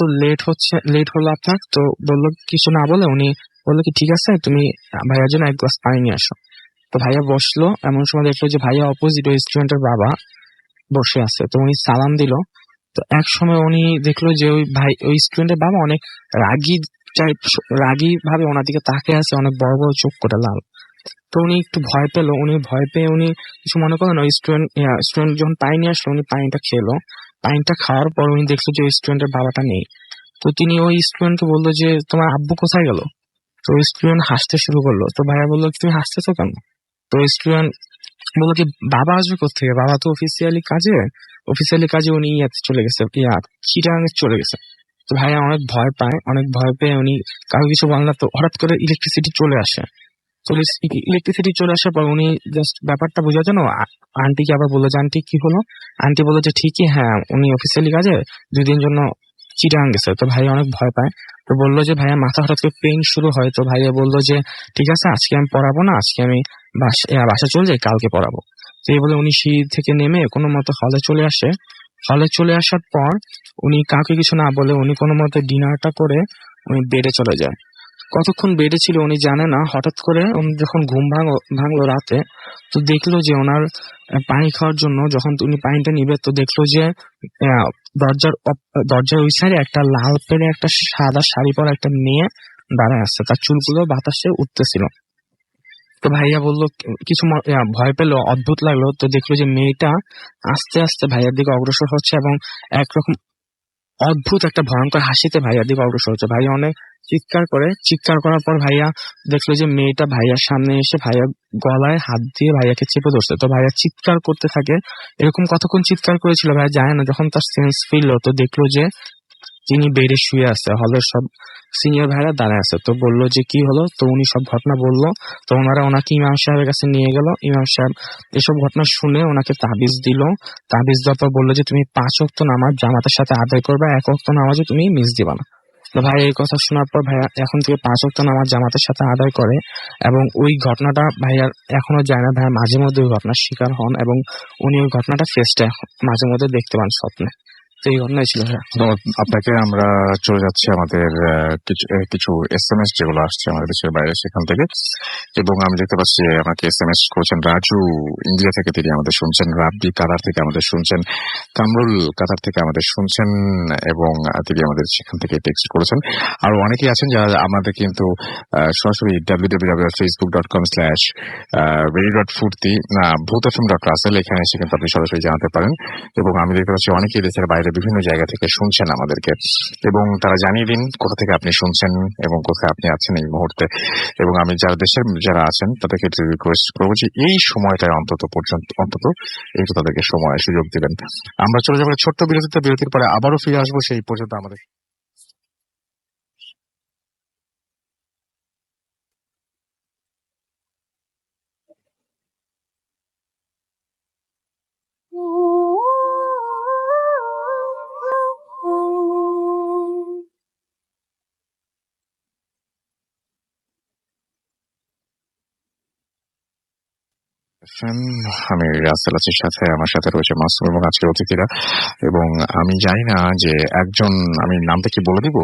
লেট হলো আপনার। তো বললো কিছু না বলে উনি বললো কি ঠিক আছে তুমি ভাইয়ার জন্য এক গ্লাস পানি নিয়ে আসো। তো ভাইয়া বসলো, এমন সময় দেখলো যে ভাইয়া অপোজিট ওই স্টুডেন্টের বাবা বসে আছে। তো উনি সালাম দিল। তো এক সময় উনি দেখলো যে ওই স্টুডেন্টের বাবা অনেক রাগী ভাবে ওনার দিকে তাকিয়ে আছে, অনেক বড় বড় চোখ করে লাল। তো উনি একটু ভয় পেলো। ভয় পেয়ে উনি কিছু মনে করলেন। ওই স্টুডেন্ট যখন পানি নিয়ে আসলো উনি পানিটা খেলো। পানিটা খাওয়ার পর উনি দেখলো যে ওই স্টুডেন্টের বাবাটা নেই। তো তিনি ওই স্টুডেন্টকে বললো যে তোমার আব্বু কোথায় গেল? তো ওই স্টুডেন্ট হাসতে শুরু করলো। তো ভাইয়া বললো তুমি হাসতেছো কেন? তো ওই স্টুডেন্ট বললো কি বাবা আসবে কোথেকে, বাবা তো অফিসিয়ালি কাজে উনি চলে গেছে, চিটাগাং চলে গেছে। তো ভাইয়া অনেক ভয় পেয়ে উনি কারো কিছু বলেন না। তো হঠাৎ করে ইলেকট্রিসিটি চলে আসার পর উনি জাস্ট ব্যাপারটা বোঝার জন্য আন্টিকে আবার বললো যে আন্টি কি হলো? আন্টি বললো যে ঠিকই, হ্যাঁ উনি অফিসিয়ালি কাজে 2 দিন জন্য চিটাগাং গেছে। তো ভাইয়া অনেক ভয় পায়। তো বললো যে ভাইয়া মাথা হঠাৎ করে পেইন শুরু হয়। তো ভাইয়া বললো যে ঠিক আছে আজকে আমি পড়াবো না, আজকে আমি বাসা চলে যাই, কালকে পড়াবো। তো এই বলে উনি সিঁড়ি থেকে নেমে কোনো মতো হলে চলে আসার পর উনি কাউকে কিছু না বলে উনি কোনো মতো ডিনারটা করে উনি বেডে চলে যায়। কতক্ষণ বেডে ছিল উনি জানে না। হঠাৎ করে উনি যখন ঘুম ভাঙলো রাতে, তো দেখলো যে ওনার পানি খাওয়ার জন্য যখন উনি পানিটা নিবে, তো দেখলো যে দরজার ওই সাইডে একটা লাল পেরে একটা সাদা শাড়ি পরা একটা মেয়ে দাঁড়ায় আছে, তার চুলগুলো বাতাসে উঠতেছিল। তো ভাইয়া বললো কিছু ভয় পেলো, অদ্ভুত লাগলো। তো দেখলো যে মেয়েটা আস্তে আস্তে ভাইয়ার দিকে অগ্রসর হচ্ছে এবং একরকম অদ্ভুত একটা ভয়ঙ্কর হাসিতে ভাইয়ার দিকে অগ্রসর হচ্ছে। ভাইয়া অনেক চিৎকার করার পর ভাইয়া দেখলো যে মেয়েটা ভাইয়ার সামনে এসে ভাইয়ার গলায় হাত দিয়ে ভাইয়াকে চেপে ধরছে। তো ভাইয়া চিৎকার করতে থাকে। এরকম কতক্ষণ চিৎকার করেছিল ভাইয়া জানে না। যখন তার সেন্স ফিরলো তো দেখলো যে তিনি বেডে শুয়ে আছে, হলের সব সিনিয়র ভাইরা দাঁড়ায় আছে। তো বললো যে কি হলো? তো উনি সব ঘটনা বললো। তো ওনাকে ইমাম সাহেবের কাছে নিয়ে গেল। ইমাম সাহেব এসব ঘটনা শুনে ওনাকে তাবিজ দেওয়ার পর বললো যে তুমি 5 ওয়াক্ত নামাজ জামাতের সাথে আদায় করবে, 1 ওয়াক্ত নামাজও তুমি মিস দিবা না। তো ভাই এই কথা শোনার পর ভাইয়া এখন থেকে 5 ওয়াক্ত নামাজ জামাতের সাথে আদায় করে এবং ওই ঘটনাটা ভাইয়ার এখনো যায় না। ভাইয়া মাঝে মধ্যে ওই ঘটনার শিকার হন এবং উনি ওই ঘটনাটা ফেসটা মাঝে মধ্যে দেখতে পান স্বপ্নে। তো এই ঘটনাই ছিল। তো আপনাকে আমরা চলে যাচ্ছি আমাদের কিছু SMS যেগুলো আসছে আমাদের দেশের বাইরে সেখান থেকে, এবং আমি দেখতে পাচ্ছি আমাকে SMS করেছেন রাজু ইন্ডিয়া থেকে, তিনি আমাদের শুনছেন। রাব্বি কাতার থেকে আমাদের শুনছেন। কামরুল কাতার থেকে আমাদের শুনছেন এবং তিনি আমাদের সেখান থেকে টেক্সট করেছেন। আর অনেকেই আছেন যারা আমাদের কিন্তু সরাসরি www.facebook.com/very.furti ভূতfm.russell এখানে এসে কিন্তু আপনি সরাসরি জানাতে পারেন। এবং আমি দেখতে পাচ্ছি অনেকেই দেশের বাইরে বিভিন্ন জায়গা থেকে শুনছেন আমাদেরকে, এবং তারা জানিয়ে দিন কোথা থেকে আপনি শুনছেন এবং কোথায় আপনি আছেন এই মুহূর্তে। এবং আমি যারা আছেন তাদেরকে রিকোয়েস্ট করবো যে এই সময়টায় অন্তত একটু তাদেরকে সুযোগ দিবেন। আমরা চলে যাবো ছোট্ট বিরতির পরে আবারও ফিরে আসবো। সেই পর্যন্ত আমাদের আমি রাসেল আছির সাথে, আমার সাথে রয়েছে মাসুম এবং আজকের অতিথিরা। এবং আমি জানি না যে একজন, আমি নামটা কি বলে দিব,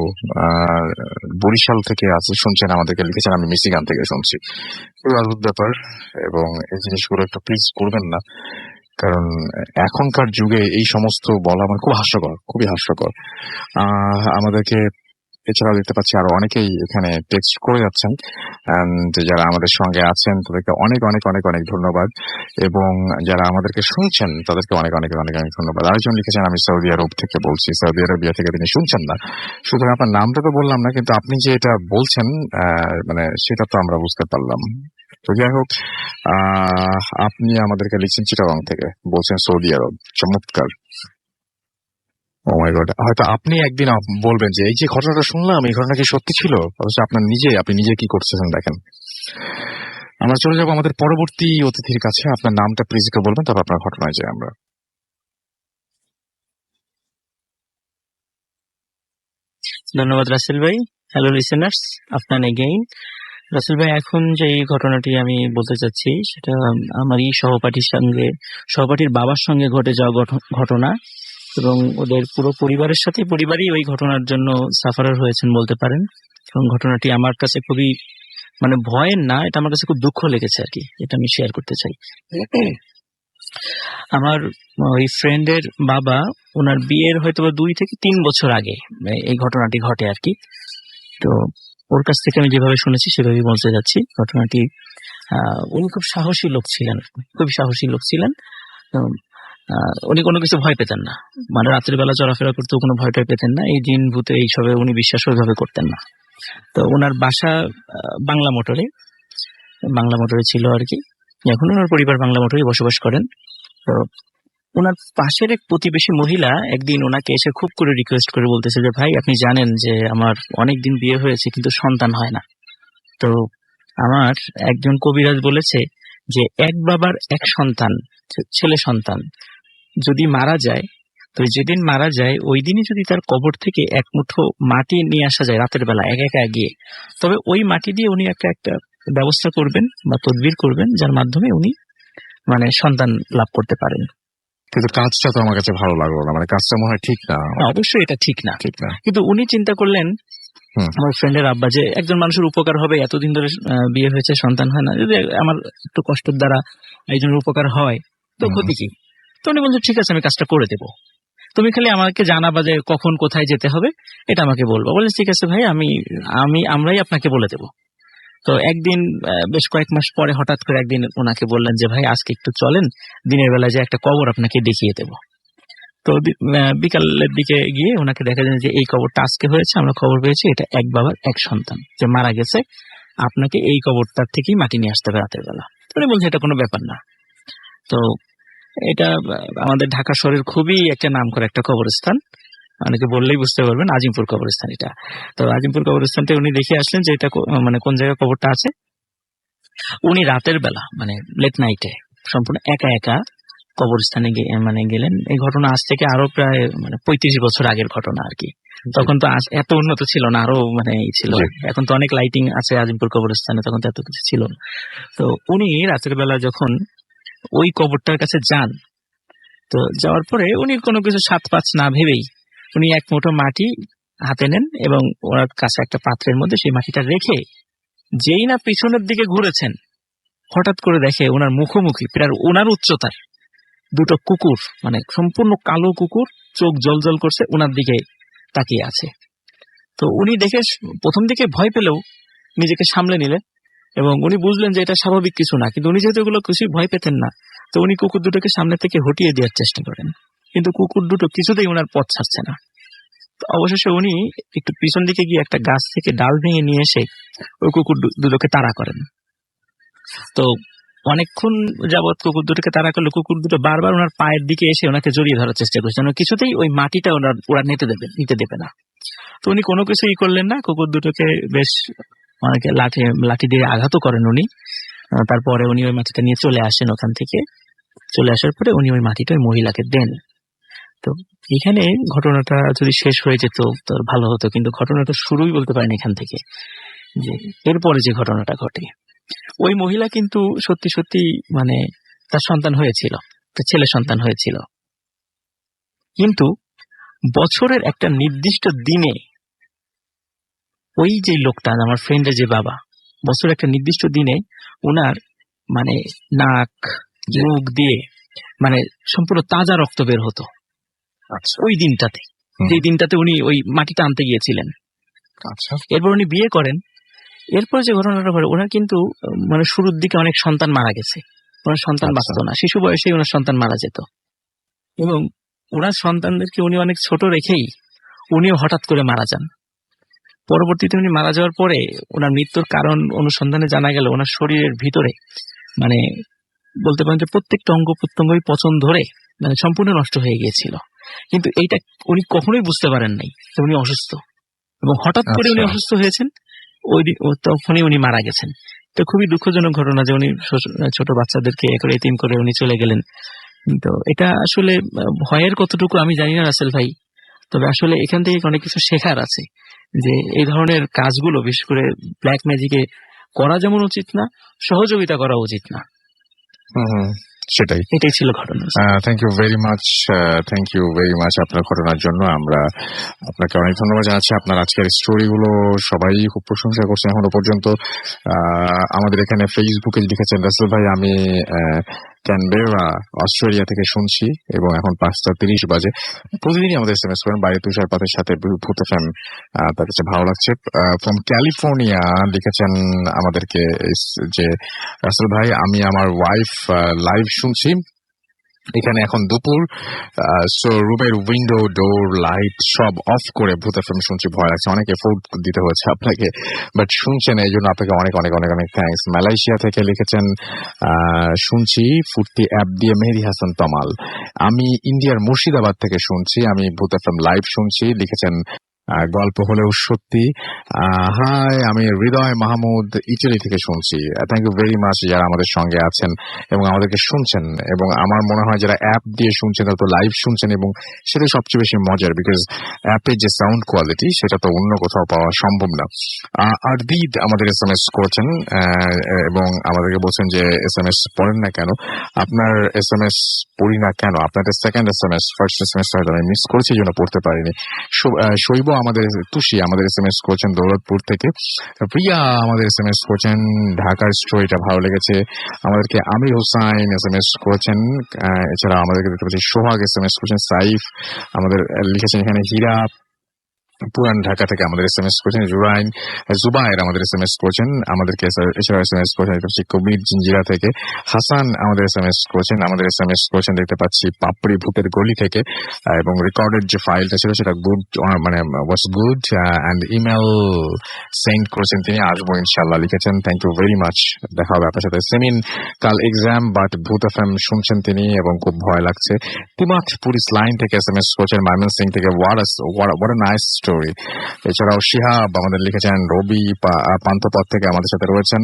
বরিশাল থেকে আছে শুনছেন, আমাদেরকে লিখেছেন আমি মিশিগান থেকে শুনছি। খুবই অদ্ভুত ব্যাপার, এবং এই জিনিসগুলো একটু প্লিজ করবেন না, কারণ এখনকার যুগে এই সমস্ত বলা মানে খুবই হাস্যকর। আমাদেরকে এছাড়াও দেখতে পাচ্ছি আরো অনেকেই এখানে টেক্সট করে যাচ্ছেন, যারা আমাদের সঙ্গে আছেন তাদেরকে অনেক অনেক অনেক অনেক ধন্যবাদ, এবং যারা আমাদেরকে শুনছেন তাদেরকে অনেক অনেক অনেক অনেক ধন্যবাদ। আরেকজন লিখেছেন আমি সৌদি আরব থেকে বলছি, সৌদি আরবিয়া থেকে তিনি শুনছেন না। সুতরাং আপনার নামটা তো বললাম না, কিন্তু আপনি যে এটা বলছেন মানে সেটা তো আমরা বুঝতে পারলাম। তো যাই হোক, আপনি আমাদেরকে লিখছেন চিটাগং থেকে, বলছেন সৌদি আরব, চমৎকার। ও মাই গড, হয়তো আপনি একদিন বলবেন যে এই যে ঘটনাটা শুনলাম এই ঘটনা কি সত্যি ছিল, অথচ আপনি নিজে কি করতেছেন দেখেন। আমরা চলে যাবো আমাদের পরবর্তী অতিথির কাছে। আপনার নামটা প্লিজ একটু বলবেন, তারপর আপনার ঘটনায় যাই আমরা। ধন্যবাদ রাসেল ভাই। হ্যালো লিসেনার্স, আপনার এগেইন। রাসেল ভাই, এখন যে ঘটনাটি আমি বলতে চাচ্ছি সেটা আমারই সহপাঠীর বাবার সঙ্গে ঘটে যাওয়া ঘটনা, এবং ওদের পুরো পরিবারই ওই ঘটনার জন্য সাফারার হয়েছেন বলতে পারেন। এবং ঘটনাটি আমার কাছে খুবই মানে ভয়ের না, এটা আমার কাছে খুব দুঃখ লেগেছে আর কি, এটা আমি শেয়ার করতে চাই। আমার ওই ফ্রেন্ডের বাবা, ওনার বিয়ের হয়তো 2 থেকে 3 বছর আগে এই ঘটনাটি ঘটে আর কি। তো ওর কাছ থেকে আমি যেভাবে শুনেছি সেভাবেই বলতে যাচ্ছি ঘটনাটি। উনি খুব সাহসী লোক ছিলেন। তো, উনি কোনো কিছু ভয় পেতেন না, মানে রাতের বেলা চলাফেরা করতেও কোনো ভয়টাই পেতেন না। এই জিন ভূতে এইসবে উনি বিশ্বাস ওইভাবে করতেন না। তো ওনার বাসা বাংলা মোটরে ছিল আর কি। এখন ওনার পরিবার বাংলা মোটরে বসবাস করেন। তো ওনার পাশের এক প্রতিবেশী মহিলা একদিন ওনাকে এসে খুব করে রিকোয়েস্ট করে বলতেছে যে ভাই, আপনি জানেন যে আমার অনেকদিন বিয়ে হয়েছে কিন্তু সন্তান হয় না। তো আমার একজন কবিরাজ বলেছে যে এক বাবার এক সন্তান, ছেলে সন্তান যদি মারা যায়, তো যেদিন মারা যায় ওই দিনই যদি তার কবর থেকে এক মুঠো মাটি নিয়ে আসা যায় রাতের বেলা একা গিয়ে, তবে ওই মাটি দিয়ে উনি একটা ব্যবস্থা করবেন বা তদবির করবেন, যার মাধ্যমে উনি মানে সন্তান লাভ করতে পারেন। কিন্তু কাজটা তো আমার কাছে ভালো লাগলো না, মানে কাজটা মনে হয় ঠিক না। অবশ্যই এটা ঠিক না, কিন্তু উনি চিন্তা করলেন, আমার ফ্রেন্ডের আব্বা, যে একজন মানুষের উপকার হবে, এতদিন ধরে বিয়ে হয়েছে সন্তান হয় না, যদি আমার একটু কষ্টের দ্বারা একজনের উপকার হয় তো ক্ষতি কি। তো উনি বলছেন ঠিক আছে, আমি কাজটা করে দেবো, তুমি খালি আমাকে জানাবা যে কখন কোথায় যেতে হবে, এটা আমাকে বলবো। বলে ঠিক আছে ভাই, আমরাই আপনাকে বলে দেবো। তো একদিন বেশ কয়েক মাস পরে হঠাৎ করে একদিন ওনাকে বললেন যে ভাই আজকে একটু চলেন, দিনের বেলা যে একটা কবর আপনাকে দেখিয়ে দেবো। তো বিকালের দিকে গিয়ে ওনাকে দেখা যায় যে এই কবরটা আজকে হয়েছে, আমরা খবর পেয়েছি এটা এক বাবার এক সন্তান যে মারা গেছে, আপনাকে এই কবরটার থেকেই মাটি নিয়ে আসতে হবে রাতের বেলা। উনি বলছে এটা কোনো ব্যাপার না। তো এটা আমাদের ঢাকা শহরের খুবই একটা নাম করা একটা কবরস্থান, অনেকে বললেই বুঝতে পারবেন, আজিমপুর কবরস্থান এটা। তো আজিমপুর কবরস্থানটা উনি দেখে আসলেন যে এটা মানে কোন জায়গায় কবরটা আছে। উনি রাতের বেলা মানে লেট নাইটে সম্পূর্ণ একা কবরস্থানে গেলেন। এই ঘটনা আজ থেকে আরো প্রায় 35 বছর আগের ঘটনা আর কি। তখন তো এত উন্নত ছিল না, আরো ছিল। এখন তো অনেক লাইটিং আছে আজিমপুর কবরস্থানে, তখন তো এত কিছু ছিল না। তো উনি রাতের বেলা যখন ওই কবরটার কাছে যান, তো যাওয়ার পরে উনি কোনো কিছু সাত পাঁচ না ভেবেই উনি এক মুঠো মাটি হাতে নেন এবং ওনার কাছে একটা পাত্রের মধ্যে সেই মাটিটা রেখে যেই না পিছনের দিকে ঘুরেছেন, হঠাৎ করে দেখে ওনার মুখোমুখি প্রায় ওনার উচ্চতার 2টো কুকুর, মানে সম্পূর্ণ কালো কুকুর, চোখ জল করছে, ওনার দিকে তাকিয়ে আছে। তো উনি দেখে প্রথম দিকে ভয় পেলেও নিজেকে সামলে নিলেন এবং উনি বুঝলেন যে এটা স্বাভাবিক কিছু না, কিন্তু উনি যেহেতু এগুলো কিছুই ভয় পেতেন না, তো উনি কুকুর দুটোকে সামনে থেকে হটিয়ে দেওয়ার চেষ্টা করেন, কিন্তু কুকুর দুটো কিছুতেই ওনার পথ ছাড়ছে না। অবশেষে উনি একটু পিছন দিকে গিয়ে একটা গাছ থেকে ডাল ভেঙে নিয়ে এসে ওই কুকুর দুটোকে তাড়া করেন। তো অনেকক্ষণ যাবৎ কুকুর দুটোকে তাড়া করলে কুকুর দুটো বারবার ওনার পায়ের দিকে এসে ওনাকে জড়িয়ে ধরার চেষ্টা করছে, কিছুতেই ওই মাটিটা ওরা নিতে দেবে না। তো উনি কোনো কিছুই করলেন না, কুকুর দুটোকে বেশ অনেকে লাঠি দিয়ে আঘাতও করেন উনি। তারপরে উনি ওই মাটিটা নিয়ে চলে আসেন। ওখান থেকে চলে আসার পরে উনি ওই মাটিটা ওই মহিলাকে দেন। তো এখানে ঘটনাটা যদি শেষ হয়ে যেত তো ভালো হতো, কিন্তু ঘটনাটা শুরুই বলতে পারেন এখান থেকে, যে এরপরে যে ঘটনাটা ঘটে, ওই মহিলা কিন্তু সত্যি তার সন্তান হয়েছিল, তার ছেলে সন্তান হয়েছিল, কিন্তু বছরের একটা নির্দিষ্ট দিনে ওই যে লোকটা, আমার ফ্রেন্ডের যে বাবা, বছরের একটা নির্দিষ্ট দিনে ওনার নাক মুখ দিয়ে সম্পূর্ণ তাজা রক্ত বের হতো। আচ্ছা, ওই দিনটাতে, যে দিনটাতে উনি ওই মাটিটা আনতে গিয়েছিলেন। আচ্ছা, এরপর উনি বিয়ে করেন। এরপর যে ঘটনাটা ঘটে, ওনার কিন্তু শুরুর দিকে অনেক সন্তান মারা গেছে, ওনার সন্তান বাঁচত না, শিশু বয়সেই ওনার সন্তান মারা যেত, এবং ওনার সন্তানদেরকে উনি অনেক ছোট রেখেই উনিও হঠাৎ করে মারা যান। পরবর্তীতে উনি মারা যাওয়ার পরে ওনার মৃত্যুর কারণ অনুসন্ধানে জানা গেল ওনার শরীরের ভিতরে বলতে পারেন যে প্রত্যেকটা অঙ্গ প্রত্যঙ্গই পচন ধরে সম্পূর্ণ নষ্ট হয়ে গিয়েছিল, কিন্তু এইটা উনি কখনোই বুঝতে পারেন নাই যে উনি অসুস্থ, এবং হঠাৎ করে উনি আচ্ছা। অসুস্থ হয়েছেন, তখনই উনি মারা গেছেন। তো খুবই দুঃখজনক ঘটনা যে উনি ছোট বাচ্চাদেরকে একরে এতিম করে উনি চলে গেলেন। তো এটা আসলে ভয়ের কতটুকু আমি জানি না রাসেল ভাই, তবে আসলে এখান থেকে অনেক কিছু শেখার আছে, যে এই ধরনের কাজগুলো বিশেষ করে ব্ল্যাক ম্যাজিকে করা যেমন উচিত না, সহযোগিতা করা উচিত না। সেটাই। এটাই ছিল ঘটনা। Thank you very much, thank you very much আপনার ঘটনার জন্য। আমরা আপনাকে অনেক ধন্যবাদ জানাচ্ছি। আপনার আজকের স্টোরিগুলো সবাই খুব প্রশংসা করছে এখনো পর্যন্ত। আমাদের এখানে ফেসবুকে লিখেছেন রাসেল ভাই, আমি ক্যানবেরা অস্ট্রেলিয়া থেকে শুনছি এবং এখন 5:30 বাজে। প্রতিদিনই আমাদের SMS করেন, বাইরে তুষারপাতের সাথে ভূত FM তার কাছে ভালো লাগছে। ফ্রম ক্যালিফোর্নিয়া লিখেছেন আমাদেরকে যে রাসেল ভাই, আমি আমার ওয়াইফ লাইভ শুনছি, এখানে এখন দুপুর, সো রুমের উইন্ডো ডোর লাইট সব অফ করে ভূত FM শুনছি। ভয় লাগছে, অনেক এফোর্ট দিতে হচ্ছে আপনাকে, বাট শুনছেন, এই জন্য আপনাকে অনেক অনেক অনেক অনেক থ্যাংকস। মালয়েশিয়া থেকে লিখেছেন শুনছি ফুর্তি অ্যাপ দিয়ে মেহেদি হাসান তমাল। আমি ইন্ডিয়ার মুর্শিদাবাদ থেকে শুনছি, আমি ভূত FM লাইভ শুনছি, লিখেছেন গল্প হলেও সত্যি। হাই, আমি হৃদয় মাহমুদ ইটালি থেকে শুনছি। থ্যাংক ইউ ভেরি মাচ যারা আমাদের সঙ্গে আছেন এবং আমাদেরকে শুনছেন, এবং আমার মনে হয় যারা অ্যাপ দিয়ে শুনছেন তারা তো লাইভ শুনছেন, এবং সেটা সবচেয়ে বেশি মজার, বিকজ অ্যাপের যে সাউন্ড কোয়ালিটি সেটা তো অন্য কোথাও পাওয়া সম্ভব না। আরদিদ আমাদের SMS করেছেন এবং আমাদেরকে বলছেন যে SMS পড়েন না কেন, আপনার SMS পড়ি না কেন, আপনাদের সেকেন্ড SMS, ফার্স্ট SMS হয়তো আমি মিস করেছি, এই জন্য পড়তে পারিনি। শৈব আমাদের, তুষি আমাদের SMS করেছেন দৌলতপুর থেকে। প্রিয়া আমাদের SMS করেছেন ঢাকার স্টোরিটা ভালো লেগেছে। আমাদেরকে আমির হোসাইন SMS করেছেন। এছাড়া আমাদেরকে দেখতে পাচ্ছি সোহাগ SMS করেছেন। সাইফ আমাদের লিখেছেন এখানে। হীরা পুরান ঢাকা থেকে আমাদের SMS করেছেন। জুবাইর আমাদের SMS করেছেন আমাদেরকে। এছাড়া SMS করেছেন দেখতে পাচ্ছি কবির জিঞ্জিরা থেকে। হাসান আমাদের SMS করেছেন। আমাদের SMS করেছেন দেখতে পাচ্ছি পাপড়ি ভূতের গলি থেকে, এবং রেকর্ডেড যে ফাইলটা ছিল সেটা গুড, মানে was good, and email send করেছেন তিনি, আসবো ইনশাল্লাহ লিখেছেন। থ্যাংক ইউ ভেরি মাচ, দেখা হবে আপনার সাথে। সেমিন কাল এক্সাম বাট ভূত FM শুনছেন তিনি এবং খুব ভয় লাগছে। তিমাত পুলিশ লাইন থেকে SMS করেছেন ময়মনসিং থেকে। what a nice story. এছাড়াও শিহাব আমাদের লিখেছেন, রবি পান্থপথ থেকে আমাদের সাথে রয়েছেন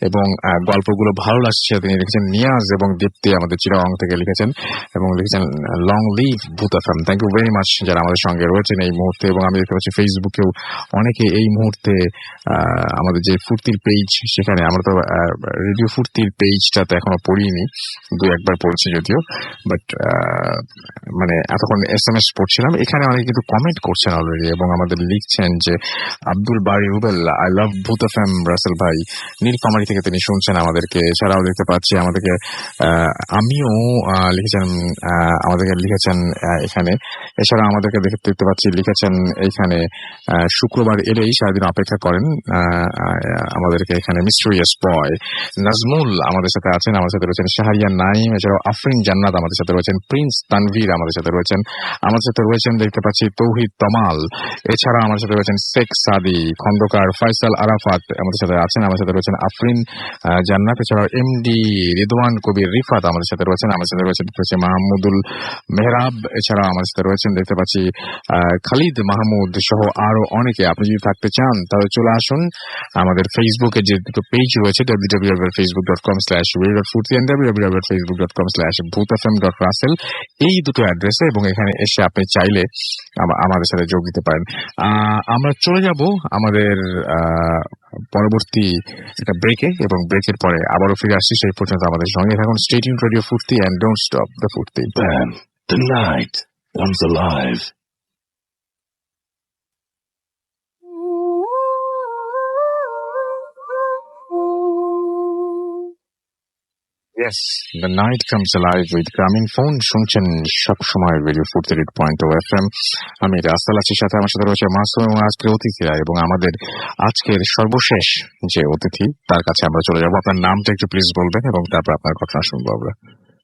এবং গল্পগুলো ভালো লাগছে তিনি লিখেছেন। নিয়াজ এবং দীপ্তি আমাদের চিরাং থেকে লিখেছেন এবং লিখেছেন long live Bhoot FM। Thank you very much যারা আমাদের সঙ্গে রয়েছেন এই মুহূর্তে। এবং আমি দেখতে পাচ্ছি ফেসবুকেও অনেকে এই মুহূর্তে আমাদের যে ফুর্তির পেজ, সেখানে আমরা তো রেডিও ফুর্তির পেজটাতে এখনো পড়িনি, দু একবার পড়ছি যদিও, বাট মানে এতক্ষণ SMS পড়ছিলাম। এখানে অনেকে কিন্তু কমেন্ট করছেন অলরেডি এবং আমাদের লিখছেন যে আব্দুল বারি রুবেল, আই লাভ ভূত FM রাসেল ভাই, নীলফামারী থেকে তিনি শুনছেন আমাদেরকে। এছাড়াও দেখতে পাচ্ছি আমাদেরকে আমিও লিখেছেন, আমাদেরকে লিখেছেন এখানে। এছাড়া আমাদেরকে দেখতে পাচ্ছি লিখেছেন এইখানে শুক্রবার এলেই সারাদিন অপেক্ষা করেন আমাদেরকে এখানে। মিস্টেরিয়াস বয় নাজমুল আমাদের সাথে আছেন, আমাদের সাথে রয়েছেন শাহরিয়া নাইম। এছাড়াও আফরিন জান্নাত আমাদের সাথে রয়েছেন। প্রিন্স তানভীর আমাদের সাথে রয়েছেন। আমাদের সাথে রয়েছেন দেখতে পাচ্ছি তৌহিদ তমাল। এছাড়া আমার সাথে রয়েছেন শেখ সাদি খন্দকার, ফয়সাল আরাফাত আমাদের সাথে আছেন। আমার সাথে রয়েছেন আফরিন জান্নাত। এছাড়াও MD রিদওয়ান কবির রিফাত আমাদের সাথে রয়েছেন। আমার সাথে রয়েছেন মাহমুদুল মেহরাব। এছাড়া আমার সাথে রয়েছেন দেখতে পাচ্ছি খালিদ মাহমুদ সহ আরো অনেকে। আপনি যদি থাকতে চান তাহলে চলে আসুন আমাদের ফেসবুকে যে দুটো পেজ রয়েছে, www.facebook.com/radio.furti and www.facebook.com/bhutfm.russell, এই দুটো অ্যাড্রেসে, এবং এখানে এসে আপনি চাইলে আমাদের সাথে যোগ দিতে পারেন। আমরা চলে যাব আমাদের পরবর্তী একটা ব্রেকে, এবং ব্রেকের পরে আবারও ফিরে আসছি। সেই পর্যন্ত আমাদের সঙ্গে থাকুন। Stay tuned radio Foorti and don't stop the ফুর্তি। Then the night comes alive. Yes, the night comes alive with গ্রামীণ ফোন। শুনছেন সবসময় রেডিও ফুর্তি 8.0 FM। আমি রাস্তাল আছি, সাথে আমার সাথে রয়েছে মাসুম এবং আজকের অতিথিরা, এবং আমাদের আজকের সর্বশেষ যে অতিথি তার কাছে আমরা চলে যাবো। আপনার নামটা একটু প্লিজ বলবেন এবং তারপর আপনার ঘটনা শুনবো আমরা।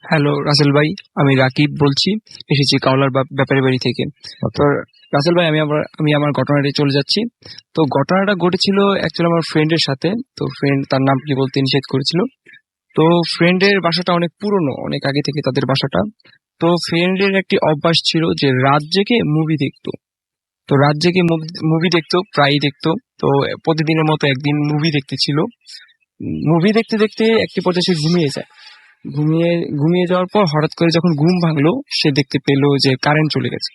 হ্যালো রাসেল ভাই, আমি রাকিব বলছি, এসেছি কাওলার ব্যাপারী বাড়ি থেকে। তো রাসেল ভাই, আমি আমার ঘটনাটি চলে যাচ্ছি। তো ঘটনাটা ঘটেছিল অ্যাকচুয়ালি আমার ফ্রেন্ডের সাথে। তো ফ্রেন্ড তার নাম কি বলতে নিষেধ করেছিল। তো ফ্রেন্ডের বাসাটা অনেক পুরনো, অনেক আগে থেকে তাদের বাসাটা। তো ফ্রেন্ডের একটি অভ্যাস ছিল যে রাত জেগে মুভি দেখতো। তো রাত জেগে মুভি দেখতো, প্রায়ই দেখতো। তো প্রতিদিনের মতো একদিন মুভি দেখতেছিল। মুভি দেখতে দেখতে একটি পর্যায়ে সে ঘুমিয়ে যায়। ঘুমিয়ে যাওয়ার পর হঠাৎ করে যখন ঘুম ভাঙলো, সে দেখতে পেলো যে কারেন্ট চলে গেছে।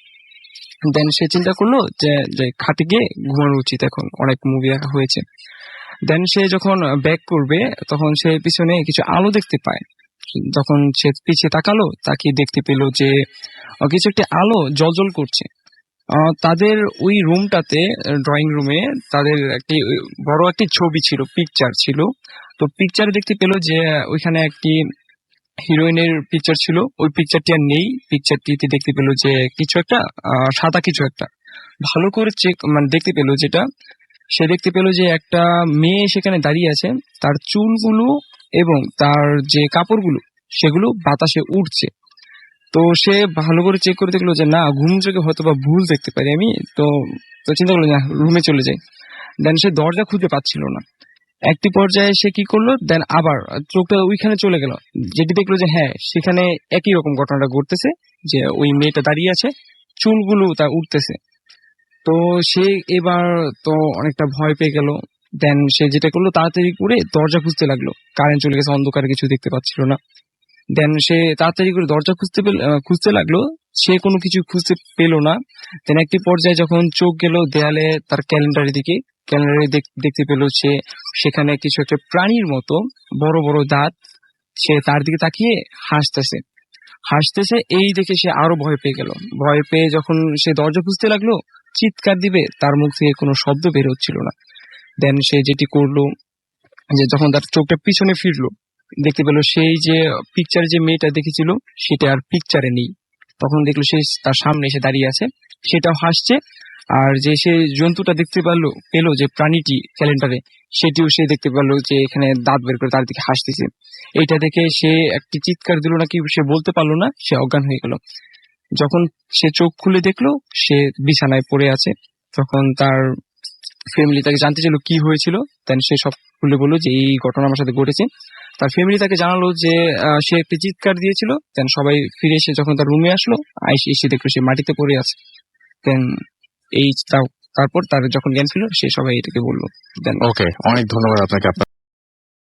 দেন সে চিন্তা করলো যে খাটে গিয়ে ঘুমানো উচিত, এখন অনেক মুভি দেখা হয়েছে। দেন সে যখন ব্যাক করবে তখন সে পিছনে কিছু আলো দেখতে পায়। যখন সে পিছিয়ে তাকালো, তাকে দেখতে পেলো যে কিছু একটি আলো জ্বলজ্বল করছে। তাদের ওই রুমটাতে, ড্রয়িং রুমে তাদের একটি বড় একটি ছবি ছিল, পিকচার ছিল। তো পিকচারে দেখতে পেলো যে ওইখানে একটি হিরোইনের পিকচার ছিল। ওই পিকচারটি আর নেই। পিকচারটিতে দেখতে পেলো যে কিছু একটা সাদা কিছু একটা। ভালো করে দেখতে পেলো যেটা, সে দেখতে পেলো যে একটা মেয়ে সেখানে দাঁড়িয়ে আছে। তার চুলগুলো এবং তার যে কাপড়গুলো সেগুলো বাতাসে উঠছে। তো সে ভালো করে চেক করে দেখলো যে না, ঘুম চোখে হয়তো বা ভুল দেখতে পারি আমি। তো চিন্তা করলো না, রুমে চলে যাই। দেন সে দরজা খুঁজে পাচ্ছিল না। একটি পর্যায়ে সে কি করলো, দেন আবার চোখটা ওইখানে চলে গেল, যেটি দেখলো যে হ্যাঁ, সেখানে একই রকম ঘটনাটা ঘটতেছে, যে ওই মেয়েটা দাঁড়িয়ে আছে, চুলগুলো তা উঠতেছে। তো সে এবার তো অনেকটা ভয় পেয়ে গেল। দেন সে যেটা করলো, তাড়াতাড়ি করে দরজা খুঁজতে লাগলো। কারেন্ট চলে গেছে, অন্ধকারে কিছু দেখতে পাচ্ছিল না। দেন সে তাড়াতাড়ি করে দরজা খুঁজতে লাগলো। সে কোনো কিছু খুঁজতে পেলো না। দেন একটি পর্যায়ে যখন চোখ গেল দেয়ালে তার ক্যালেন্ডারের দিকে, ক্যালেন্ডারে দেখতে পেলো সে সেখানে কিছু একটা প্রাণীর মতো বড় বড় দাঁত। সে তার দিকে তাকিয়ে হাসতেছে। এই দেখে সে আরো ভয় পেয়ে গেল। ভয় পেয়ে যখন সে দরজা খুঁজতে লাগলো, চিৎকার দিবে, তার মুখ থেকে কোনো শব্দ বের হচ্ছিল না। দেন সে যেটি করলো, যে যখন তার চোখটা পিছনে ফিরলো, দেখতে পেলো সেই যে পিকচারে যে মেয়েটা দেখেছিল সেটা আর পিকচারে নেই। তখন দেখলো সে তার সামনে এসে দাঁড়িয়ে আছে, সেটাও হাসছে। আর যে সে জন্তুটা দেখতে পেলো যে প্রাণীটি ক্যালেন্ডারে, সেটিও সে দেখতে পেলো যে এখানে দাঁত বের করে তার দিকে হাসতেছে। এইটা দেখে সে একটি চিৎকার দিল, নাকি সে বলতে পারলো না, সে অজ্ঞান হয়ে গেল। যখন সে চোখ খুলে দেখলো সে বিছানায় পড়ে আছে। তখন তার ফ্যামিলি তাকে জানতে চাইলো কি হয়েছিল। দেন সে সব খুলে বললো যে এই ঘটনা আমার সাথে ঘটেছে। তার ফ্যামিলি তাকে জানালো যে সে একটি চিৎকার দিয়েছিল। দেন সবাই ফিরে এসে যখন তার রুমে আসলো, এসে দেখলো সে মাটিতে পড়ে আছে। দেন তারপর তার যখন জ্ঞান ফিরল, সে সবাই এটাকে বললো। দেন ওকে, অনেক ধন্যবাদ আপনাকে।